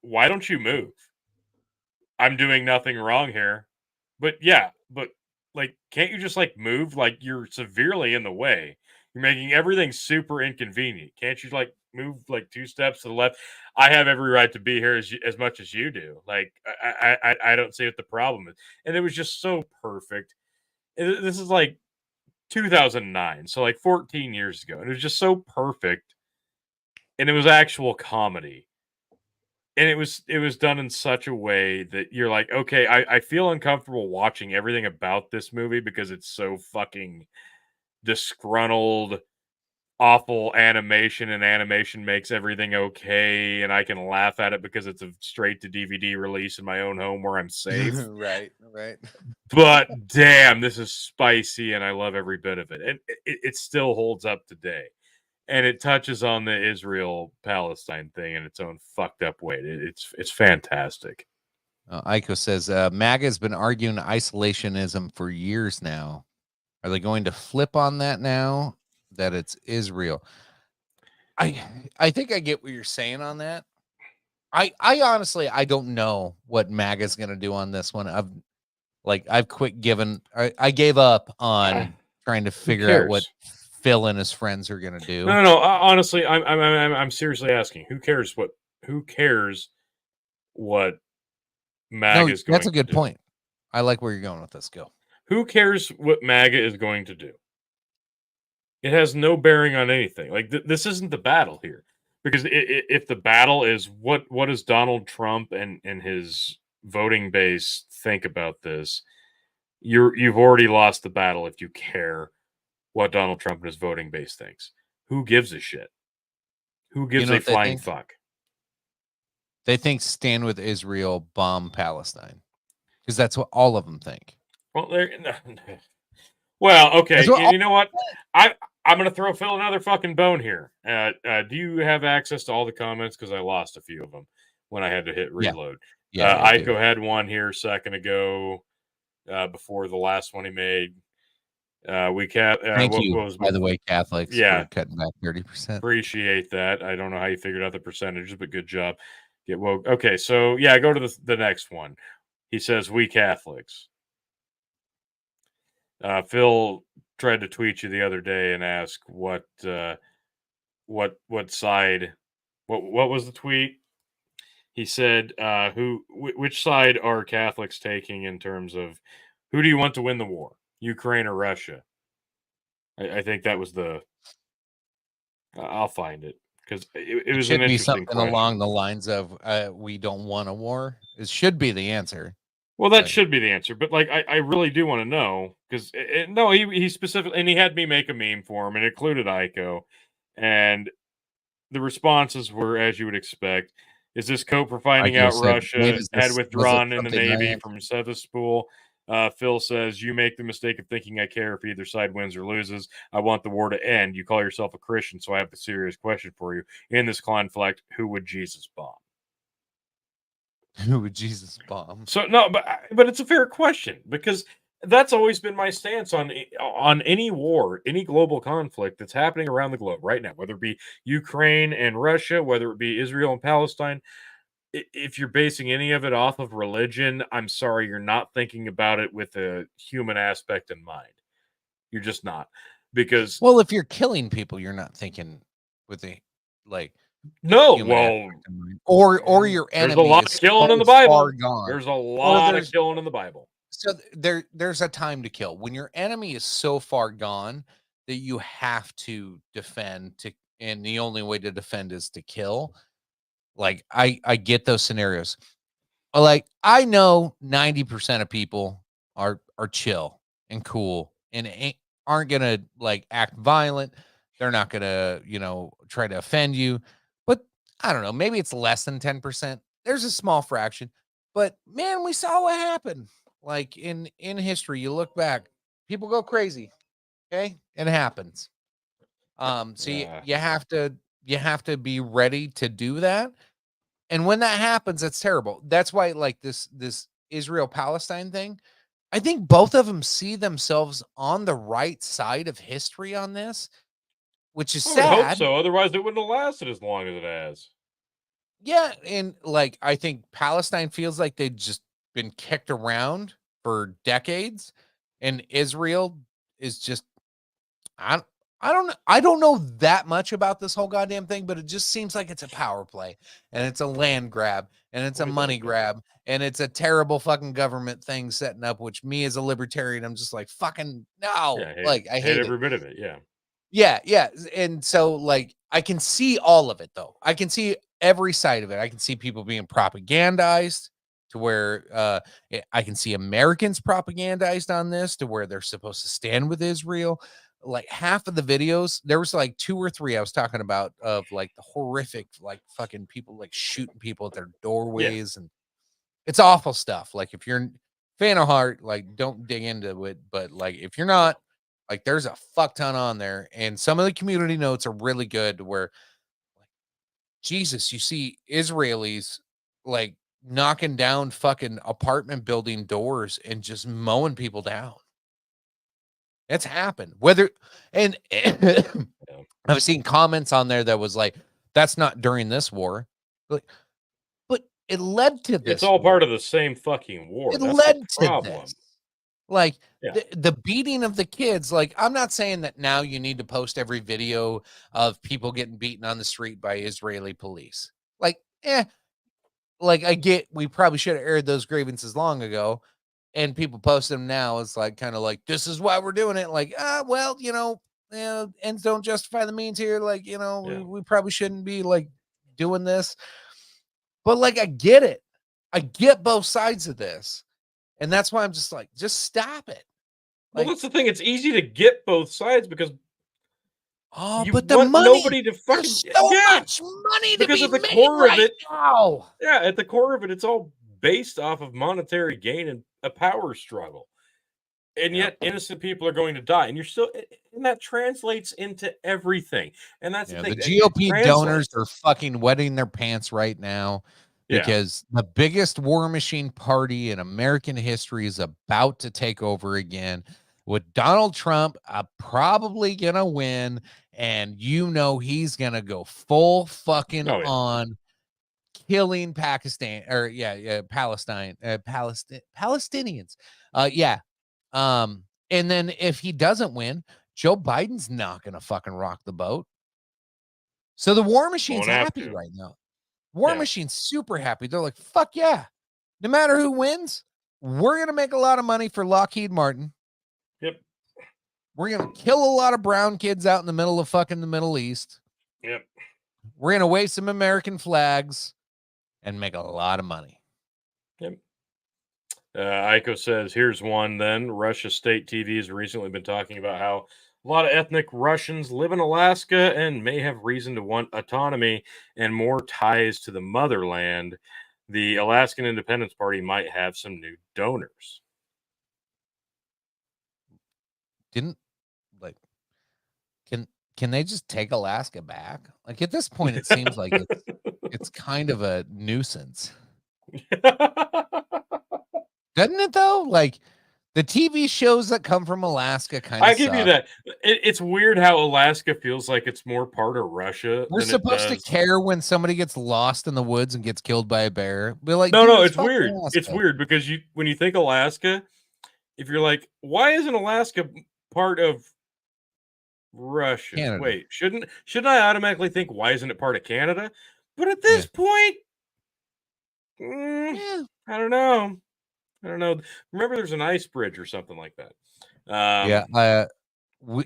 "Why don't you move? I'm doing nothing wrong here." But yeah, but like, can't you just like move? Like, you're severely in the way. You're making everything super inconvenient. Can't you like move like 2 steps to the left? I have every right to be here as much as you do. Like, I don't see what the problem is. And it was just so perfect. This is like 2009, so like 14 years ago, and it was just so perfect. And it was actual comedy. And it was done in such a way that you're like, okay, I feel uncomfortable watching everything about this movie because it's so fucking disgruntled, awful animation, and animation makes everything okay, and I can laugh at it because it's a straight to DVD release in my own home where I'm safe. Right. But damn, this is spicy, and I love every bit of it. And it still holds up today. And it touches on the Israel-Palestine thing in its own fucked up way. It's fantastic. Aiko says, MAGA has been arguing isolationism for years now. Are they going to flip on that now that it's Israel? I think I get what you're saying on that. I honestly, I don't know what MAGA is going to do on this one. I've quit giving. I gave up on trying to figure out what Phil and his friends are going to do. No. Honestly, I'm seriously asking. Who cares what MAGA is going to do? That's a good point. I like where you're going with this. Go. Who cares what MAGA is going to do? It has no bearing on anything. Like, this isn't the battle here. Because if the battle is what does Donald Trump and his voting base think about this, you've already lost the battle if you care what Donald Trump and his voting base thinks. Who gives a shit? Who gives a flying fuck? They think stand with Israel, bomb Palestine, because that's what all of them think. Well, okay. You know what? I'm going to throw Phil another fucking bone here. Do you have access to all the comments? Because I lost a few of them when I had to hit reload. Yeah, Aiko had one here a second ago before the last one he made. Thank you, by the way, Catholics, for cutting back 30%. Appreciate that. I don't know how you figured out the percentages, but good job. Okay, so yeah, go to the next one. He says, "We Catholics." Phil tried to tweet you the other day and ask what side. What was the tweet? He said, which side are Catholics taking in terms of who do you want to win the war, Ukraine or Russia? I think that was the. I'll find it because it was should an be interesting something question. along the lines of we don't want a war. It should be the answer. Well, that should be the answer, but like I really do want to know because no, he specifically, and he had me make a meme for him and it included Aiko, and the responses were as you would expect. Is this code for finding out Russia had withdrawn in the Navy from Sevastopol? Phil says, you make the mistake of thinking I care if either side wins or loses. I want the war to end. You call yourself a Christian, so I have a serious question for you. In this conflict, who would Jesus bomb? Who would Jesus bomb? So no, but it's a fair question because that's always been my stance on any war, any global conflict that's happening around the globe right now, whether it be Ukraine and Russia, whether it be Israel and Palestine. If you're basing any of it off of religion, I'm sorry, you're not thinking about it with a human aspect in mind. You're just not. Because well, if you're killing people, you're not thinking with a no, well, or your enemy. There's a lot of killing in the Bible. Gone. There's a lot of killing in the Bible. So there's a time to kill. When your enemy is so far gone that you have to defend and the only way to defend is to kill. Like I get those scenarios. Like I know 90% of people are chill and cool and aren't gonna like act violent. They're not gonna, try to offend you. But I don't know, maybe it's less than 10%. There's a small fraction. But man, we saw what happened. Like in history, you look back, people go crazy. Okay, it happens. So you have to be ready to do that. And when that happens, that's terrible. That's why, like this Israel-Palestine thing, I think both of them see themselves on the right side of history on this, which is sad. I hope so. Otherwise, it wouldn't have lasted as long as it has. Yeah, and like I think Palestine feels like they've just been kicked around for decades, and Israel is just I don't know that much about this whole goddamn thing, but it just seems like it's a power play and it's a land grab and it's a money grab and it's a terrible fucking government thing setting up, which me as a libertarian, I'm just like, fucking no. Yeah, I hate every bit of it. Yeah. Yeah. Yeah. And so like, I can see all of it though. I can see every side of it. I can see people being propagandized to where I can see Americans propagandized on this to where they're supposed to stand with Israel. Like half of the videos, there was like 2 or 3 I was talking about of like the horrific, like fucking people like shooting people at their doorways, and it's awful stuff. Like if you're a fan of Heart, like don't dig into it, but like if you're not, like there's a fuck ton on there, and some of the community notes are really good. Where, like, Jesus, you see Israelis like knocking down fucking apartment building doors and just mowing people down. It's happened. And I've seen comments on there that was like, that's not during this war. But it led to this. It's all part of the same fucking war. It led to this. Like the beating of the kids. Like, I'm not saying that now you need to post every video of people getting beaten on the street by Israeli police. Like, like I get, we probably should have aired those grievances long ago. And people post them now. It's like kind of like, this is why we're doing it. Like, well, ends don't justify the means here. Like, we probably shouldn't be like doing this. But like, I get it. I get both sides of this. And that's why I'm just like, just stop it. Well, that's the thing. It's easy to get both sides because oh, you but the want money, nobody to fucking there's so much money to because be at the made core right of it, now. yeah, at the core of it, it's all based off of monetary gain and a power struggle. And yet innocent people are going to die. And you're still, and that translates into everything. And that's the thing. The GOP donors are fucking wetting their pants right now because the biggest war machine party in American history is about to take over again with Donald Trump probably going to win. And he's going to go full fucking on killing Pakistan or Palestinians. And then if he doesn't win, Joe Biden's not going to fucking rock the boat. So the war machine's happy right now. War machine's super happy. They're like, fuck yeah. No matter who wins, we're going to make a lot of money for Lockheed Martin. Yep. We're going to kill a lot of brown kids out in the middle of fucking the Middle East. Yep. We're going to wave some American flags and make a lot of money. Yep. Aiko says, here's one then. Russia state TV has recently been talking about how a lot of ethnic Russians live in Alaska and may have reason to want autonomy and more ties to the motherland. The Alaskan Independence Party might have some new donors. Can they just take Alaska back? Like at this point, it seems like it's kind of a nuisance. Doesn't it though? Like the TV shows that come from Alaska kind of I give you that. It's weird how Alaska feels like it's more part of Russia. We're supposed to care when somebody gets lost in the woods and gets killed by a bear. We're like, no, it's weird. Alaska. It's weird because when you think Alaska, if you're like, why isn't Alaska part of Russia? Canada. Wait, shouldn't I automatically think, why isn't it part of Canada? But at this point, I don't know. Remember, there's an ice bridge or something like that. We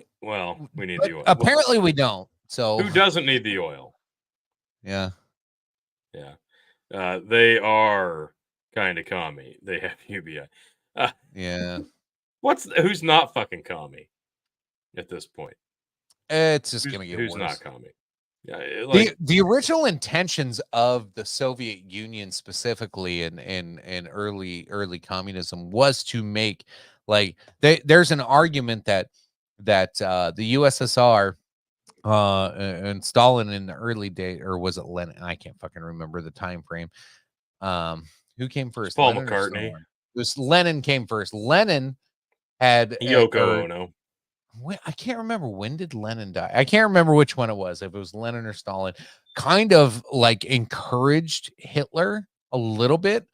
need the oil. Apparently, we don't. So who doesn't need the oil? Yeah. They are kind of commie. They have UBI. Who's not fucking commie at this point? It's just gonna get who's worse. Not commie? Yeah, the original intentions of the Soviet Union, specifically in early communism, was to make there's an argument that the USSR and Stalin in the early day, or was it Lenin? I can't fucking remember the time frame. Who came first? Paul Lenin McCartney. It was Lenin came first. Lenin had Yoko Ono. I can't remember, when did Lenin die? I can't remember which one it was, if it was Lenin or Stalin, kind of like encouraged Hitler a little bit,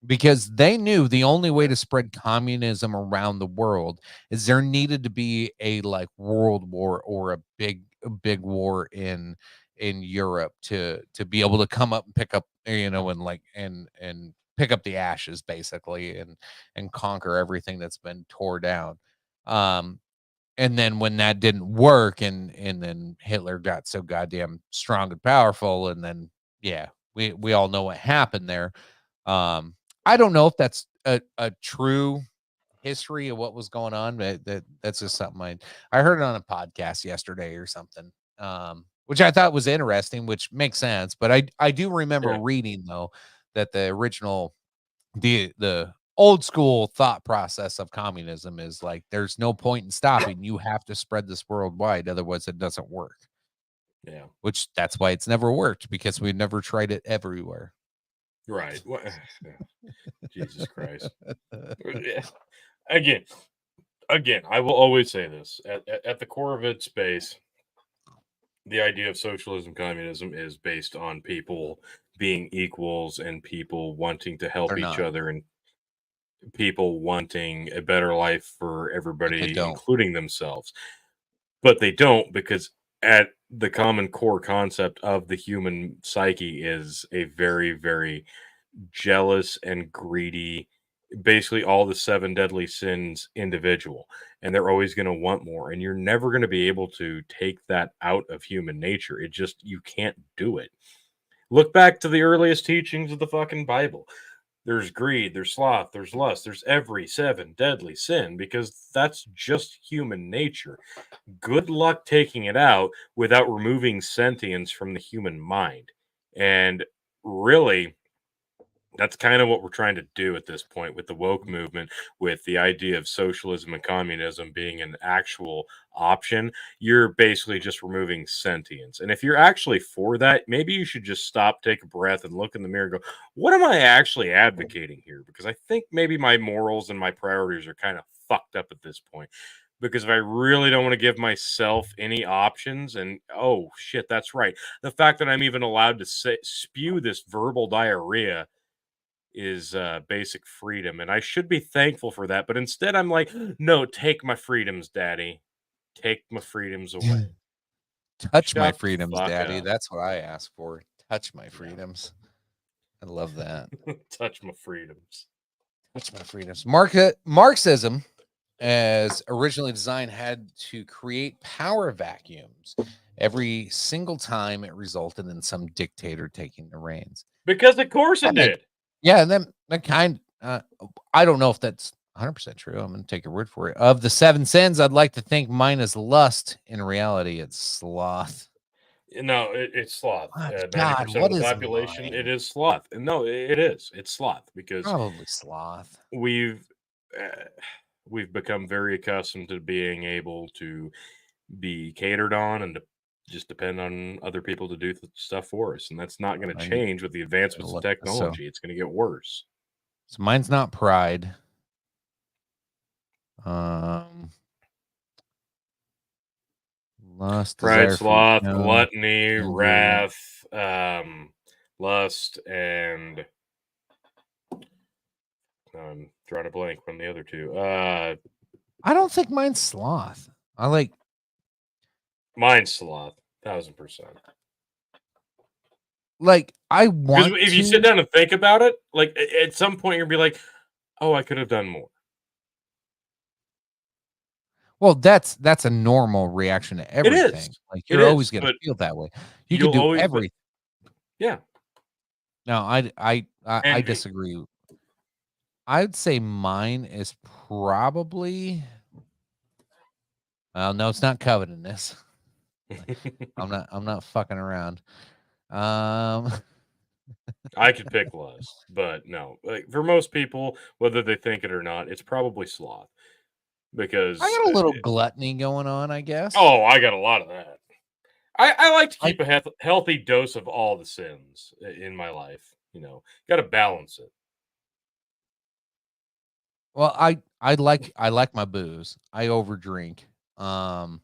because they knew the only way to spread communism around the world is there needed to be a world war or a big war in Europe to be able to come up and pick up, and pick up the ashes basically and conquer everything that's been tore down. And then when that didn't work, and then Hitler got so goddamn strong and powerful, and then we all know what happened there. I don't know if that's a true history of what was going on, but that's just something I heard it on a podcast yesterday or something, which I thought was interesting, which makes sense. But I do remember reading though that the original the old school thought process of communism is there's no point in stopping. You have to spread this worldwide, otherwise it doesn't work. Yeah, which that's why it's never worked, because we've never tried it everywhere. Right. Jesus Christ. Again, I will always say this: at the core of its base, the idea of socialism, communism is based on people being equals and people wanting to help each other and people wanting a better life for everybody, including themselves. But they don't, because at the common core concept of the human psyche is a very, very jealous and greedy, basically all the 7 deadly sins individual. And they're always going to want more. And you're never going to be able to take that out of human nature. You can't do it. Look back to the earliest teachings of the fucking Bible. There's greed, there's sloth, there's lust, there's every 7 deadly sin because that's just human nature. Good luck taking it out without removing sentience from the human mind. And really, that's kind of what we're trying to do at this point with the woke movement, with the idea of socialism and communism being an actual option. You're basically just removing sentience. And if you're actually for that, maybe you should just stop, take a breath, and look in the mirror and go, what am I actually advocating here? Because I think maybe my morals and my priorities are kind of fucked up at this point. Because if I really don't want to give myself any options, and oh shit, that's right. The fact that I'm even allowed to spew this verbal diarrhea is basic freedom, and I should be thankful for that, but instead I'm like, no, take my freedoms, daddy, take my freedoms away. Touch my Shut the freedoms, fuck daddy. up. That's what I ask for. Touch my freedoms. I love that. Touch my freedoms. Touch my freedoms. Marxism, as originally designed, had to create power vacuums every single time it resulted in some dictator taking the reins. Because of course it did. Yeah, and then that kind I don't know if that's 100% true. I'm going to take your word for it. Of the 7 sins, I'd like to think mine is lust. In reality, it's sloth. No, it's sloth. God, 90% what of the is population, mine? it is sloth. And no, it is. It's sloth because Probably sloth. we've become very accustomed to being able to be catered on and to just depend on other people to do stuff for us, and that's not going to change with the advancements of technology. It's going to get worse. So mine's not pride. Lust, Pride, desire, sloth, freedom, gluttony, envy. wrath, lust, and I'm drawing a blank from the other two. I don't think mine's sloth. I like mine's sloth, 1000%. Like I want if you sit down and think about it, like at some point you're gonna be like, oh, I could have done more. Well, that's a normal reaction to everything. It is. Like you're always gonna feel that way. You can do everything. Yeah. No, I disagree. I'd say mine is probably. Well, no, it's not covetousness. I'm not fucking around. I could pick lust, but no. Like for most people, whether they think it or not, it's probably sloth. Because I got a little gluttony going on, I guess. Oh, I got a lot of that. I like to keep a healthy dose of all the sins in my life. You know, got to balance it. Well, I like my booze. I overdrink. I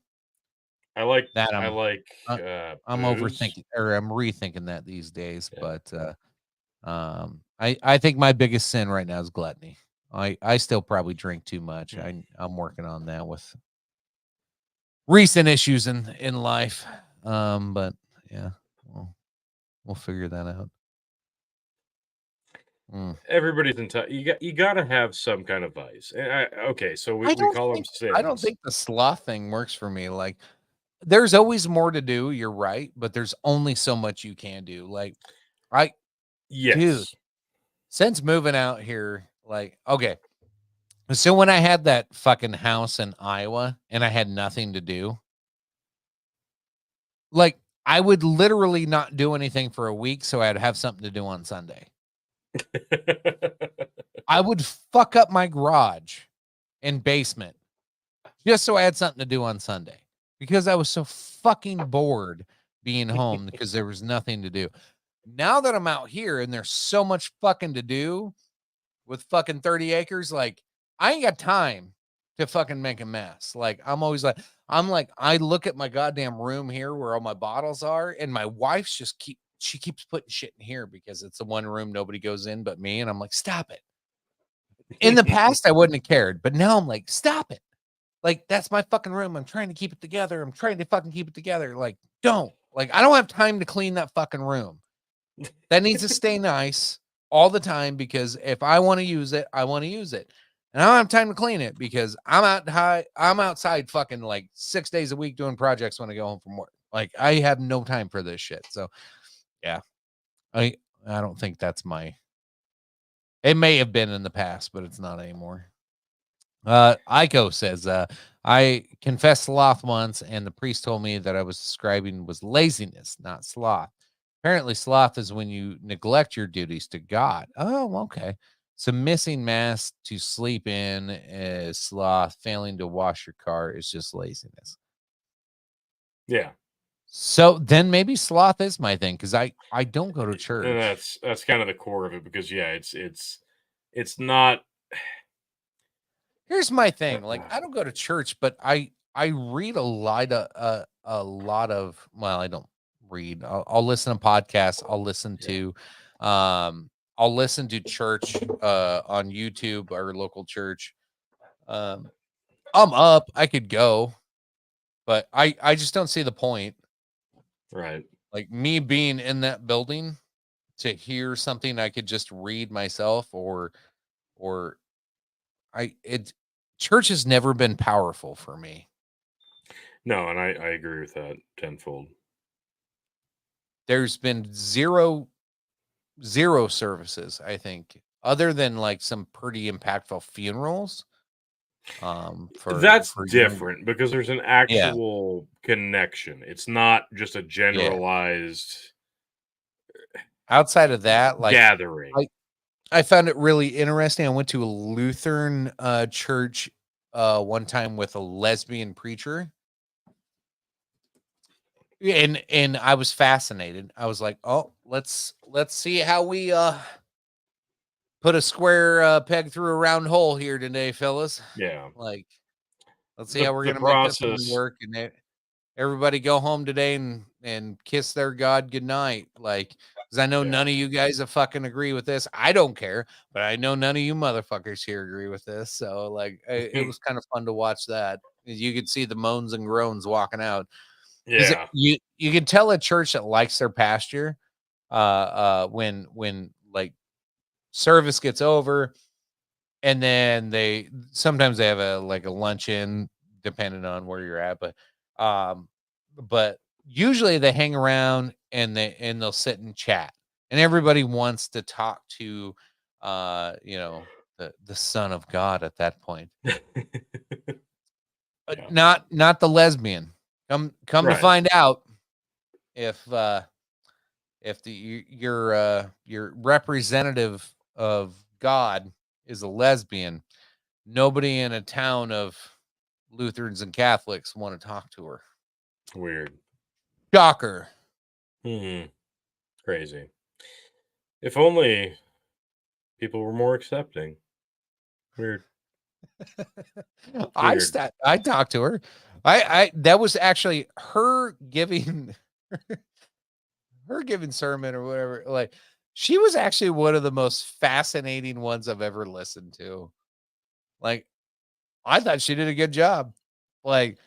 like that. I'm overthinking, or I'm rethinking that these days. Yeah. But I think my biggest sin right now is gluttony. I still probably drink too much. I'm working on that with recent issues in life. But yeah, we'll figure that out. Everybody's entitled. You got to have some kind of vice. Okay, so we call them sins. I don't think the sloth thing works for me. Like, there's always more to do. You're right, but there's only so much you can do. Like, dude, since moving out here, like, okay. So when I had that fucking house in Iowa and I had nothing to do, like, I would literally not do anything for a week so I'd have something to do on Sunday. I would fuck up my garage and basement just so I had something to do on Sunday because I was so fucking bored being home because there was nothing to do. Now that I'm out here and there's so much fucking to do with fucking 30 acres, like, I ain't got time to fucking make a mess. Like, I look at my goddamn room here where all my bottles are, and my wife's she keeps putting shit in here because it's the one room nobody goes in but me. And I'm like, stop it. In the past, I wouldn't have cared, but now I'm like, stop it. Like, that's my fucking room. I'm trying to keep it together. I'm trying to fucking keep it together. Like, don't. Like, I don't have time to clean that fucking room. That needs to stay nice all the time because if I want to use it, I want to use it. And I don't have time to clean it because I'm outside fucking like 6 days a week doing projects when I go home from work. Like, I have no time for this shit. So, yeah, I don't think that's my It may have been in the past, but it's not anymore. Aiko says, I confessed sloth once, and the priest told me that I was describing was laziness, not sloth. Apparently, sloth is when you neglect your duties to God. Oh, okay. So missing mass to sleep in is sloth. Failing to wash your car is just laziness. Yeah. So then maybe sloth is my thing, because I don't go to church. And that's kind of the core of it, because it's not. Here's my thing. Like, I don't go to church, but I read a lot of, well, I don't read. I'll listen to podcasts. I'll listen to church on YouTube, our local church. I'm up. I could go, but I just don't see the point. Right. Like, me being in that building to hear something I could just read myself, or church has never been powerful for me. No, and I agree with that tenfold. There's been zero services, I think, other than like some pretty impactful funerals. That's different, because there's an actual connection. It's not just a generalized. Outside of that, like, gathering. I found it really interesting. I went to a Lutheran church one time with a lesbian preacher. And I was fascinated. I was like, oh, let's see how we put a square peg through a round hole here today, fellas. Yeah. Like, let's see how we're gonna make this one work. And everybody go home today and kiss their God goodnight. Like, because I know none of you guys have fucking agree with this. I don't care, but I know none of you motherfuckers here agree with this. So, like, it was kind of fun to watch that. You could see the moans and groans walking out. Yeah. You can tell a church that likes their pastor when like service gets over, and then sometimes they have a luncheon, depending on where you're at, but usually they hang around and they'll sit and chat, and everybody wants to talk to the Son of God at that point. But not the lesbian. Come to find out, if your representative of God is a lesbian, nobody in a town of Lutherans and Catholics want to talk to her. Weird. Shocker. Crazy. If only people were more accepting. Weird. I talked to her. I that was actually her giving sermon or whatever. Like, she was actually one of the most fascinating ones I've ever listened to. Like, I thought she did a good job. Like,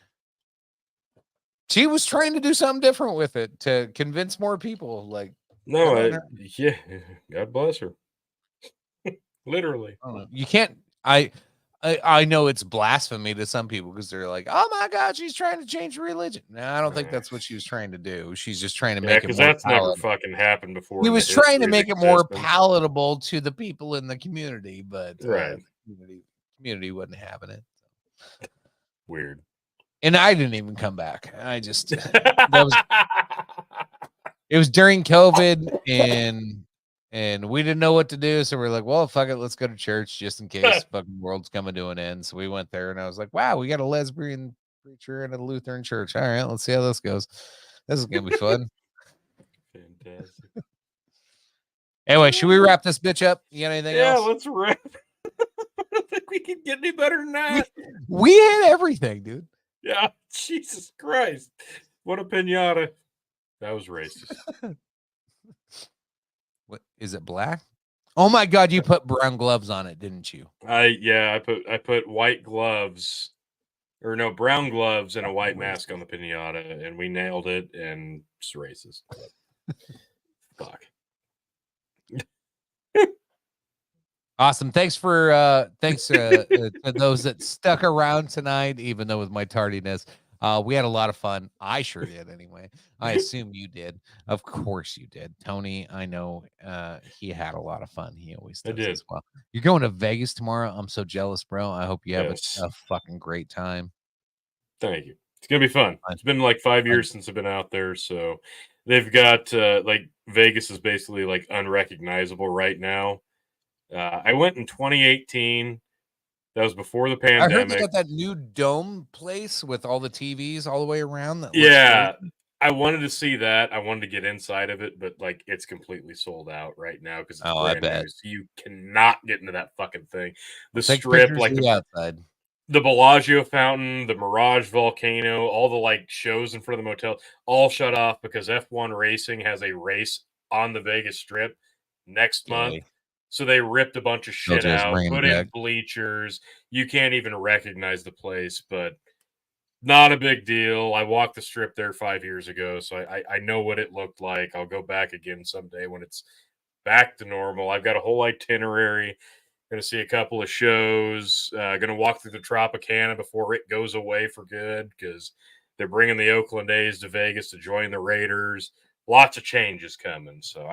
she was trying to do something different with it to convince more people. Like, no, yeah, God bless her. Literally. You can't. I know it's blasphemy to some people, because they're like, "Oh my God, she's trying to change religion." No, I don't think that's what she was trying to do. She's just trying to make it more that's palatable. never fucking happened before. He was trying to make it more palatable to the people in the community, but the community wasn't having it. Weird. And I didn't even come back. I just it was during COVID, and we didn't know what to do, so we're like, well, fuck it, let's go to church just in case fucking world's coming to an end. So we went there, and I was like, wow, we got a lesbian preacher in a Lutheran church. All right, let's see how this goes. This is gonna be fun. Fantastic. Anyway, should we wrap this bitch up? You got anything else? Yeah, let's wrap. I don't think we can get any better than that. We hit everything, dude. Yeah, Jesus Christ. What a pinata. That was racist. What is it, black? Oh my God, you put brown gloves on it, didn't you? I put white gloves, or no, brown gloves and a white mask on the pinata, and we nailed it, and it's racist. Fuck. Awesome. Thanks to those that stuck around tonight, even though with my tardiness. We had a lot of fun. I sure did anyway. I assume you did. Of course you did. Tony, I know he had a lot of fun. He always does as well. You're going to Vegas tomorrow. I'm so jealous, bro. I hope you have a fucking great time. Thank you. It's going to be fun. It's been like 5 years since I've been out there. So they've got like Vegas is basically like unrecognizable right now. I went in 2018. That was before the pandemic. I heard they got that new dome place with all the TVs all the way around. Yeah, I wanted to see that. I wanted to get inside of it, but like it's completely sold out right now because it's I bet. new. So you cannot get into that fucking thing. The strip, like the outside. The Bellagio fountain, the Mirage volcano, all the like shows in front of the motel, all shut off because F1 Racing has a race on the Vegas Strip next month. So they ripped a bunch of shit out, put in bleachers. You can't even recognize the place, but not a big deal. I walked the Strip there 5 years ago, so I know what it looked like. I'll go back again someday when it's back to normal. I've got a whole itinerary. Going to see a couple of shows. Going to walk through the Tropicana before it goes away for good because they're bringing the Oakland A's to Vegas to join the Raiders. Lots of changes coming. So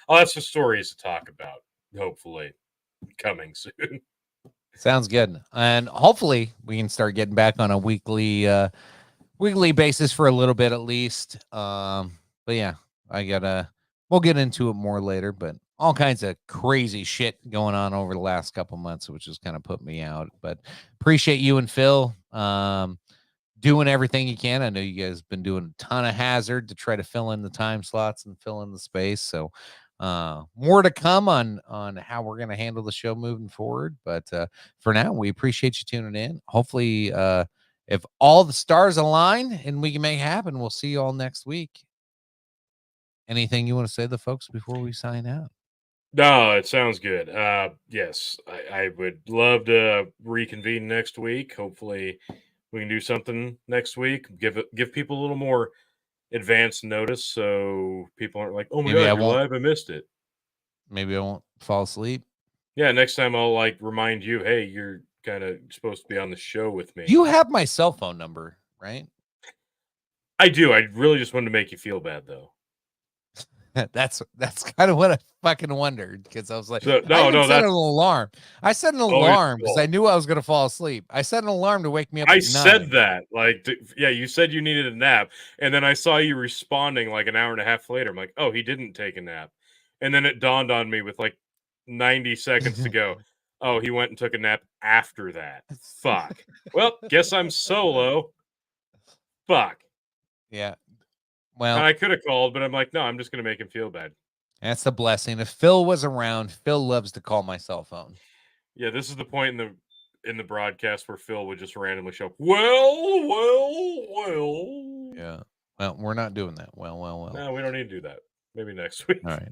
I'll have some stories to talk about. Hopefully coming soon. Sounds good. And hopefully we can start getting back on a weekly basis for a little bit at least. But yeah, we'll get into it more later, but all kinds of crazy shit going on over the last couple months, which has kind of put me out, but appreciate you and Phil doing everything you can. I know you guys have been doing a ton of Hazard to try to fill in the time slots and fill in the space. So more to come on how we're going to handle the show moving forward. But for now, we appreciate you tuning in. Hopefully, if all the stars align and we can make it happen, we'll see you all next week. Anything you want to say to the folks before we sign out? No, it sounds good. Yes, I would love to reconvene next week. Hopefully we can do something next week. Give people a little more advance notice so people aren't like, oh my god, you're live, I missed it. Maybe I won't fall asleep. Yeah, next time I'll like remind you, hey, you're kind of supposed to be on the show with me. You have my cell phone number, right? I do. I really just wanted to make you feel bad though. That's kind of what I fucking wondered because I was like, set an alarm. I set an alarm because I knew I was going to fall asleep. I set an alarm to wake me up. I said that, you said you needed a nap, and then I saw you responding like an hour and a half later. I'm like, oh, he didn't take a nap, and then it dawned on me with like 90 seconds to go. Oh, he went and took a nap after that. Fuck. Well, guess I'm solo. Fuck. Yeah. Well, and I could have called, but I'm like, no, I'm just going to make him feel bad. That's the blessing. If Phil was around, Phil loves to call my cell phone. Yeah, this is the point in the broadcast where Phil would just randomly show up. Well. Yeah. Well, we're not doing that. Well. No, we don't need to do that. Maybe next week. All right.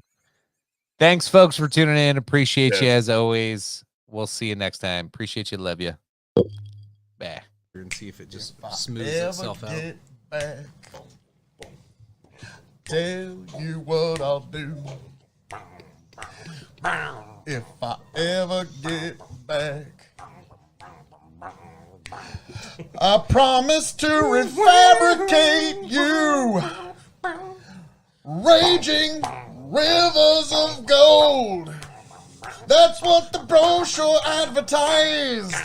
Thanks, folks, for tuning in. Appreciate you as always. We'll see you next time. Appreciate you. Love you. Bye. And see if it just smooths itself out. Back. Tell you what I'll do if I ever get back. I promise to refabricate you, raging rivers of gold. That's what the brochure advertised.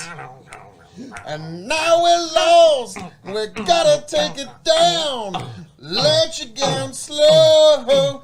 And now we're lost, we gotta take it down. Let you down slow,